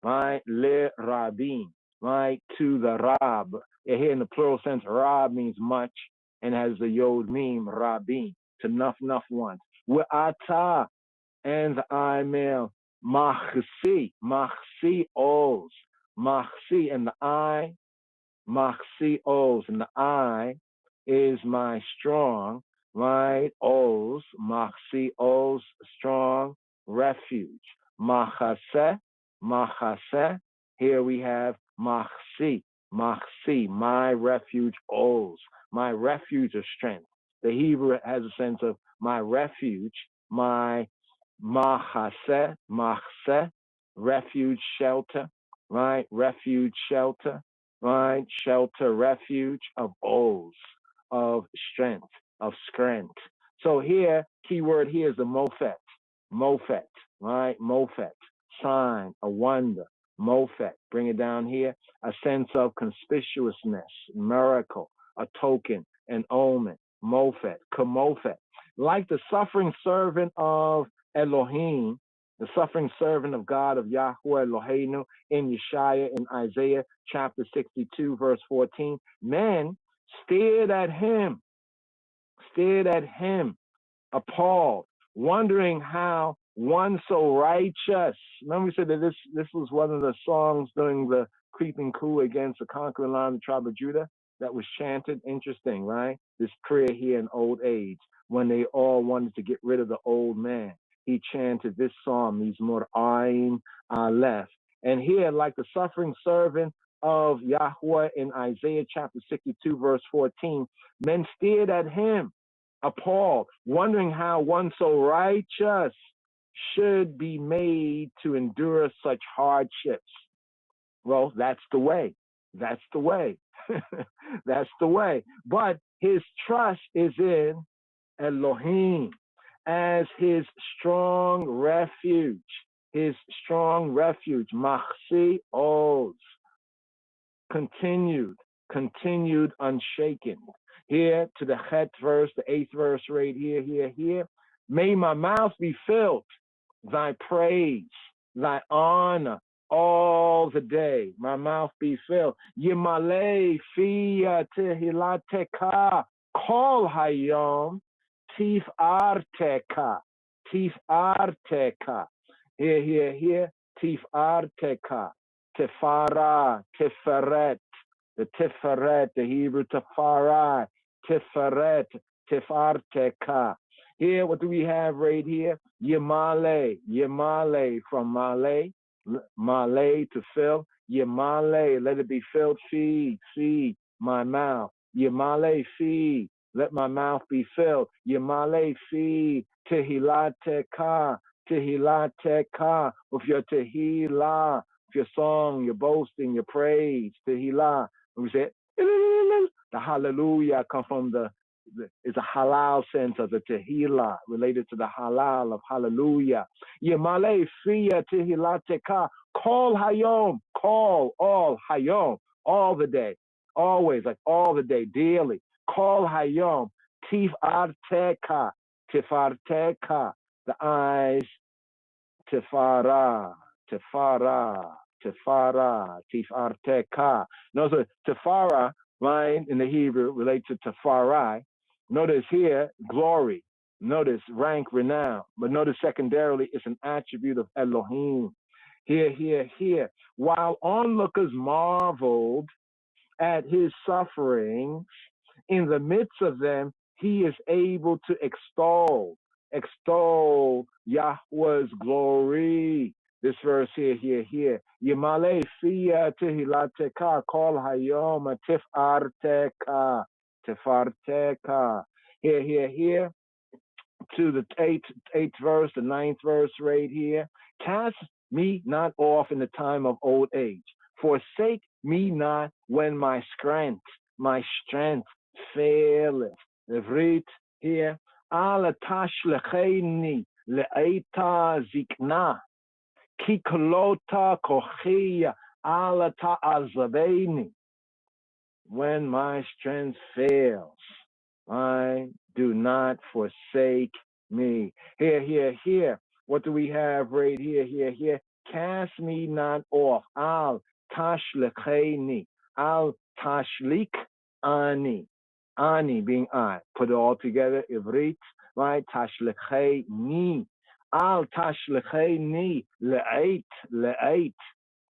right? Le rabin, right? To the rab. Here in the plural sense, rab means much and has the yod meme, rabin, to enough ones. We'ata and the I male, machsi os, machsi and the I, machsi os, and the I is my strong, right? Os, machsi os, strong refuge. Machase, here we have machsi, my refuge, os, my refuge of strength. The Hebrew has a sense of my refuge, my machase, refuge, shelter, right? Refuge, shelter, right? Shelter, refuge of os, of strength, of strength. So here, key word here is the mofet, right? Mofet, sign, a wonder, mofet. Bring it down here, a sense of conspicuousness, miracle, a token, an omen, mofet, kamofet. Like the suffering servant of Elohim, the suffering servant of God, of Yahweh Eloheinu, in Yeshaya, in Isaiah chapter 62, verse 14, men stared at him, appalled, wondering how one so righteous. Remember we said that this was one of the songs during the creeping coup against the conquering line of the tribe of Judah that was chanted. Interesting, right? This prayer here in old age, when they all wanted to get rid of the old man. He chanted this psalm, these Mur'aim Aleph. And here, like the suffering servant of Yahweh in Isaiah chapter 62, verse 14, men stared at him, appalled, wondering how one so righteous should be made to endure such hardships. Well, that's the way. That's the way. But his trust is in Elohim. as his strong refuge. His strong refuge. Machsi Oz. Continued unshaken. Here to the chet verse, the 8th verse right here. May my mouth be filled, thy praise, thy honor, all the day. My mouth be filled. Yimale fiya tehilateka, kol hayom, tif arteka, Here, tif arteka, tefara, tiferet, the tiferet, the Hebrew tefarai, tiferet, tifarteka. Here, what do we have right here? Yemale from Malay to fill. Yemale, let it be filled. Feed my mouth. Yemale, feed, let my mouth be filled. Yemale, feed, tehilateka, with your tehillah, with your song, your boasting, your praise, tehillah. We say, the hallelujah come from it's a halal sense of the tehillah, related to the halal of hallelujah. Yemale fiya tehilateka, call hayom, call all hayom, all the day, always, like all the day, daily. Call hayom, tifarteka, the eyes, tifara, tifarteka. Notice tifara, right, in the Hebrew relates to tafarai. Notice here, glory. Notice rank, renown. But notice secondarily, it's an attribute of Elohim. Here. While onlookers marveled at his sufferings, in the midst of them, he is able to extol Yahweh's glory. This verse here. Yemale fiya tehilateka, kol hayom tifarteka. Here. To the 8th verse, the 9th verse right here. Cast me not off in the time of old age. Forsake me not when my strength faileth. Ivrit here. Al tashlecheni le'eta zikna. Kikolota kochia al ta'azabeni. When my strength fails, do not forsake me. Here. What do we have right here? Cast me not off. Al tashlecheni. Al tashlik ani. Ani being I. Put it all together. Ivrit. Right? Tashlecheni. Al tashlecheni. Le'ait.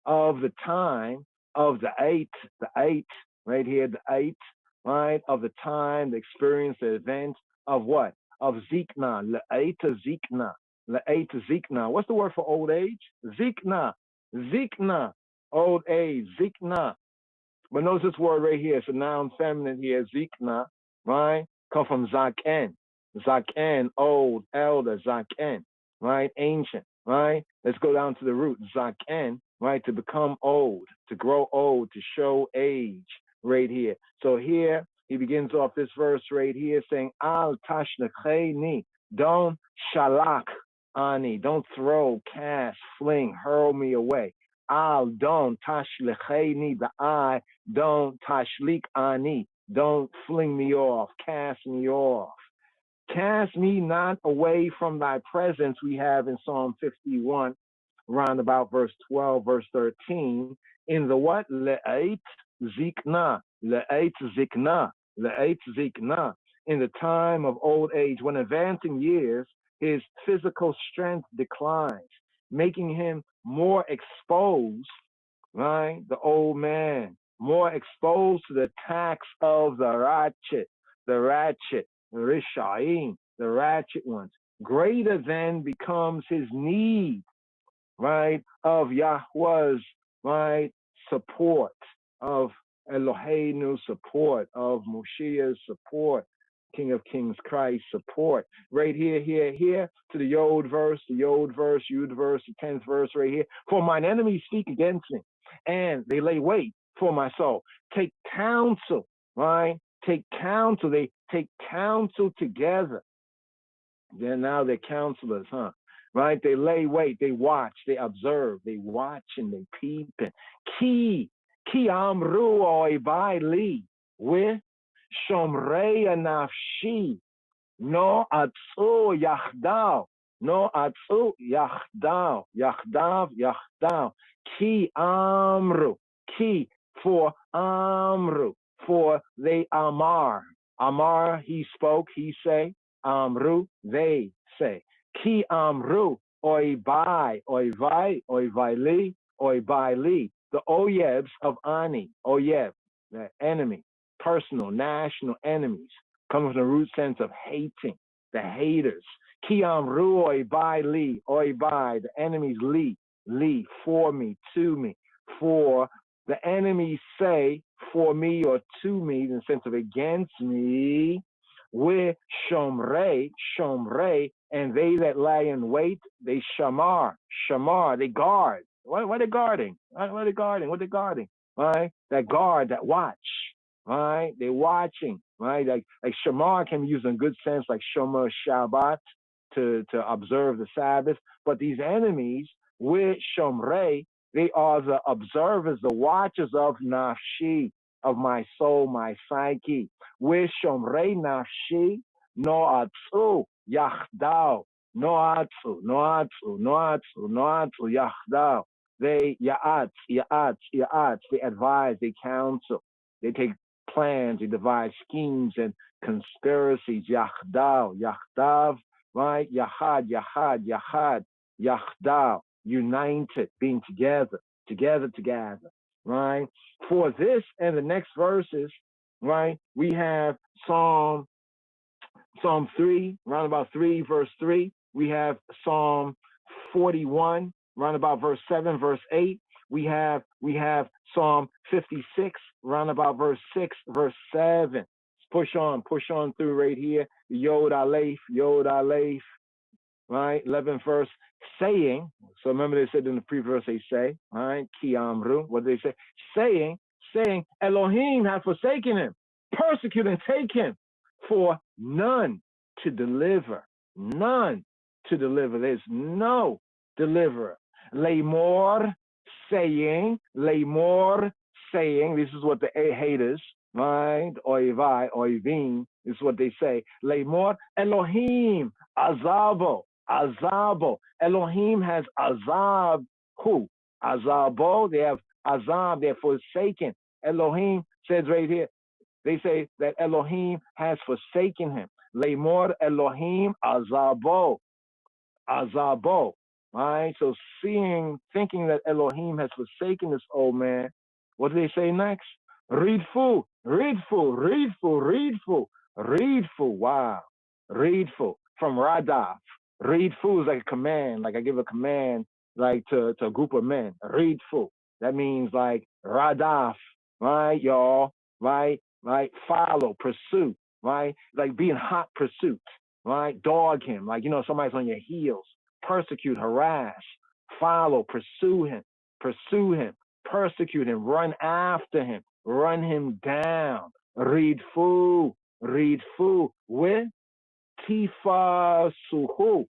Of the time. Of the eight. Right here. The 8. Right? Of the time, the experience, the event of what? Of zikna. Le'eta zikna. What's the word for old age? Zikna. Old age. Zikna. But notice this word right here. It's a noun feminine here. Zikna. Right? Come from zaken. Zaken, old, elder, zaken. Right? Ancient. Right? Let's go down to the root. Zaken. Right? To become old. To grow old. To show age. Right here. So here, he begins off this verse right here saying, Al tashnecheni, don't shalak ani, don't throw, cast, fling, hurl me away. Al, don't tashlecheni, the I, don't tashlik ani, don't fling me off, cast me off. Cast me not away from thy presence, we have in Psalm 51, around about verse 12, verse 13, in the what? Le'ait zikna. In the time of old age, when advancing years, his physical strength declines, making him more exposed, right? The old man, more exposed to the attacks of the Rishaim, the ratchet ones. Greater then becomes his need, right, of Yahweh's, right, support, of Eloheinu's support, of Moshiach's support, King of Kings Christ support. Right here, to the Yod verse, Yud verse, the 10th verse right here. For mine enemies speak against me, and they lay wait for my soul. Take counsel, right? They take counsel together Now they're counselors, huh? Right? They lay wait, they watch, they observe, they watch and they peep. And ki amru oibai li with shomrei nafshi no atzu yachdav. No atzu yachdav. Yachdav. Ki amru. Ki for amru. For they amar. Amar, he spoke, he say. Amru, they say. Ki amru. Oibai. Oivai li. The oyebs of Ani. Oyeb, the enemy. Personal, national enemies. Comes from the root sense of hating, the haters. Kiam ruoi by li, oi by, the enemies li, for me, to me. For the enemies say for me or to me, in the sense of against me, with shomrei, and they that lie in wait, they shamar, they guard. What are they guarding? What are they guarding? Right? That guard, that watch. Right? They're watching, right? Like Shamar can be used in good sense, like Shomer Shabbat, to observe the Sabbath. But these enemies, with Shomrei, they are the observers, the watchers of Nafshi, of my soul, my psyche. With Shomrei Nafshi, no atzu, Yachdao, no atzu, Yachdao. They ya'atz, they advise, they counsel, they take plans, they devise schemes and conspiracies. Yachdav, right? Yachad, Yachdav, united, being together, right? For this and the next verses, right? We have Psalm 3, round about 3, verse 3. We have Psalm 41, round about verse 7, verse 8. We have Psalm 56, round about verse 6, verse 7. Push on through right here. Yod Aleph, right? 11th verse, saying. So remember they said in the previous verse they say, all right? Ki amru. What did they say? Saying, Elohim has forsaken him, persecute and take him, for none to deliver. There's no deliverer. Lamor saying, this is what the haters, right? Oivai, oivim, this is what they say. Lamor, Elohim, azabo. Elohim has azab. Who? Azabo, they have azab, they're forsaken. Elohim says right here, they say that Elohim has forsaken him. Lamor Elohim azabo. Right? So thinking that Elohim has forsaken this old man, what do they say next? Readful. Wow. Readful from Radaf. Readful is like a command, like I give a command like to a group of men. Readful. That means like Radaf, right, y'all? Right? Follow, pursue, right? Like be in hot pursuit, right? Dog him, like, somebody's on your heels. Persecute, harass, follow, pursue him, persecute him, run after him, run him down. Read fool with tifsuhu,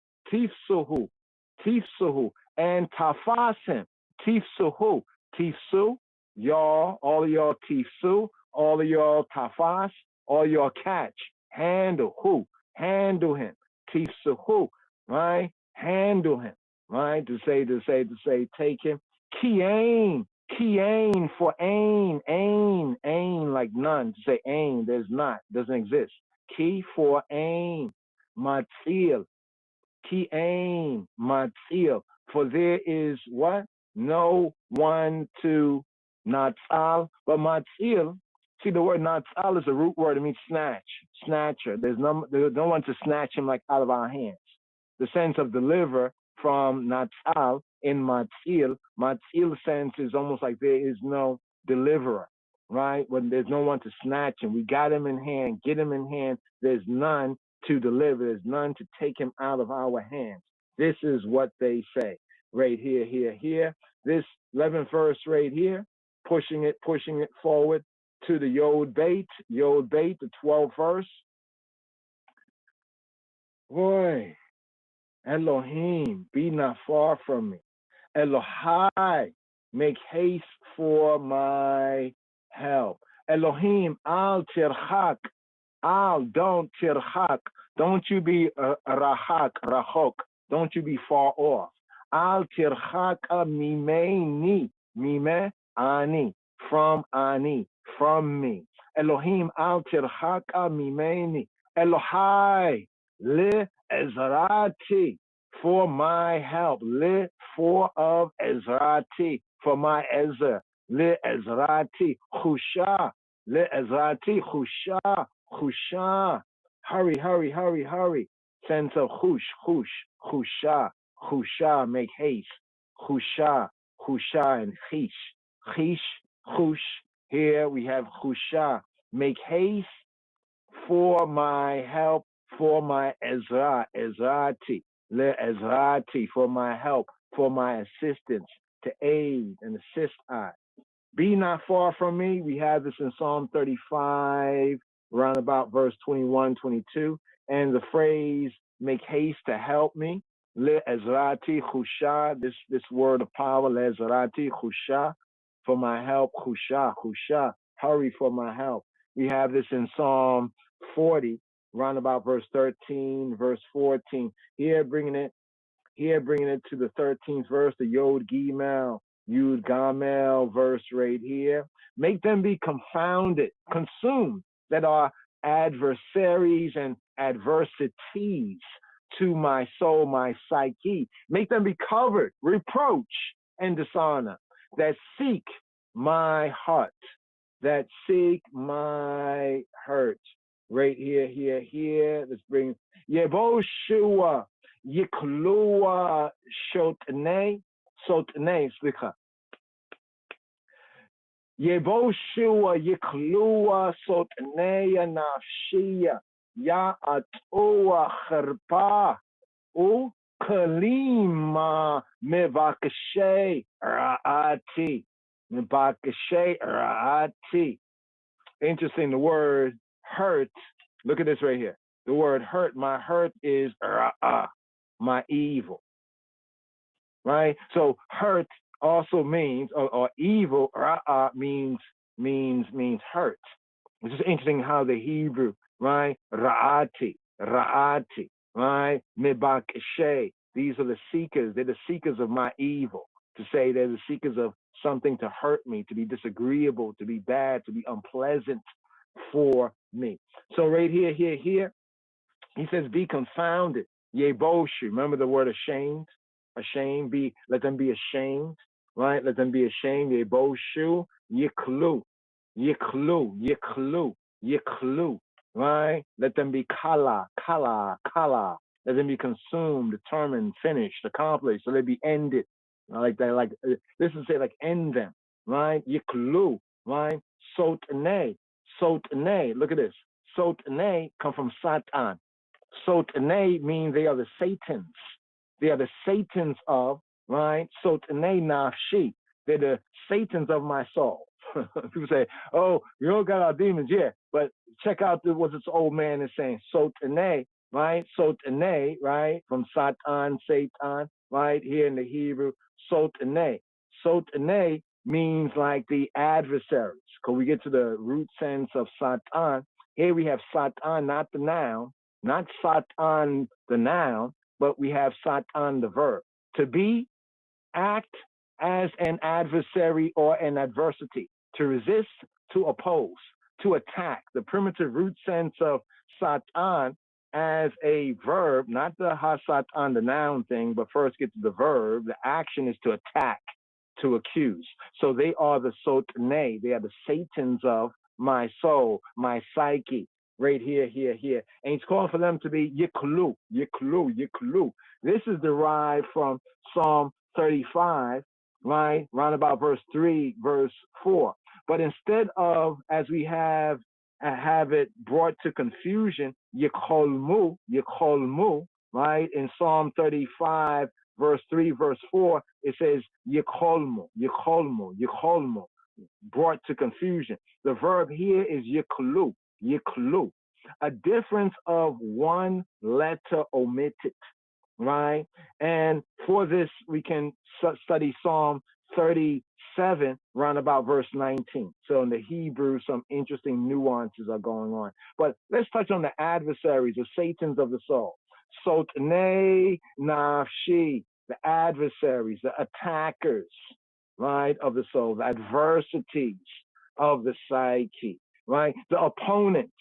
and tafas him, tifsu, y'all, all of y'all tifsu, all of y'all tafas, all y'all catch, handle him, tifsuhu, right? Handle him, right? To say, take him. Kiain for ain, like none. To say ain, there's not, doesn't exist. Ki for ain, matzil. Kiain, matzil. For there is what? No one to natzal, but matzil. See, the word natzal is a root word. It means snatcher. There's no one to snatch him like out of our hands. The sense of deliver from natzal in matzil. Matzil sense is almost like there is no deliverer, right? When there's no one to snatch him. We got him in hand, get him in hand. There's none to deliver. There's none to take him out of our hands. This is what they say right here. This 11th verse right here, pushing it forward to the Yod Beit, the 12th verse. Boy, Elohim, be not far from me. Elohai, make haste for my help. Elohim, al tirhak, al, don't tirhak. Don't you be rahak, rahok. Don't you be far off. Al tirhak mimeni, mime ani, from me. Elohim, al tirhak mimeni. Elohai, li ezrati, for my help. Li, for of ezrati, for my ezer. Li ezrati, chusha. Li ezrati, chusha. Chusha. Hurry, hurry, hurry, hurry. Sense of chusha. Chusha, make haste. Chusha, chusha, and chish. Chish, chush. Here we have chusha. Make haste for my help, for my Ezrati, le Ezrati, for my help, for my assistance, to aid and assist I. Be not far from me. We have this in Psalm 35, around about verse 21, 22. And the phrase, make haste to help me. Le Ezrati Chusha, this word of power, Le Ezrati Chusha, for my help. Chusha, hurry for my help. We have this in Psalm 40, around about verse 13, verse 14. Here bringing it to the 13th verse, the Yod Gimel, Yud Gamel verse right here. Make them be confounded, consumed, that are adversaries and adversities to my soul, my psyche. Make them be covered, reproach, and dishonor, that seek my heart, that seek my hurt. Right here. Let's bring Yeboshua. Yiklua Sotnei, slicha. Yeboshua Yiklua Sotnei Nafshia, Ya Atua Kharpa, U Kalima Mevakashe Raati. Mevakashe Raati. Interesting, the word hurt. Look at this right here. The word hurt, my hurt is ra'ah, my evil, right? So hurt also means, or evil, ra'ah means hurt. It's just interesting how the Hebrew, right? Ra'ati, right? Mibakeshe. These are the seekers. They're the seekers of my evil. To say they're the seekers of something to hurt me, to be disagreeable, to be bad, to be unpleasant for me. So right here, he says, be confounded. Yeboshu. Remember the word ashamed? Ashamed. Let them be ashamed. Right? Let them be ashamed. Yeboshu. Yiklu. Right? Let them be kala. Let them be consumed, determined, finished, accomplished. So they be ended. Like that. Like this is say like end them. Right? Yiklu. Right? Sotne. Look at this. Sotne come from Satan. Sotne means they are the Satans. They are the Satans of, right? Sotne nafshi. They're the Satans of my soul. People say, oh, you don't got our demons. Yeah, but check out what this old man is saying. Sotne, right? Sotne, right? From Satan, right? Here in the Hebrew, Sotne. Sotne means like the adversaries. Because we get to the root sense of Satan. Here we have Satan, not the noun, not Satan the noun, but we have Satan the verb. To be, act as an adversary or an adversity. To resist, to oppose, to attack. The primitive root sense of Satan as a verb, not the ha-Satan, the noun thing, but first get to the verb. The action is to attack, to accuse. So they are the Sotne. They are the Satans of my soul, my psyche. Right here. And he's calling for them to be yiklu. This is derived from Psalm 35, right? Round about verse 3, verse 4. But instead of, as we have it brought to confusion, yikolmu, right? In Psalm 35, verse 3, verse 4, it says yikolmu, brought to confusion. The verb here is yiklu. A difference of one letter omitted, right? And for this, we can study Psalm 37, round about verse 19. So in the Hebrew, some interesting nuances are going on. But let's touch on the adversaries, the Satans of the soul. Sotnei nafshi, the adversaries, the attackers, right, of the soul, the adversities of the psyche, right? The opponents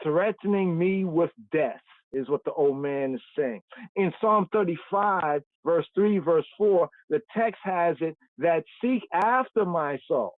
threatening me with death is what the old man is saying. In Psalm 35, verse 3, verse 4, the text has it that seek after my soul.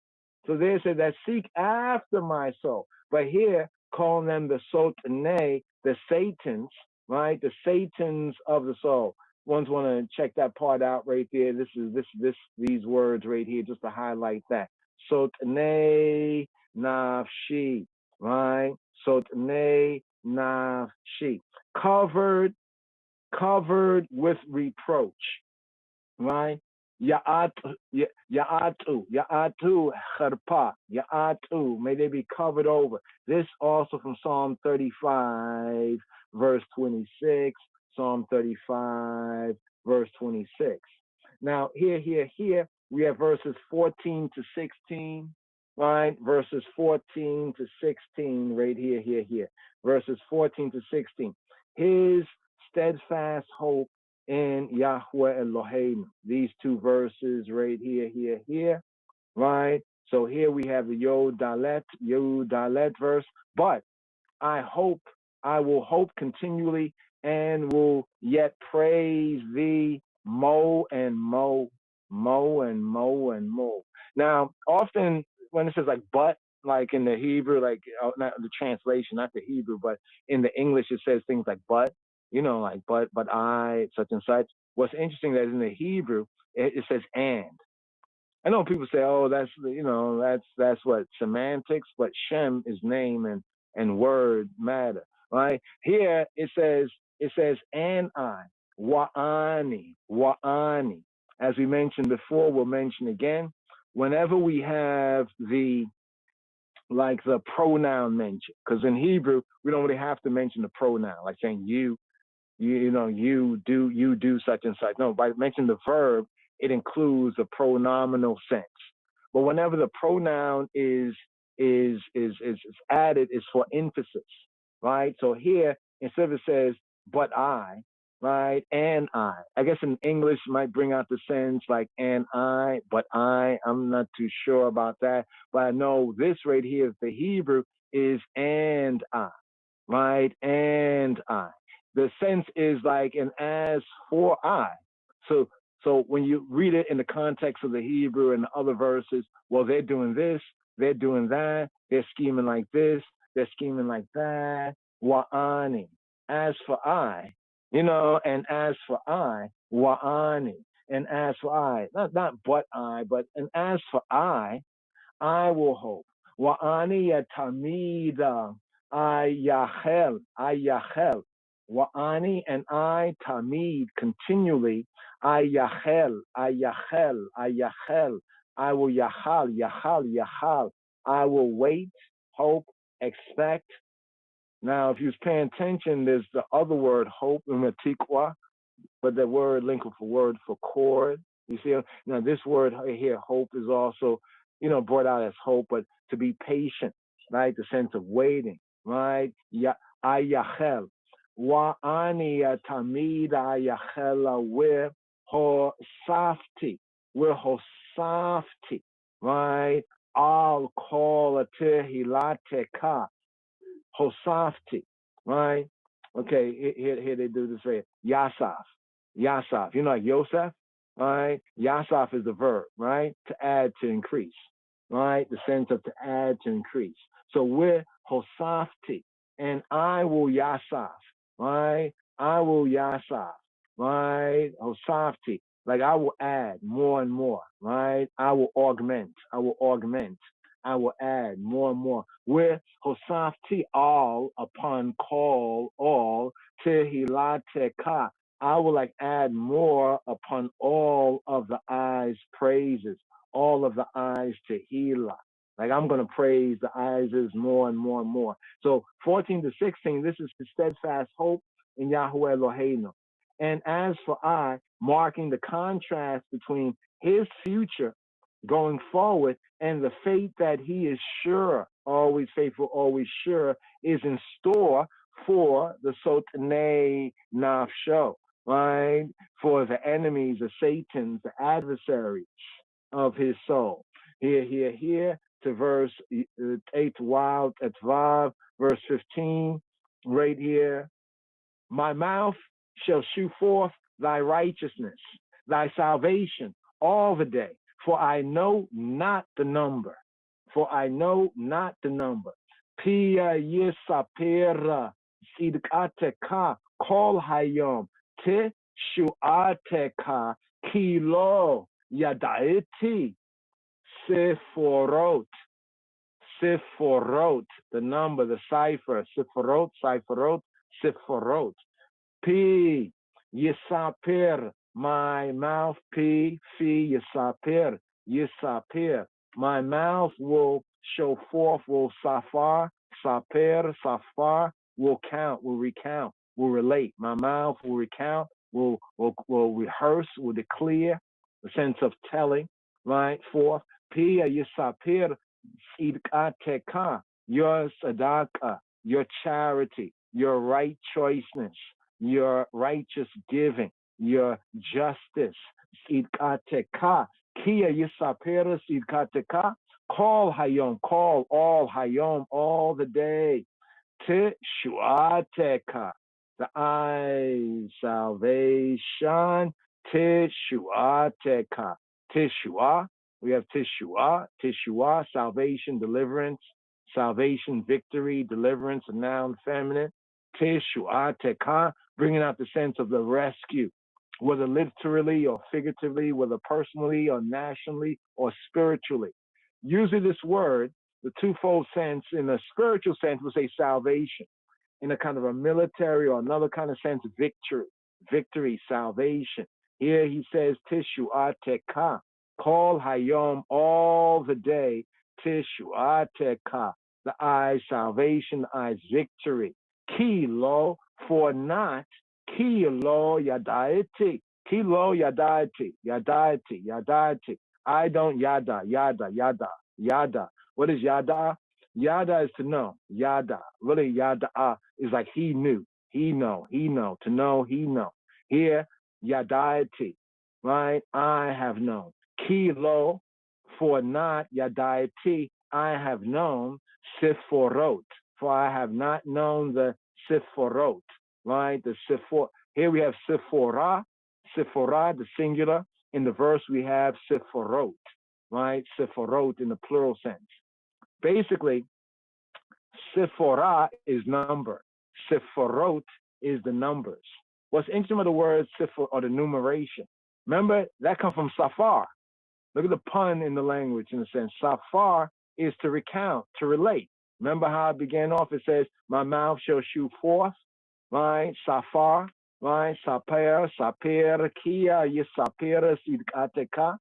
So they say that seek after my soul. But here, calling them the Sotane, the Satans, right? The Satans of the soul. Ones want to check that part out right there. These words right here, just to highlight that. Sotane nafshi, right? Sotane nafshi. Covered with reproach, right? Ya'atu, charpa, ya'atu, may they be covered over. This also from Psalm 35, verse 26, Psalm 35, verse 26. Now, here, we have verses 14 to 16, right? Verses 14 to 16, right here. Verses 14 to 16. His steadfast hope in Yahweh Elohim. These two verses right here, right? So here we have the Yod Dalet verse. But I will hope continually and will yet praise thee mo and mo. Now, often when it says like but, like in the Hebrew, like not the translation, not the Hebrew, but in the English it says things like but, like but I, such and such. What's interesting that in the Hebrew it says and. I know people say, oh, that's what semantics, but Shem is name and word matter, right? Here it says and I, wa'ani. As we mentioned before, we'll mention again. Whenever we have the pronoun mention, because in Hebrew we don't really have to mention the pronoun, like saying you do such and such. No, by mentioning the verb, it includes a pronominal sense. But whenever the pronoun is added, it's for emphasis, right? So here, instead of it says but I, right, and I guess in English might bring out the sense like and I, but I'm not too sure about that. But I know this right here, the Hebrew is and I, right, and I. The sense is like an as for I. So when you read it in the context of the Hebrew and the other verses, well, they're doing this, they're doing that, they're scheming like this, they're scheming like that. Wa'ani. As for I, and as for I, wa'ani. And as for I, not but I, but and as for I will hope. Wa'ani yatamida, I yachel. Wa'ani and I tamid, continually, I yachel. I will yachal. I will wait, hope, expect. Now, if you was paying attention, there's the other word, hope, umatikwa, but the word linked with a word for cord. You see, now this word here, hope, is also, brought out as hope, but to be patient, right? The sense of waiting, right? Ayachel. Wa'ani tamid ayachela, we're hosafti. We're hosafti, right? I'll call a tehilateka. Hosafti, right? Okay, here they do this right. Yasaf. Like Yosef, right? Yasaf is the verb, right? To add, to increase, right? The sense of to add, to increase. So we're Hosafti, and I will Yasaf, right? I will Yasaf, right? Hosafti, like I will add more and more, right? I will augment. I will add more and more. We're Hosafti all upon call all tehilateka. I will add more upon all of the eyes praises, all of the eyes tehillah. Like I'm going to praise the Ises more and more and more. So 14 to 16, this is the steadfast hope in Yahweh Eloheinu. And as for I, marking the contrast between his future going forward and the faith that he is sure, always faithful, always sure, is in store for the Sotnei Nafsho, right? For the enemies, the Satans, the adversaries of his soul. Here, to verse 8, wild at Vav, verse 15, right here. My mouth shall shew forth thy righteousness, thy salvation all the day, for I know not the number. For I know not the number. Pia yisapera sidkateka kol hayom te shuateka kilo yadaiti seforot. Seforot, the number, the cipher, Seforot, Seforot. P, Yisapir, my mouth, P, Fi, Yisapir. My mouth will show forth, will safar, Safar, will count, will recount, will relate. My mouth will recount, will rehearse, will declare, the sense of telling, right, forth. P, Yisapir, Sidkateka, your sadaka, your charity, your right choiceness, your righteous giving, your justice. Sidkateka, Kia Yisapera Sidkateka, call Hayom, call all Hayom, all the day. Tishuateka, the eye, salvation. Tishuateka, Tishua. We have Tishua, salvation, deliverance, salvation, victory, deliverance, a noun, feminine. Tishua, teka, bringing out the sense of the rescue, whether literally or figuratively, whether personally or nationally or spiritually. Usually this word, the twofold sense, in a spiritual sense, we say salvation. In a kind of a military or another kind of sense, victory, salvation. Here he says, Tishua, teka. Call Hayom all the day, Tishuateka, the eye salvation, the eye victory. Kilo, for not, Kilo Yadaiti, Kilo Yadaiti. I don't yada. What is yada? Yada is to know. Yada. Really, yada is like he knew. He know. To know, he know. Here, yadaiti, right? I have known. Kilo, for not yadaiti, I have known Sephorot, for I have not known the Sephorot, right? The Sephor. Here we have Sephorah, the singular. In the verse we have Sephorot, right? Sephorot in the plural sense. Basically, Sephorah is number. Sephorot is the numbers. What's interesting with the word Sephor, or the numeration? Remember, that comes from Safar. Look at the pun in the language, in a sense. Safar is to recount, to relate. Remember how it began off? It says, my mouth shall shew forth, right? Safar, right? Saper, kia, yisapera, sidkateka.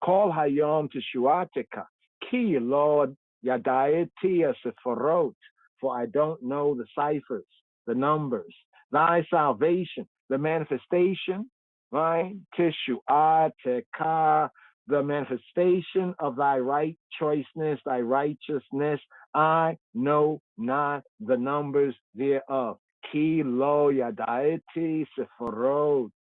Call hayom to shuateka. Ki, Lord, yadaetia sephorot. For I don't know the ciphers, the numbers. Thy salvation, the manifestation, right? Tishuateka, the manifestation of thy right choiceness, thy righteousness. I know not the numbers thereof. Ki lo yadaiti sephorot.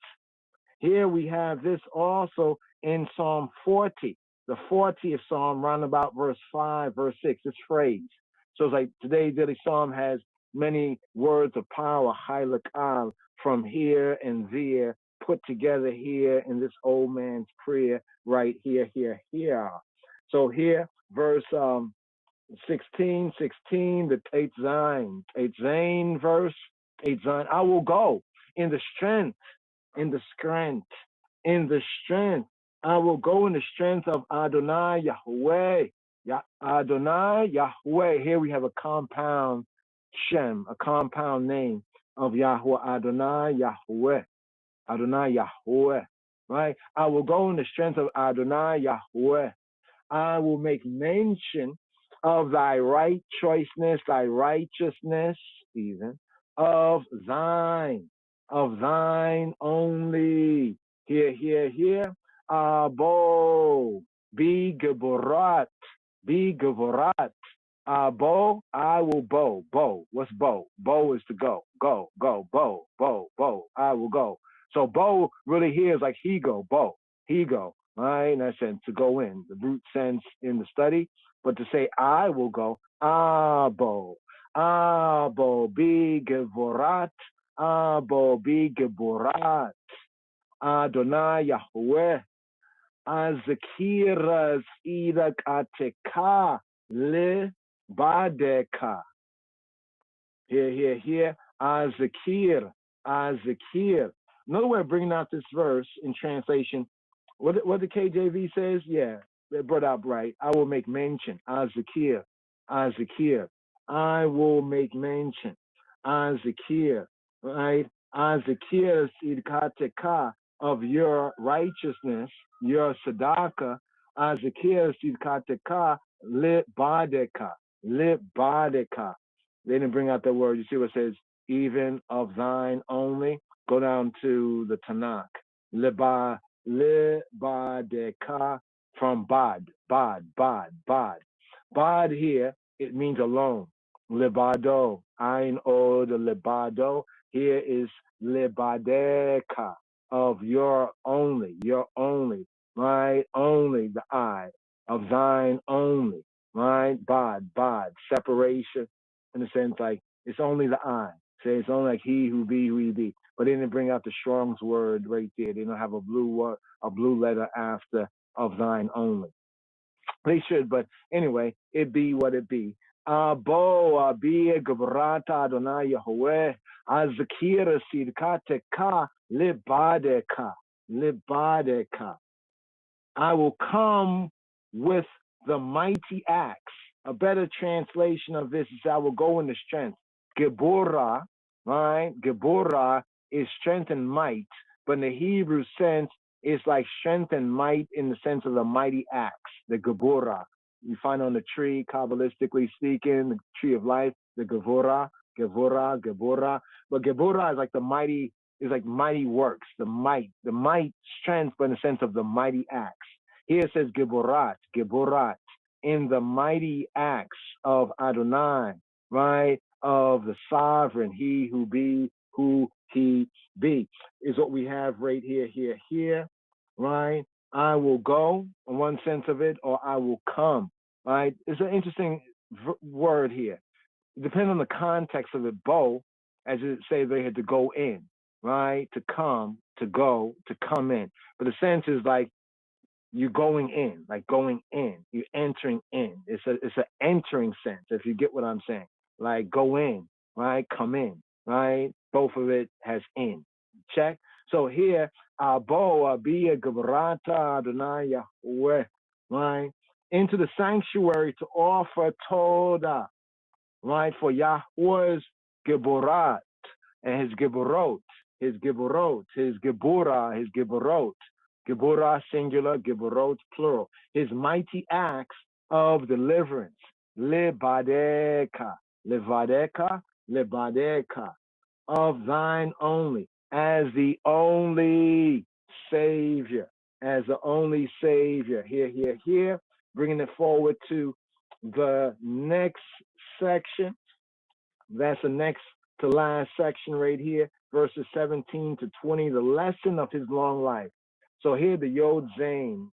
Here we have this also in Psalm 40, the 40th Psalm, round about verse 5, verse 6, this phrase. So it's like today's daily Psalm has many words of power, Lekha, from here and there, put together here in this old man's prayer, right here. So here, verse 16, the Tate Zain verse, Tate Zain, I will go in the strength. I will go in the strength of Adonai Yahweh. Adonai Yahweh. Here we have a compound Shem, a compound name of Yahweh. Adonai Yahweh. Right? I will go in the strength of Adonai Yahweh. I will make mention of thy right choiceness, thy righteousness, even of thine only. Here. Abo, be geburat, Bo, I will bow. Bow. What's bow? Bow is to go. Go. Bow. I will go. So bow really here is like he go. Bow. He go. Right? In that sense, to go in. The root sense in the study. But to say I will go. Abo. Abo. Be gevorat. Abo. Be gevorat. Adonai Yahweh. Azakiras idakateka le badeka. Here. Azakir. Another way of bringing out this verse in translation, what the KJV says, yeah, they brought up right. I will make mention. Azakir. I will make mention. Azakir. Right? Azakir idkateka of your righteousness, your tzedakah. Azakir idkateka le badeka. They didn't bring out that word. You see what it says? Even of thine only. Go down to the Tanakh. Lebadeka from bad. Bad here, it means alone. Lebado. Ein od lebado. Here is lebadeka of your only, right? Only the I of thine only, right? Bad. Separation. In a sense, like it's only the I. Say it's only like he who be. But they didn't bring out the Strong's word right there. They don't have a blue letter after of thine only. They should, but anyway, it be what it be. Bo abia gabrata Adonai Yahweh azakira sidkateka libadeka. I will come with the mighty axe. A better translation of this is I will go in the strength. Geborah, right? Geborah is strength and might, but in the Hebrew sense, it's like strength and might in the sense of the mighty axe, the Geborah. You find on the tree, Kabbalistically speaking, the tree of life, the Geborah. But Geborah is like the mighty, is like mighty works, the might, strength, but in the sense of the mighty axe. Here it says Geborat, in the mighty acts of Adonai, right? Of the sovereign, he who be, who he be, is what we have right here, right? I will go, in one sense of it, or I will come, right? It's an interesting word here. It depends on the context of it, bo, as it say they had to go in, right? To come, to go, to come in. But the sense is like, you're going in, you're entering in. It's an entering sense, if you get what I'm saying. Like go in, right? Come in, right? Both of it has in. Check. So here, Abo Abia Gabrata Adonai Yahweh, right? Into the sanctuary to offer Todah, right? For Yahweh's Geburat and his Geburot, his Geburah, his Geburot. Geburah singular, Geburot plural. His mighty acts of deliverance. Lebadeka. Of thine only. As the only Savior. Here. Bringing it forward to the next section. That's the next to last section right here. Verses 17 to 20. The lesson of his long life. So here the Yod Zayn.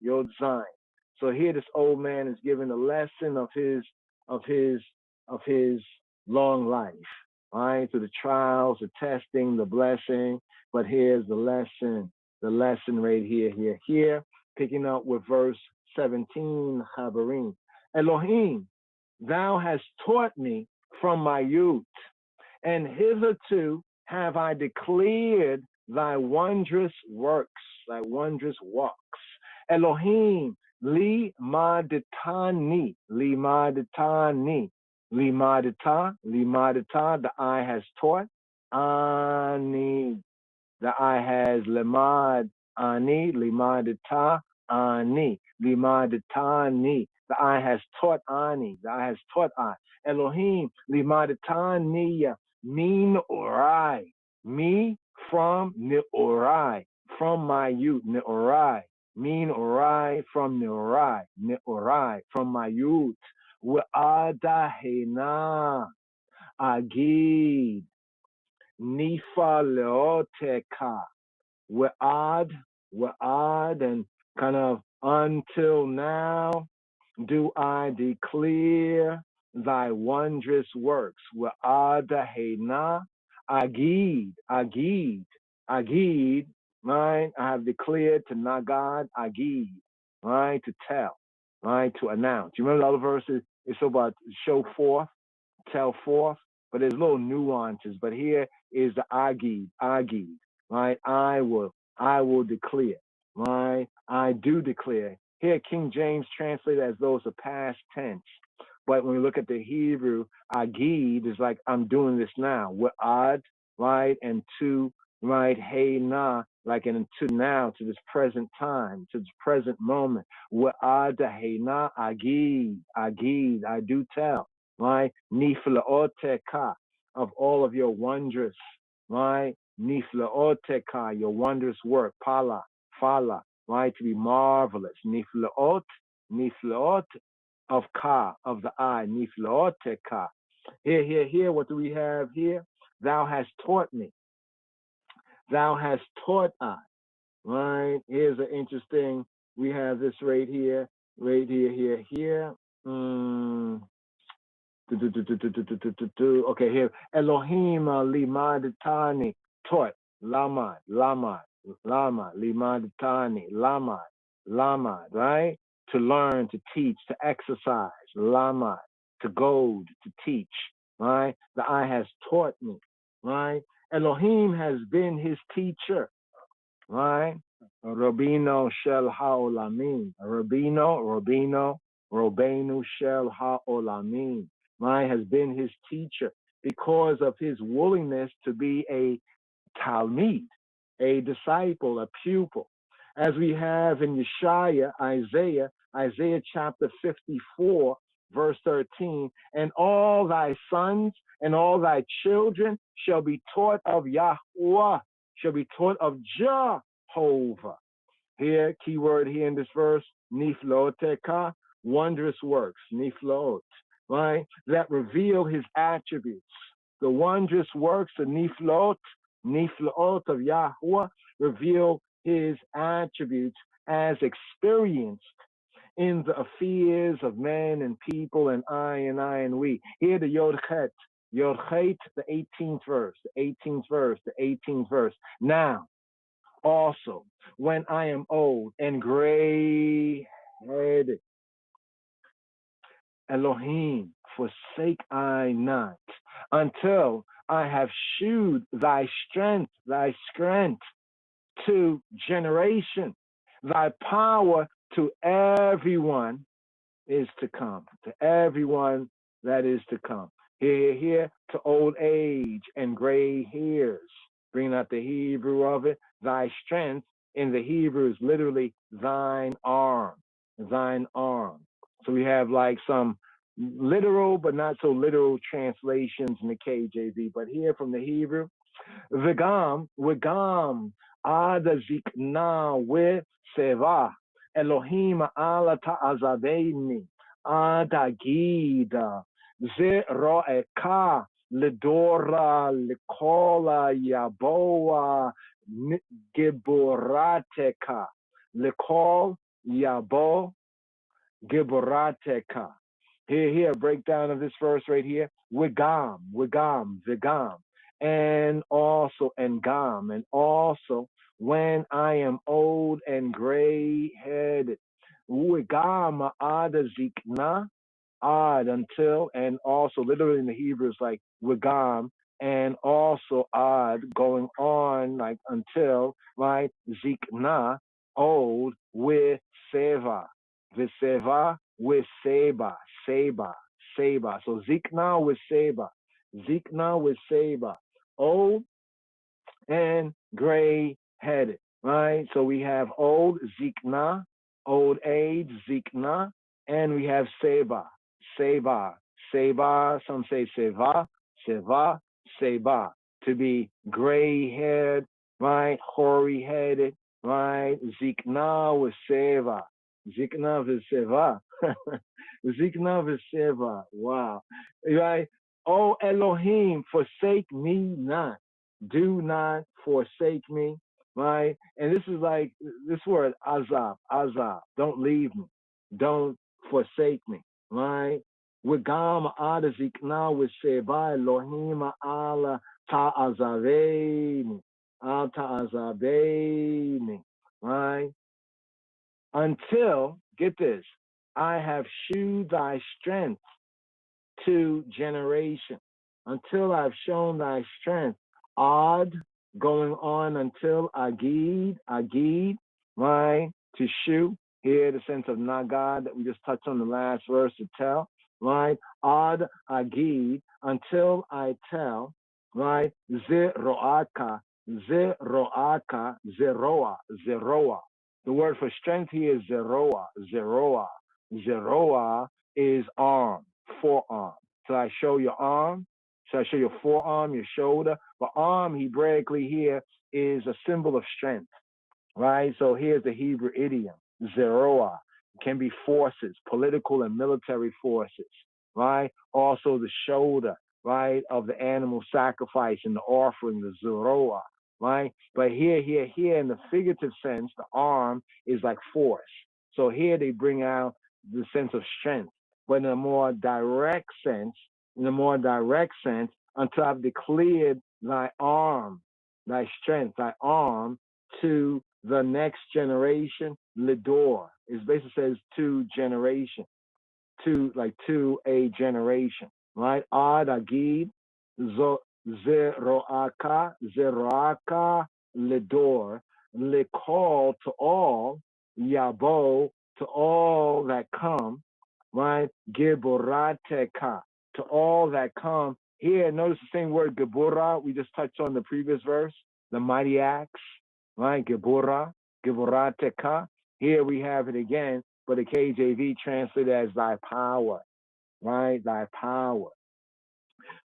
So here this old man is giving a lesson of his long life, right? So the trials, the testing, the blessing. But here's the lesson right here. Picking up with verse 17, Chabarim. Elohim, thou hast taught me from my youth, and hitherto have I declared thy wondrous works. Elohim, li maditani, the eye has taught, ani, the eye has lemad, ani, limadita, ani, limaditani, The eye has taught Ani. The eye has taught I. Elohim limadataniya min orai. Me from Neorai. From my youth. Neorai. Min orai from Neorai. Neorai from my youth. Wa'adahena. Agid. Nifa leoteka. Wa'ad, and kind of until now do I declare thy wondrous works. Wa'adahena, agid, right? I have declared to Nagad, agid, right? To tell, right? To announce. You remember the other verses? It's about show forth, tell forth, but there's little nuances. But here is the agid, right? I will declare, right? I do declare. Here, King James translated as though it's a past tense. But when we look at the Hebrew, agid is like I'm doing this now. Wa'ad, right? And to, right? Hey na, like to now, to this present time, to this present moment. Wa'ad, hey na, agid, I do tell, right? Niflaoteka, of all of your wondrous, right? Niflaoteka, your wondrous work. Pala, fala, right? To be marvelous. Niflaot of ka, of the eye. Niflaoteka. Here, what do we have here? Thou hast taught me. Thou hast taught I. Right? Here's an interesting, we have this right here. Here. Okay, here. Elohim limadatani, taught. Lamad, limadatani, lamad, right? To learn, to teach, to exercise, lamad, to goad, to teach, right? The eye has taught me, right? Elohim has been his teacher, right? Rabino shel ha'olamim. Robenu shel ha'olamim. Right? Has been his teacher because of his willingness to be a talmid, a disciple, a pupil. As we have in Isaiah chapter 54, verse 13, and all thy sons and all thy children shall be taught of Yahweh, shall be taught of Jehovah. Here, key word here in this verse, nifloteka, wondrous works, niflot, right? That reveal his attributes. The wondrous works of niflot of Yahweh reveal his attributes as experienced in the affairs of men and people and I and we. Here the Yod-chet, the 18th verse. Now, also, when I am old and gray-headed, Elohim, forsake I not, until I have shewed thy strength to generation, thy power to everyone is to come, to everyone that is to come. Here, to old age and gray hairs. Bring out the Hebrew of it. Thy strength in the Hebrew is literally thine arm. So we have like some literal but not so literal translations in the KJV. But here from the Hebrew, V'gam, Ada Zikna we Seva, Elohim ala ta'azadeni, Ada Gida, Ze Ro'eka, Lidora, Likola, Yaboa, Giborateka, Likol, Yabo, Giborateka. Here, breakdown of this verse right here. Wigam, Vigam. And also when I am old and gray-headed. Wigam ada zikna, ad until, and also literally in the Hebrew is like wigam, and also ad going on like until, right? Zikna, old, with seva, viseva, with seba. So zikna with seba, old and gray-headed, right? So we have old, zikna, old age, zikna, And we have Seba, Seba, Seba, some say Seva, Seva, Seba, to be gray-haired, right, hoary-headed, right? Zikna was Seva. Zikna is Seva. Zikna is Seva. Wow. Right? Oh Elohim, forsake me not. Do not forsake me. Right? And this is like this word, azab, azab. Don't leave me. Don't forsake me. Right? Wigam ada zikna with Sheba Elohim ala ta'azareini. Al ta'azareini. Right? Until, get this, I have shewed thy strength to generation, until I've shown thy strength. Odd, going on until Agid, Agid, right? To shew, here the sense of Nagad that we just touched on the last verse to tell, right? Odd, Agid, until I tell, right? Zeroaka, Zeroaka, Zeroa, Zeroa. The word for strength here is Zeroa, Zeroa. Zeroa is arm, forearm. So I show your arm. So I show your forearm, your shoulder. But arm, Hebraically here, is a symbol of strength, right? So here's the Hebrew idiom, Zeroa. It can be forces, political and military forces, right? Also the shoulder, right, of the animal sacrifice and the offering, the Zeroa, right? But here, in the figurative sense, the arm is like force. So here they bring out the sense of strength. But in a more direct sense, until I've declared thy arm, thy strength, thy arm to the next generation, Lidor. It basically says to generation, to a generation, right? Ad agid, zeroaka, Lidor, Likol to all, Yabo to all that come, right? Giborateka, to all that come. Here, notice the same word, Gibora, we just touched on the previous verse, the mighty acts, right? Gibora, Giborateka. Here we have it again, but the KJV translated as thy power, right? Thy power.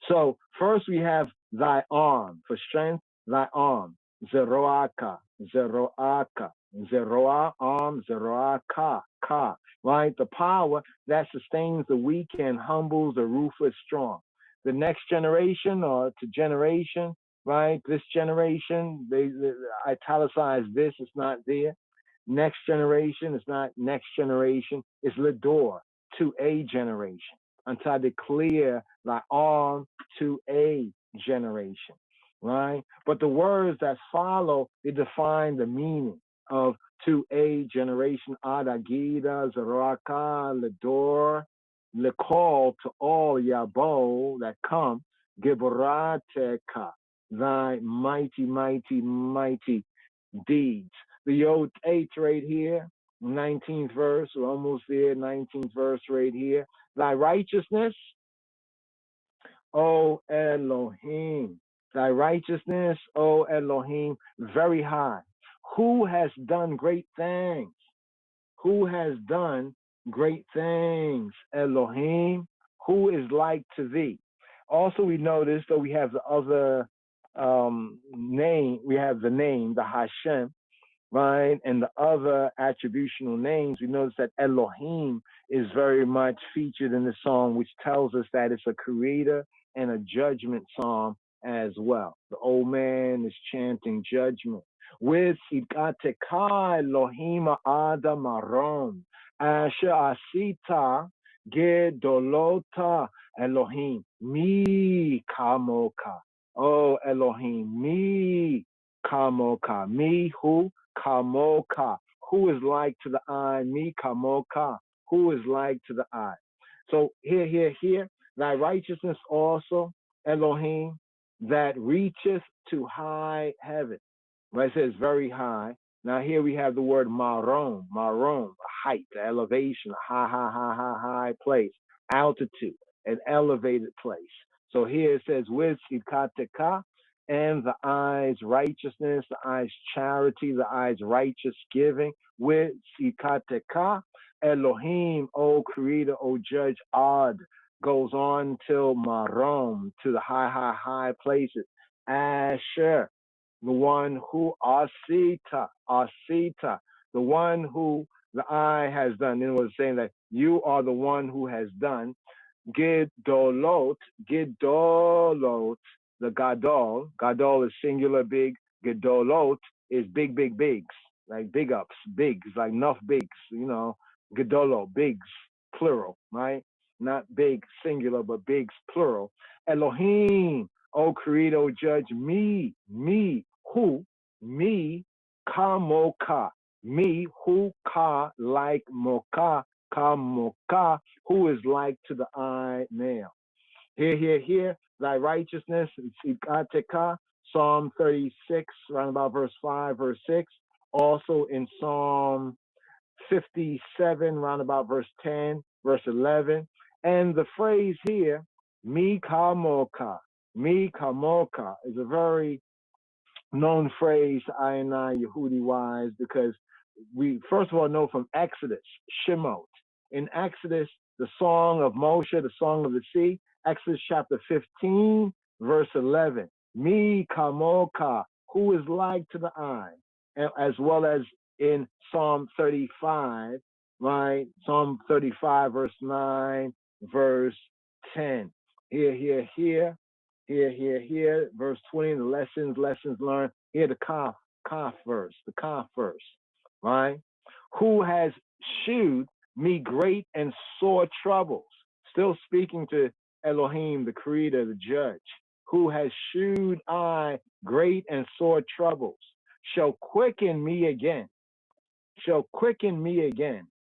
So first we have thy arm, for strength, thy arm. Zeroaka, Zeroaka, Zeroa, arm, Zeroaka, ka, right? The power that sustains the weak and humbles the ruthless strong. The next generation or to generation, right? This generation, they italicize this, it's not there. Next generation, it's not next generation, it's Lidor, to a generation. Until I declare thy arm to a generation, right? But the words that follow, they define the meaning of to a generation. Adagida, Zaraka, Lidor, Lekol, to all Yabo that come, Giborateka, thy mighty, mighty, mighty deeds. The Yod 8 right here, 19th verse, we're almost there, 19th verse right here. Thy righteousness, O Elohim. Thy righteousness, O Elohim, very high. Who has done great things? Who has done great things? Elohim, who is like to thee? Also, we notice that we have the other name, we have the name, the Hashem, right? And the other attributional names, we notice that Elohim is very much featured in the song, which tells us that it's a creator and a judgment psalm as well. The old man is chanting judgment. With Ikateka Elohim Adam Aron, Asher Asita Gedolota Elohim, Mi Kamoka. Oh Elohim, Mi Kamoka. Me who? Kamoka. Who is like to the eye? Me Kamoka. Who is like to the eye? So here, thy righteousness also, Elohim, that reacheth to high heaven. Right? It says very high. Now here we have the word marom, a height, the elevation, a high place, altitude, an elevated place. So here it says with Ikateka, and the I's righteousness, the I's charity, the I's righteous giving, with Sikateka, Elohim, O Creator, O Judge, Ad, goes on till Marom, to the high, high, high places. Asher, the one who Asita, the one who the eye has done. It was saying that you are the one who has done. Gedolot, the Gadol is singular big. Gedolot is big, big, bigs, like big ups, bigs, like enough bigs, Gedolo, bigs, plural, right? Not big, singular, but bigs, plural. Elohim, O Creator, O Judge, me, who, me, Kamoka, me, who, ka, like moka, Kamoka, who is like to the eye now. Here, thy righteousness, Sikateka, Psalm 36, around about verse 5, verse 6. Also in Psalm 57, round about verse 10, verse 11. And the phrase here, mi kamoka, is a very known phrase, I and I, Yehudi wise, because we first of all know from Exodus, Shemot. In Exodus, the song of Moshe, the song of the sea, Exodus chapter 15, verse 11. Mi kamoka, who is like to the eye, as well as in Psalm 35, right? Psalm 35, verse 9, verse 10. Here, verse 20, the lessons learned. Here, the Kaf verse, right? Who has shewed me great and sore troubles. Still speaking to Elohim, the Creator, the Judge. Who has shewed I great and sore troubles, shall quicken me again.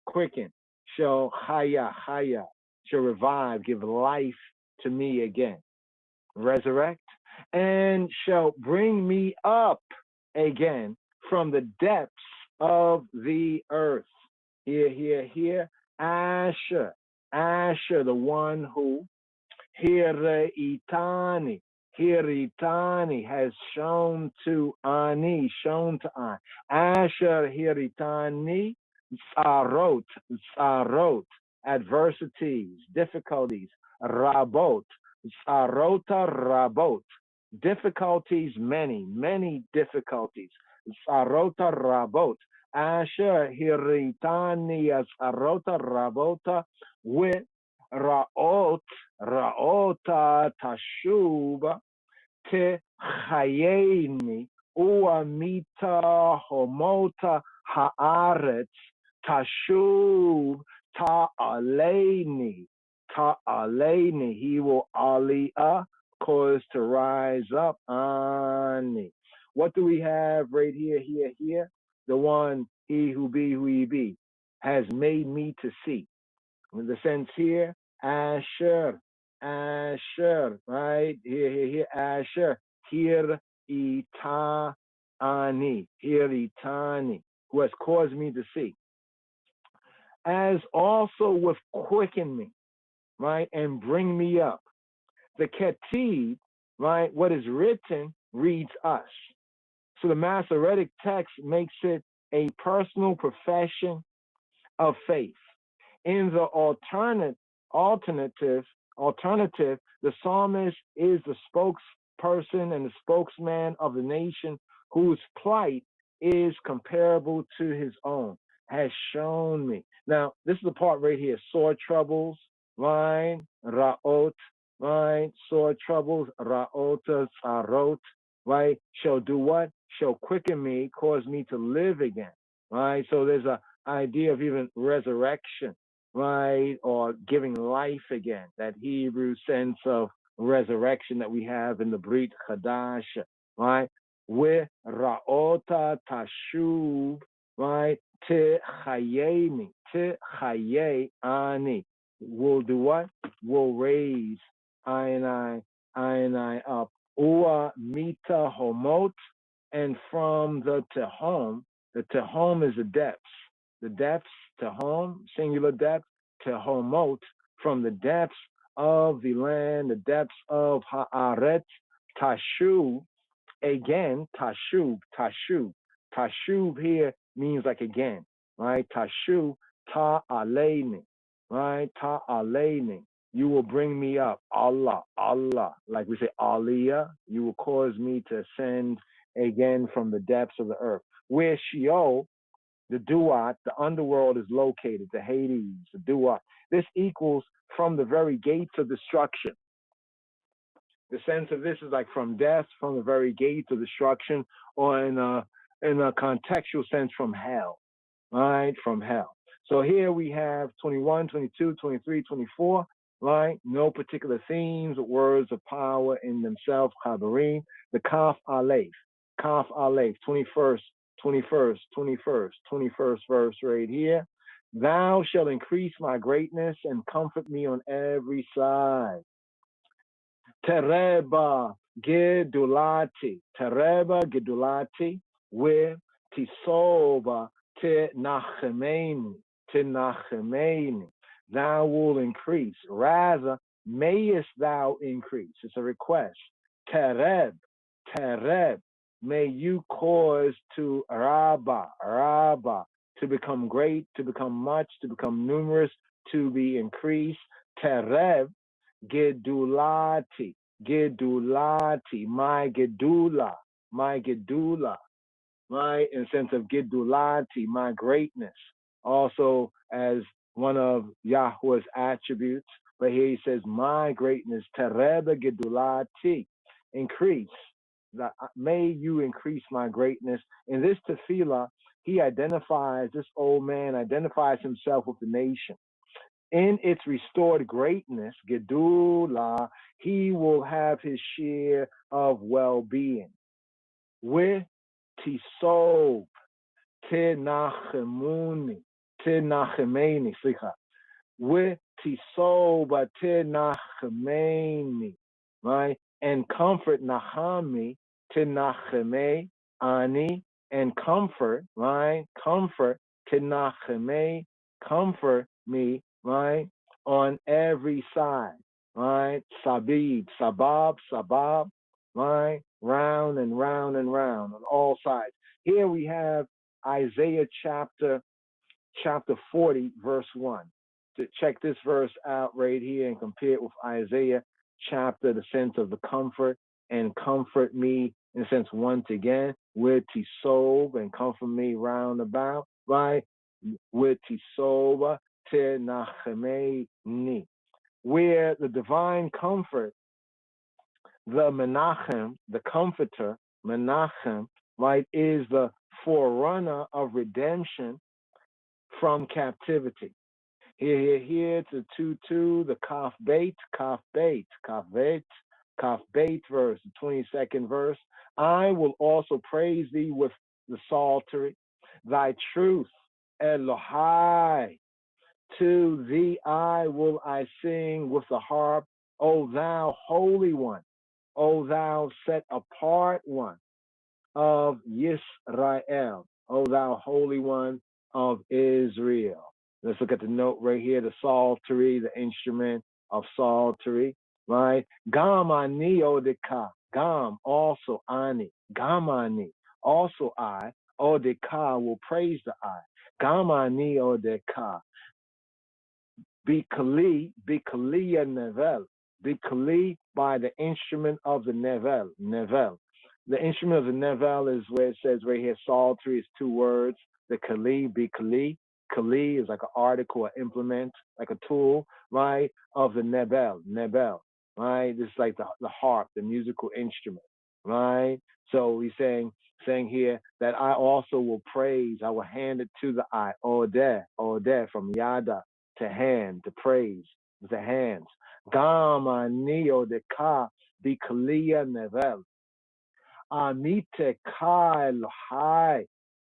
Quicken. Shall haya, shall revive, give life to me again. Resurrect, and shall bring me up again from the depths of the earth. Here, Asher, the one who, Hiritani has shown to I. Asher Hiritani, Sarot, adversities, difficulties, Rabot, Rabot, difficulties, many difficulties, Sarota Rabot, Asher Hiritani as Sarota Rabota, with Raota Tashuba Te Chayeni Uamita Homota Haaretz Tashub Ta'aleini. He will aliyah, cause to rise up ani. What do we have right here? The one, he who be who he be, has made me to see. In the sense here, Asher, right? Here, Asher, here itani, who has caused me to see. As also with quicken me, right, and bring me up. The Ketib, right, what is written reads us. So the Masoretic text makes it a personal profession of faith. In the alternative, the psalmist is the spokesperson and the spokesman of the nation whose plight is comparable to his own, has shown me. Now, this is the part right here, sore troubles, right? Ra'ot, right? Sore troubles, ra'ota, sarot, right? Shall do what? Shall quicken me, cause me to live again, right? So there's an idea of even resurrection, right? Or giving life again, that Hebrew sense of resurrection that we have in the Brit Chadash, right? With Ra'ota Tashuv, right? Te Chayeni, Te Chaye Ani. Will do what? Will raise I and I up. Ua Mita Homot, and from the Tehom is the depths, Tehom, singular depth, Tehomot, from the depths of the land, the depths of Haaret, Tashu, again, tashub, tashub. Tashub here means like again, right? Tashub, ta'aleini, right? Ta'aleini. You will bring me up, Allah, Allah. Like we say, Aliyah, you will cause me to ascend again from the depths of the earth. Where Sheol, the Duat, the underworld is located, the Hades, the Duat. This equals from the very gates of destruction. The sense of this is like from death, from the very gates of destruction, or in a contextual sense from hell, right? From hell. So here we have 21, 22, 23, 24, right? No particular themes, words of power in themselves, Chabarim. The Kaf Aleph, 21st verse right here. Thou shalt increase my greatness and comfort me on every side. Tereba gedulati, where tisoba te nachemeni, thou will increase. Rather, mayest thou increase. It's a request. Tereb, may you cause to Rabba, to become great, to become much, to become numerous, to be increased. Tereb, Gedulati, my Gedula, right? In the sense of Gedulati, my greatness. Also as one of Yahweh's attributes, but here he says, my greatness, Tereba Gedulati, increase. May you increase my greatness. In this tefillah, this old man identifies himself with the nation. In its restored greatness, Gedula, he will have his share of well-being. With Tisob, Tenachemeni, with Tisob, Tenachemeni, right? And comfort Nahami, Tenacheme, Ani, and comfort, right? Comfort, Tenacheme, comfort me, right? On every side, right? Sabab, right? Round and round and round on all sides. Here we have Isaiah chapter 40, verse 1. To check this verse out right here and compare it with Isaiah chapter, the sense of the comfort and comfort me in the sense once again, with Tisob and comfort me round about, right? With Tisoba te Nachemeni, where the divine comfort, the Menachem, the comforter, Menachem, right, is the forerunner of redemption from captivity. Here to 2:2, the Kaf Beit verse, the 22nd verse. I will also praise thee with the psaltery, thy truth, Elohai. To thee will I sing with the harp, O thou holy one, O thou set apart one of Yisrael, O thou holy one of Israel. Let's look at the note right here, the psaltery, the instrument of psaltery, right? Gam ani odeka, gam, also ani, gam ani, also I, odeka will praise the I. Gam ani odeka, bikali nevel, bikali by the instrument of the nevel. The instrument of the nevel is where it says right here, psaltery is 2 words. The kali, bikali. Kali is like an article, an implement, like a tool, right? Of the nebel, right? This is like the harp, the musical instrument, right? So he's saying here that I also will praise, I will hand it to the I, odeh, from yada, to hand, to praise, the hands. Gam ani odeka bikaliya nevel. Amite ka Elohai,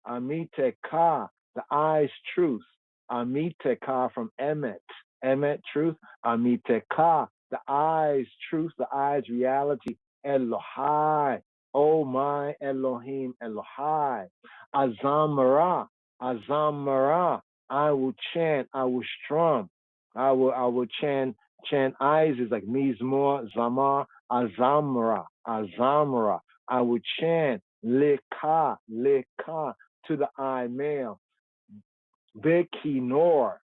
amite ka, the I's truth. Amite ka from emet, truth. Amite ka, the I's truth, the I's reality. Elohai, oh my Elohim, Elohai. Azamara, I will chant, I will strum. I will chant. Eyes is like mizmor, zamar, azamra, I will chant Lekha, Lekha to the I male. Bekinor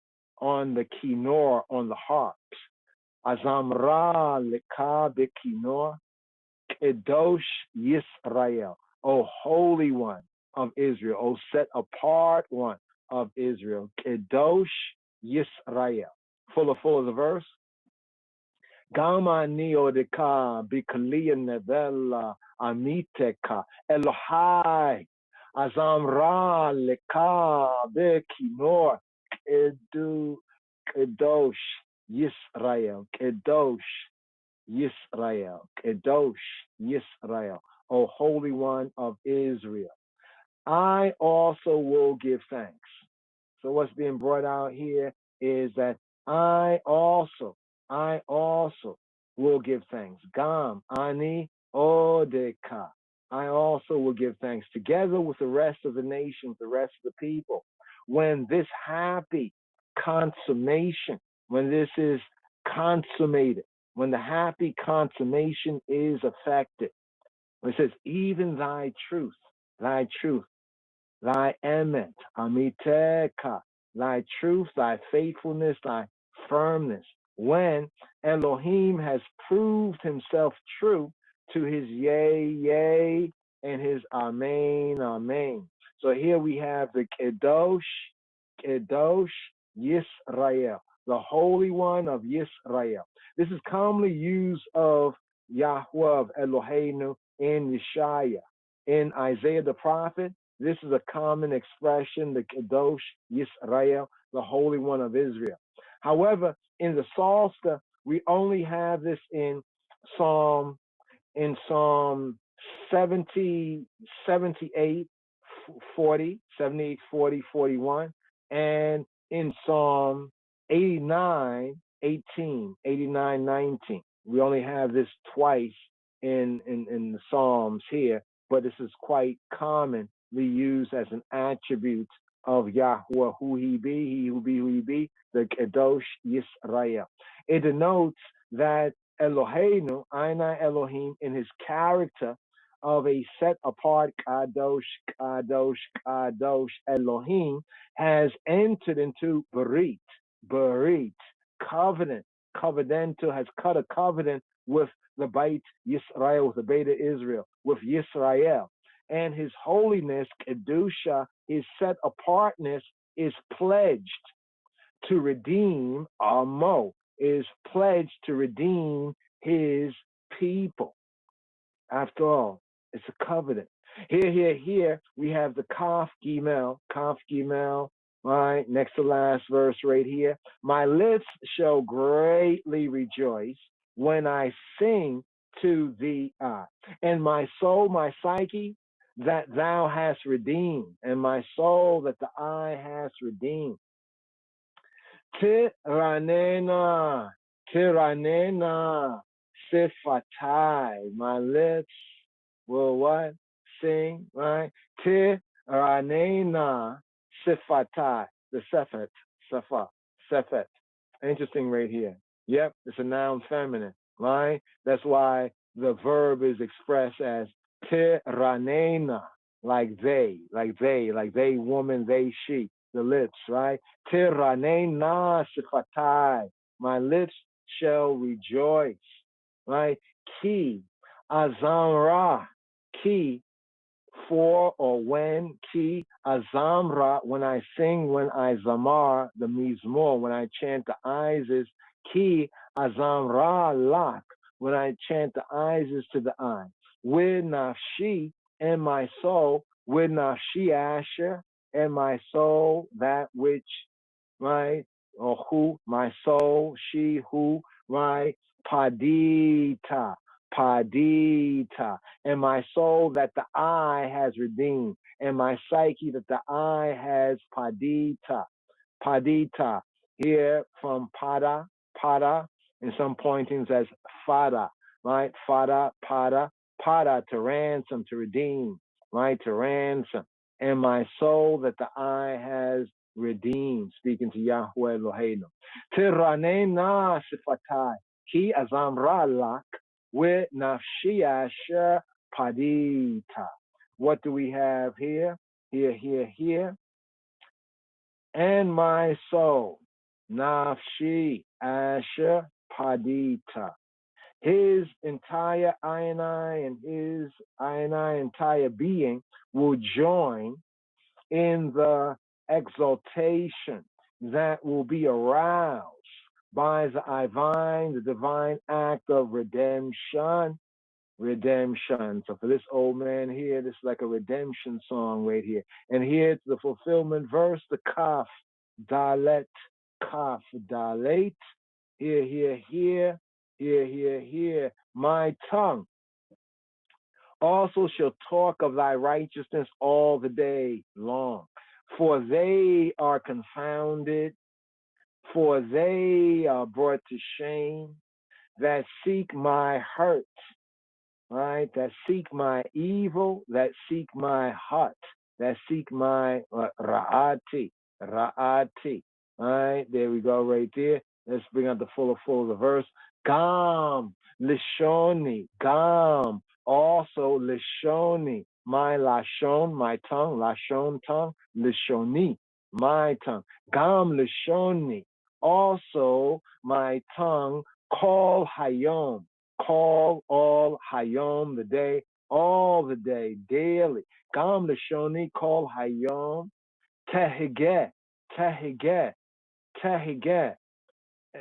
on the kinor on the harps. Azamra Lekha Bekinor. Kedosh Yisrael, O Holy One of Israel, O set apart one of Israel. Kedosh Yisrael. Full of the verse. Gama niodeka bikalia nevela amiteka Elohai azamra leka bekinor kedosh Yisrael, kedosh Yisrael, kedosh Yisrael, O Holy One of Israel. I also will give thanks. So what's being brought out here is that I also will give thanks. Gam, ani, odeka. I also will give thanks together with the rest of the nations, the rest of the people. When this happy consummation, when this is consummated, when the happy consummation is effected, it says, even thy truth, thy emet, amiteka, thy truth, thy faithfulness, thy firmness. When Elohim has proved himself true to his yea, and his amen. So here we have the kedosh Yisrael, the Holy One of Yisrael. This is commonly used of Yahweh, of Eloheinu, in Yeshaya. In Isaiah the prophet, this is a common expression, the Kedosh Yisrael, the Holy One of Israel. However, in the Psalter, we only have this in Psalm 70, 78, 40, 78, 40, 41, and in Psalm 89, 18, 89, 19. We only have this twice in the Psalms here, but this is quite commonly used as an attribute of Yahweh, who he be, he who he be, the Kedosh Yisrael. It denotes that Eloheinu, Einai Elohim, in his character of a set apart Kadosh, Kadosh, Kadosh Elohim, has entered into Berit, covenant, has cut a covenant with the Beit Yisrael, with the Beta Israel, with Yisrael. And his holiness, Kedusha, his set apartness, is pledged to redeem Amo, is pledged to redeem his people. After all, it's a covenant. Here, we have the Kaf Gimel, right? Next to last verse right here. My lips shall greatly rejoice when I sing to thee, and my soul, my psyche, that thou hast redeemed, and my soul that the eye has redeemed. Tiranena, sifatai. My lips will what? Sing, right? Tiranena, sifatai. The Sefet. Interesting right here. Yep, it's a noun feminine, right? That's why the verb is expressed as tiranena, like they, woman, they, she. The lips, right? Tiranena sifatai. My lips shall rejoice, right? Ki azamra, ki for or when, ki azamra, when I sing, when I zamar, the mizmor, when I chant the eyes is ki azamra lak, when I chant the eyes is to the eye. With nafshi, and my soul, with nafshi asher, and my soul, that which, right, or who, my soul, she, who, right, padita, and my soul that the eye has redeemed, and my psyche that the eye has padita, here from pada, in some pointings as fada, right, fada, pada, to ransom, to redeem, right, to ransom, and my soul that the eye has redeemed, speaking to Yahweh Eloheinu. Tiranena sifatai, ki azamra lak, with nafshi asher padita. What do we have here? Here. And my soul, nafshi asher padita. His entire I and his I entire being will join in the exaltation that will be aroused by the divine act of redemption. So for this old man here, this is like a redemption song right here. And here's the fulfillment verse, the kaf, dalet, kaf, dalet. Here. My tongue also shall talk of thy righteousness all the day long. For they are confounded, for they are brought to shame that seek my hurt, right? That seek my evil, that seek my heart, that seek my ra'ati. All right, there we go right there. Let's bring out the full of the verse. Gam, lishoni, gam, also lishoni, my lashon, my tongue, lashon, tongue, lishoni, my tongue. Gam lishoni, also my tongue, call hayom, call all hayom, the day, all the day, daily. Gam lishoni, call hayom, tehigeh.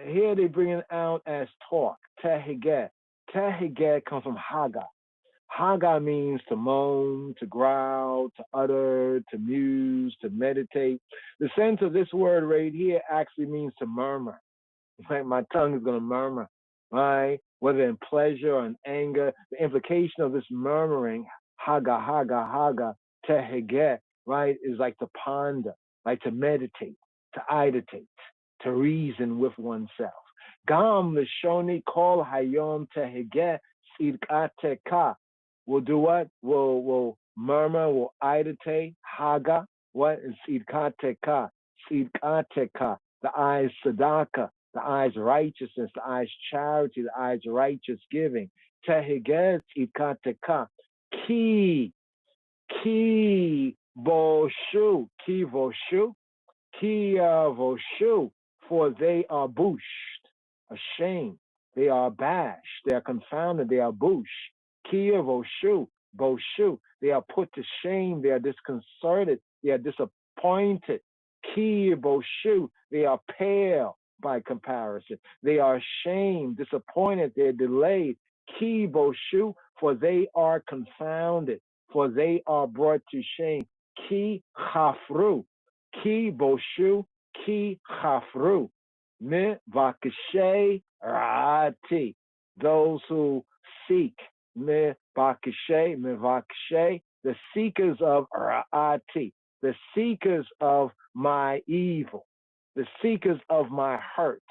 Here they bring it out as talk. Tehigeh. Tehigeh comes from haga. Haga means to moan, to growl, to utter, to muse, to meditate. The sense of this word right here actually means to murmur. Right? My tongue is going to murmur, right? Whether in pleasure or in anger. The implication of this murmuring, haga, tehegeh, right, is like to ponder, like to meditate, to ideate, to reason with oneself. Gam lishoni kol hayom tehegeh sidkateka. We'll do what? We'll murmur, we'll ideate, haga, what is sidkateka? Sidkateka, the eyes sadaka, the eyes righteousness, the eyes charity, the eyes righteous giving. Tehegeh sidkateka. Ki voshu, for they are bushed, ashamed, they are abashed, they are confounded, they are bushed. Ki voshu, they are put to shame, they are disconcerted, they are disappointed. Ki voshu, they are pale by comparison, they are ashamed, disappointed, they are delayed. Ki voshu, for they are confounded, for they are brought to shame. Ki chafru, ki boshu, ki chafru, me vakashe rati. Those who seek, me vakashe, the seekers of ra'ati, the seekers of my evil, the seekers of my hurt,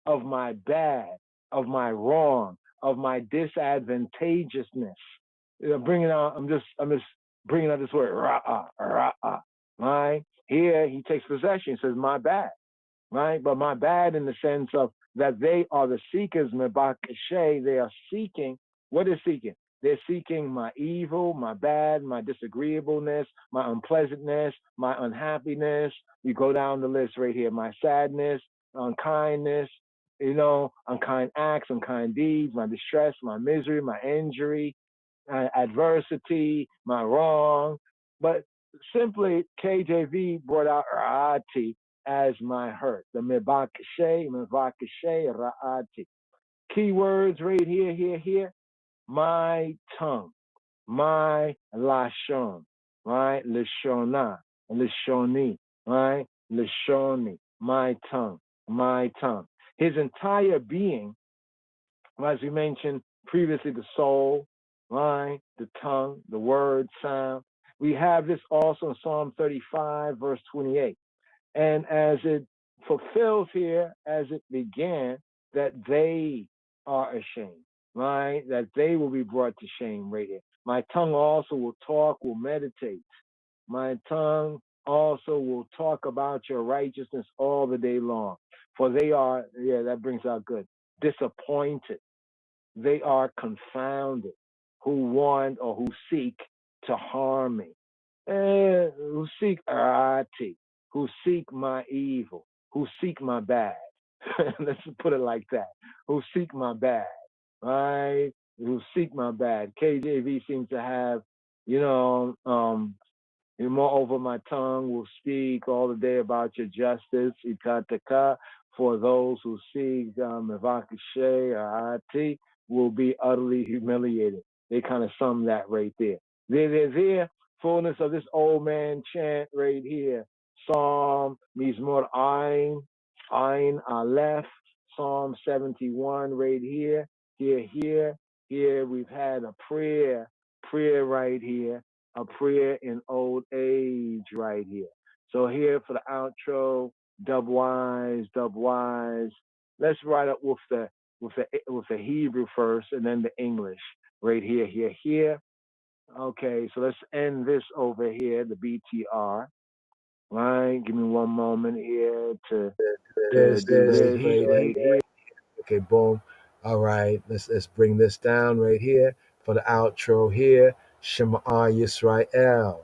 of my bad, of my wrong, of my disadvantageousness. Bringing out, I'm just bringing out this word ra'a, right? Here he takes possession. He says my bad, right? But my bad in the sense of that they are the seekers. Mebakashe, they are seeking. What is seeking? They're seeking my evil, my bad, my disagreeableness, my unpleasantness, my unhappiness. You go down the list right here. My sadness, unkindness, unkind acts, unkind deeds, my distress, my misery, my injury, adversity, my wrong. But simply, KJV brought out ra'ati as my hurt. The mevakashe ra'ati. Keywords right here. My tongue, my lashon, right? Lishona, lishoni, right? Lishoni, my tongue. His entire being, as we mentioned previously, the soul, right? The tongue, the word, sound. We have this also in Psalm 35, verse 28. And as it fulfills here, as it began, that they are ashamed, right? That they will be brought to shame right here. My tongue also will talk, will meditate. My tongue also will talk about your righteousness all the day long. For they are, that brings out good, disappointed. They are confounded. who want or who seek to harm me, who seek arati, who seek my evil, who seek my bad. Let's put it like that. Who seek my bad, right? Who seek my bad. KJV seems to have, moreover, my tongue will speak all the day about your justice, itataka, for those who seek mevakishe arati will be utterly humiliated. They kind of sum that right there. There, fullness of this old man chant right here. Psalm Mizmor Ayin Aleph, Psalm 71 right here. Here we've had a prayer right here, a prayer in old age right here. So here for the outro, dubwise. Let's write up with the Hebrew first and then the English right here. Okay, so let's end this over here, the BTR. Right, give me one moment here to do this right here. Okay, boom. All right, let's bring this down right here for the outro here. Shema Yisrael.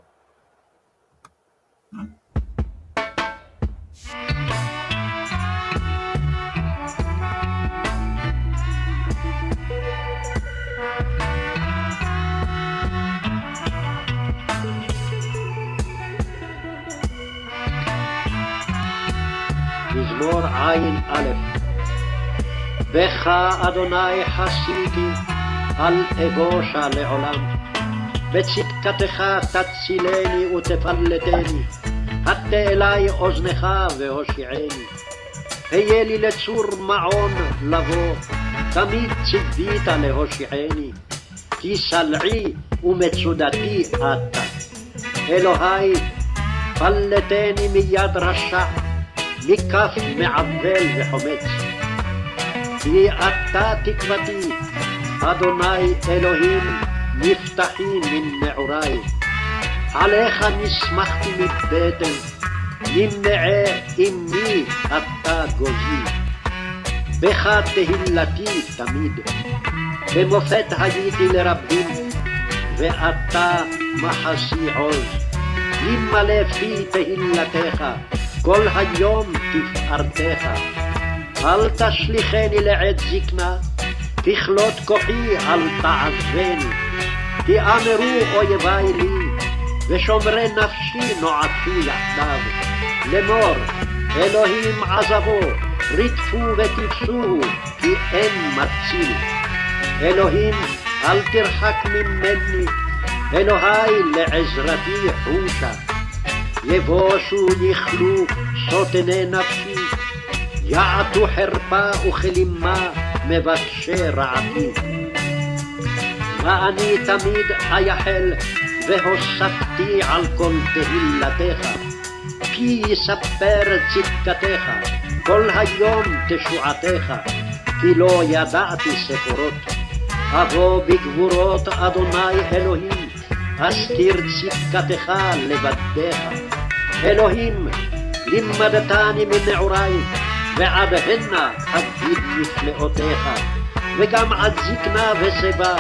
מזמור עין א'. בך אדוני חסיתי, אל אבושה לעולם. בצדקתך תצילני ותפלטני, הטה אלי אוזנך והושיעני. היה לי לצור מעון לבוא, תמיד ציווית להושיעני. כי סלעי ומצודתי אתה. אלוהי, פלטני מיד רשע, מכף מעוול וחומץ. כי אתה תקוותי, אדוני אלוהים, מבטחי מן נעורי. עליך נסמכתי מבטן, נמנעי אמי אתה גוזי. בך תהילתי תמיד, במופת הייתי לרבים, ואתה מחסי עוז. ימלא פי תהילתך, כל היום תפארתך. אל תשליכני לעת זקנה, תכלות כוחי אל תעזבני. תאמרו אויבי לי, ושומרי נפשי נועצו יחדיו. לאמור, אלוהים עזבו, רדפו ותפסוהו, כי אין מציל. אלוהים, אל תרחק ממני, אלוהי לעזרתי חושה. יבושו יכלו סוטני נפשי, יעטו חרפה וכלימה מבקשי רעתי. ואני תמיד אייחל והוספתי על כל תהילתך, כי יספר צדקתך, כל היום תשועתך, כי לא ידעתי ספורות. אבוא בגבורות אדוני אלוהים, אסתיר צדקתך לבדך. אלוהים, לימדתני מנעורי, ועד הנה אגיד נפלאותיך, וגם עד זקנה ושיבה.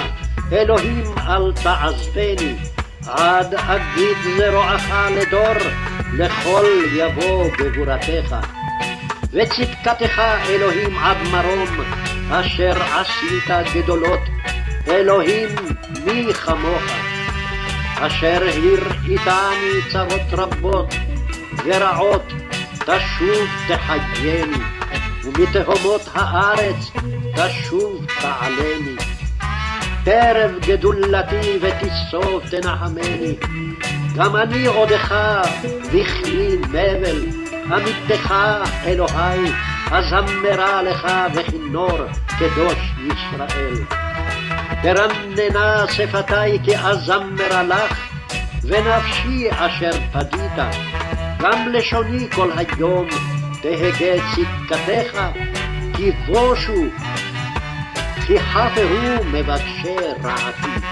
אלוהים אל תעזבני, עד אגיד זרועך לדור, לכל יבוא גבורתך. וצדקתך אלוהים עד מרום, אשר עשית גדולות. אלוהים מי כמוך, אשר הראיתני צרות רבות ורעות, תשוב תחייני, ומתהומות הארץ תשוב תעלני. טרף גדולתי ותסוף תנחמני, גם אני עודך וכלי נבל. עמיתך אלוהי, אזמרה לך וכינור קדוש ישראל. תרננה שפתי כי אזמרה לך, ונפשי אשר פדית. גם לשוני כל היום תהגה צדקתך, כי בושו, כי חפרו מבקשי רעתי.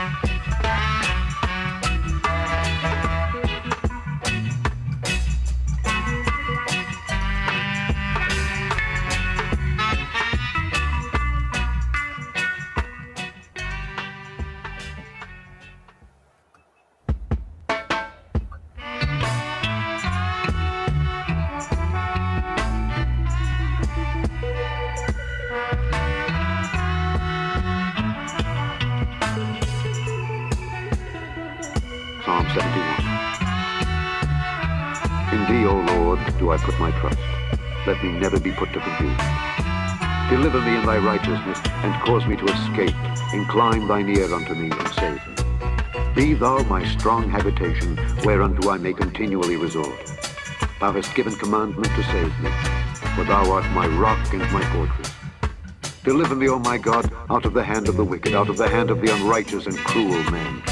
Psalm 71. In thee, O Lord, do I put my trust. Let me never be put to confusion. Deliver me in thy righteousness, and cause me to escape. Incline thine ear unto me, and save me. Be thou my strong habitation, whereunto I may continually resort. Thou hast given commandment to save me, for thou art my rock and my fortress. Deliver me, O my God, out of the hand of the wicked, out of the hand of the unrighteous and cruel men.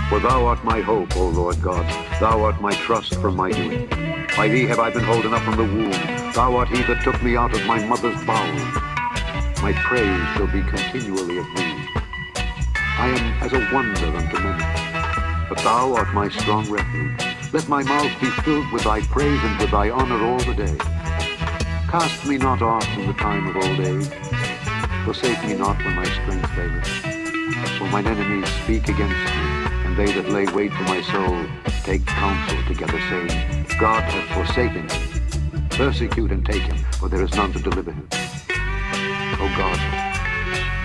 For thou art my hope, O Lord God, thou art my trust from my youth. By thee have I been holden up from the womb. Thou art he that took me out of my mother's bowels. My praise shall be continually of thee. I am as a wonder unto many, but thou art my strong refuge. Let my mouth be filled with thy praise and with thy honor all the day. Cast me not off in the time of old age. Forsake me not when my strength faileth. For mine enemies speak against me, and they that lay wait for my soul take counsel together, saying, God hath forsaken him. Persecute and take him, for there is none to deliver him. O God,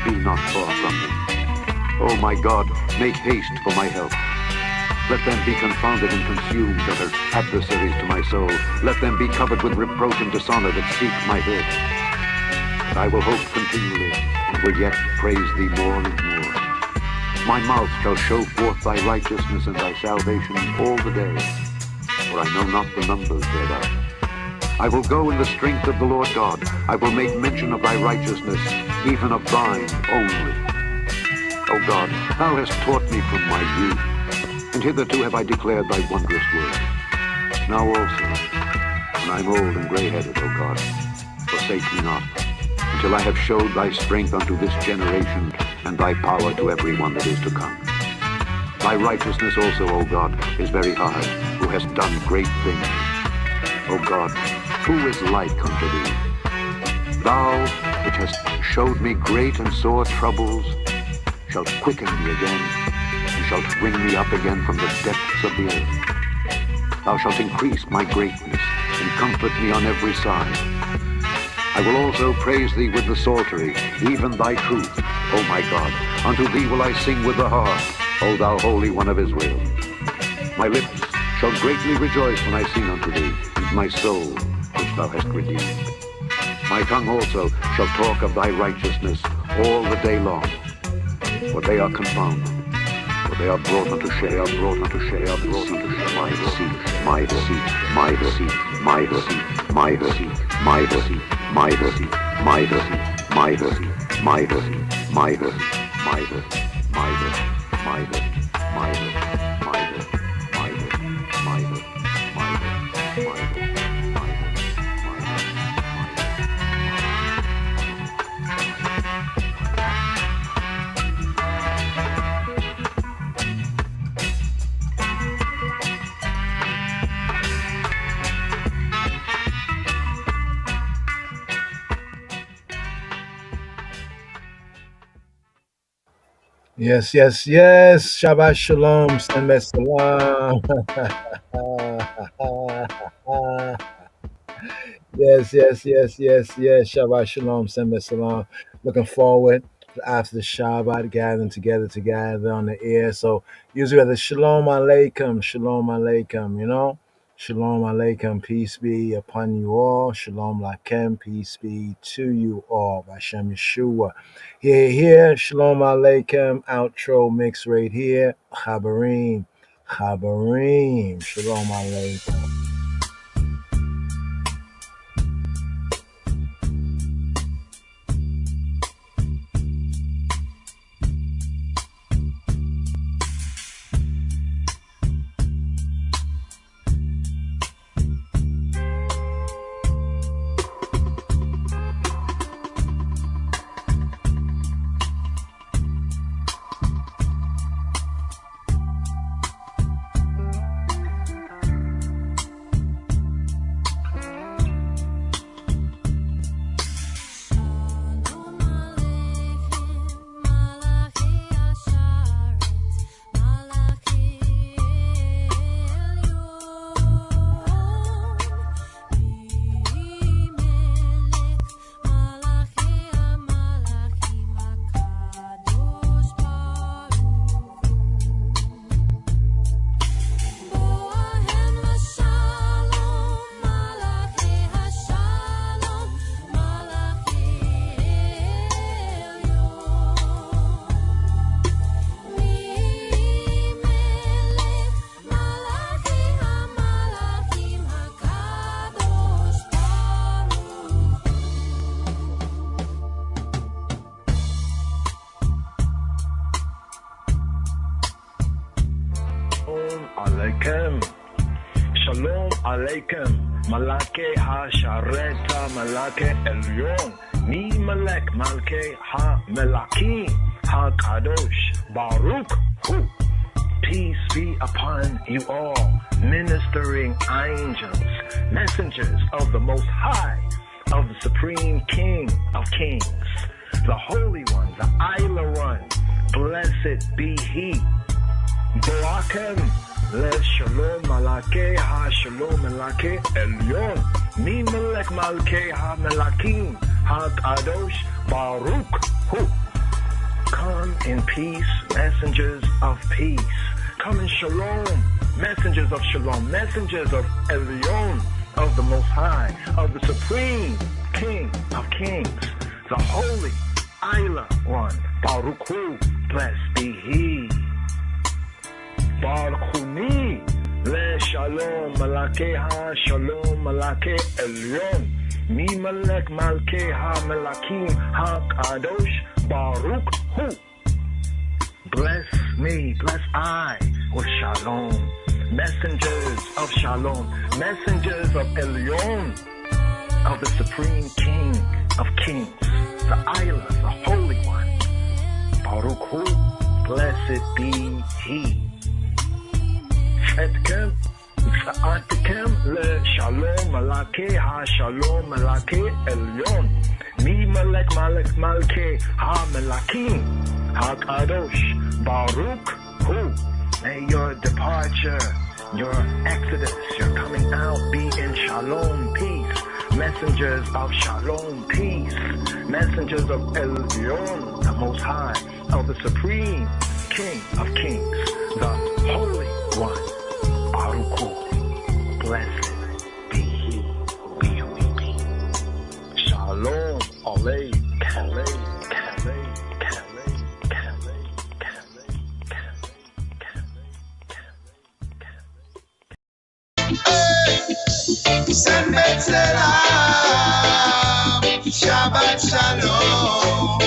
be not far from me. O my God, make haste for my help. Let them be confounded and consumed that are adversaries to my soul. Let them be covered with reproach and dishonor that seek my head. But I will hope continually, and will yet praise thee more and more. My mouth shall show forth thy righteousness and thy salvation all the day, for I know not the numbers thereof. I will go in the strength of the Lord God. I will make mention of thy righteousness, even of thine only. O God, thou hast taught me from my youth, and hitherto have I declared thy wondrous word. Now also, when I am old and gray-headed, O God, forsake me not, until I have showed thy strength unto this generation, and thy power to every one that is to come. Thy righteousness also, O God, is very high, who hast done great things. O God, who is like unto thee? Thou, which hast showed me great and sore troubles, shalt quicken me again, and shalt bring me up again from the depths of the earth. Thou shalt increase my greatness, and comfort me on every side. I will also praise thee with the psaltery, even thy truth, O my God. Unto thee will I sing with the harp, O thou Holy One of Israel. My lips shall greatly rejoice when I sing unto thee, and my soul, which thou hast redeemed. My tongue also shall talk of thy righteousness all the day long, for they are confounded. For they are brought unto shame, my deceit, my deceit, my deceit, my deceit, my deceit, my deceit, my deceit, my deceit, my deceit, my deceit, my deceit, my deceit, my deceit, my deceit, my deceit, my deceit, my deceit, my deceit, Yes, yes, yes. Shabbat shalom. Shabbat shalom. Yes, yes, yes, yes, yes. Shabbat shalom. Shabbat shalom. Looking forward after the Shabbat gathering together on the air. So usually the shalom alaikum, you know. Shalom alaikum, peace be upon you all. Shalom lakem, peace be to you all. By Shem Yeshua. Here, shalom alaikum, outro mix right here. Chabarim, shalom alaikum. Alaikum. Shalom Alaikum. Malake ha-shareta malake elyon. Mi malek malke ha-melakim ha-kadosh Baruch Hu. Peace be upon you all, ministering angels, messengers of the Most High, of the Supreme King of Kings, the Holy One, the Isla One. Blessed be He. Boakem le shalom malake ha shalom malake elyon. Mi melek malke ha melakim ha kadosh Baruch Hu. Come in peace, messengers of peace. Come in shalom, messengers of shalom, messengers of Elyon, of the Most High, of the Supreme King of Kings, the Holy Isla One. Baruch Hu, blessed be He. Baruch Hu le shalom malake ha shalom malake Elyon. Mi malek malke ha melakim ha kadosh Baruch Hu. Bless me, bless I with shalom. Messengers of shalom, messengers of Elyon, of the Supreme King of Kings, the Isla, the Holy One. Baruch Hu, blessed be He. Etkem, Atkem le shalom malake ha shalom malake Elyon. Mi malek malke ha melakim ha kadosh Baruch Hu. May your departure, your exodus, your coming out be in shalom, peace. Messengers of shalom, peace. Messengers of Elyon, the Most High, of the Supreme King of Kings, the Holy One. Baruch Hu. Blessed be He. Shalom. Alay. Kalay. Kalay. Kalay. Kalay. Shabbat Salam, Shabbat Shalom.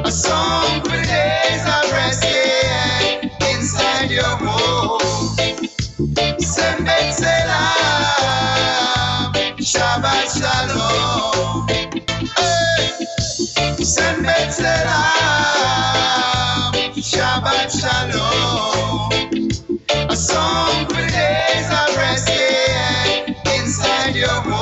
A song for the days of rest, yeah, inside your home. Shabbat Salam, Shabbat Shalom. Shabbat Salam, Shabbat Shalom. A song for the days of rest, yeah, inside your home.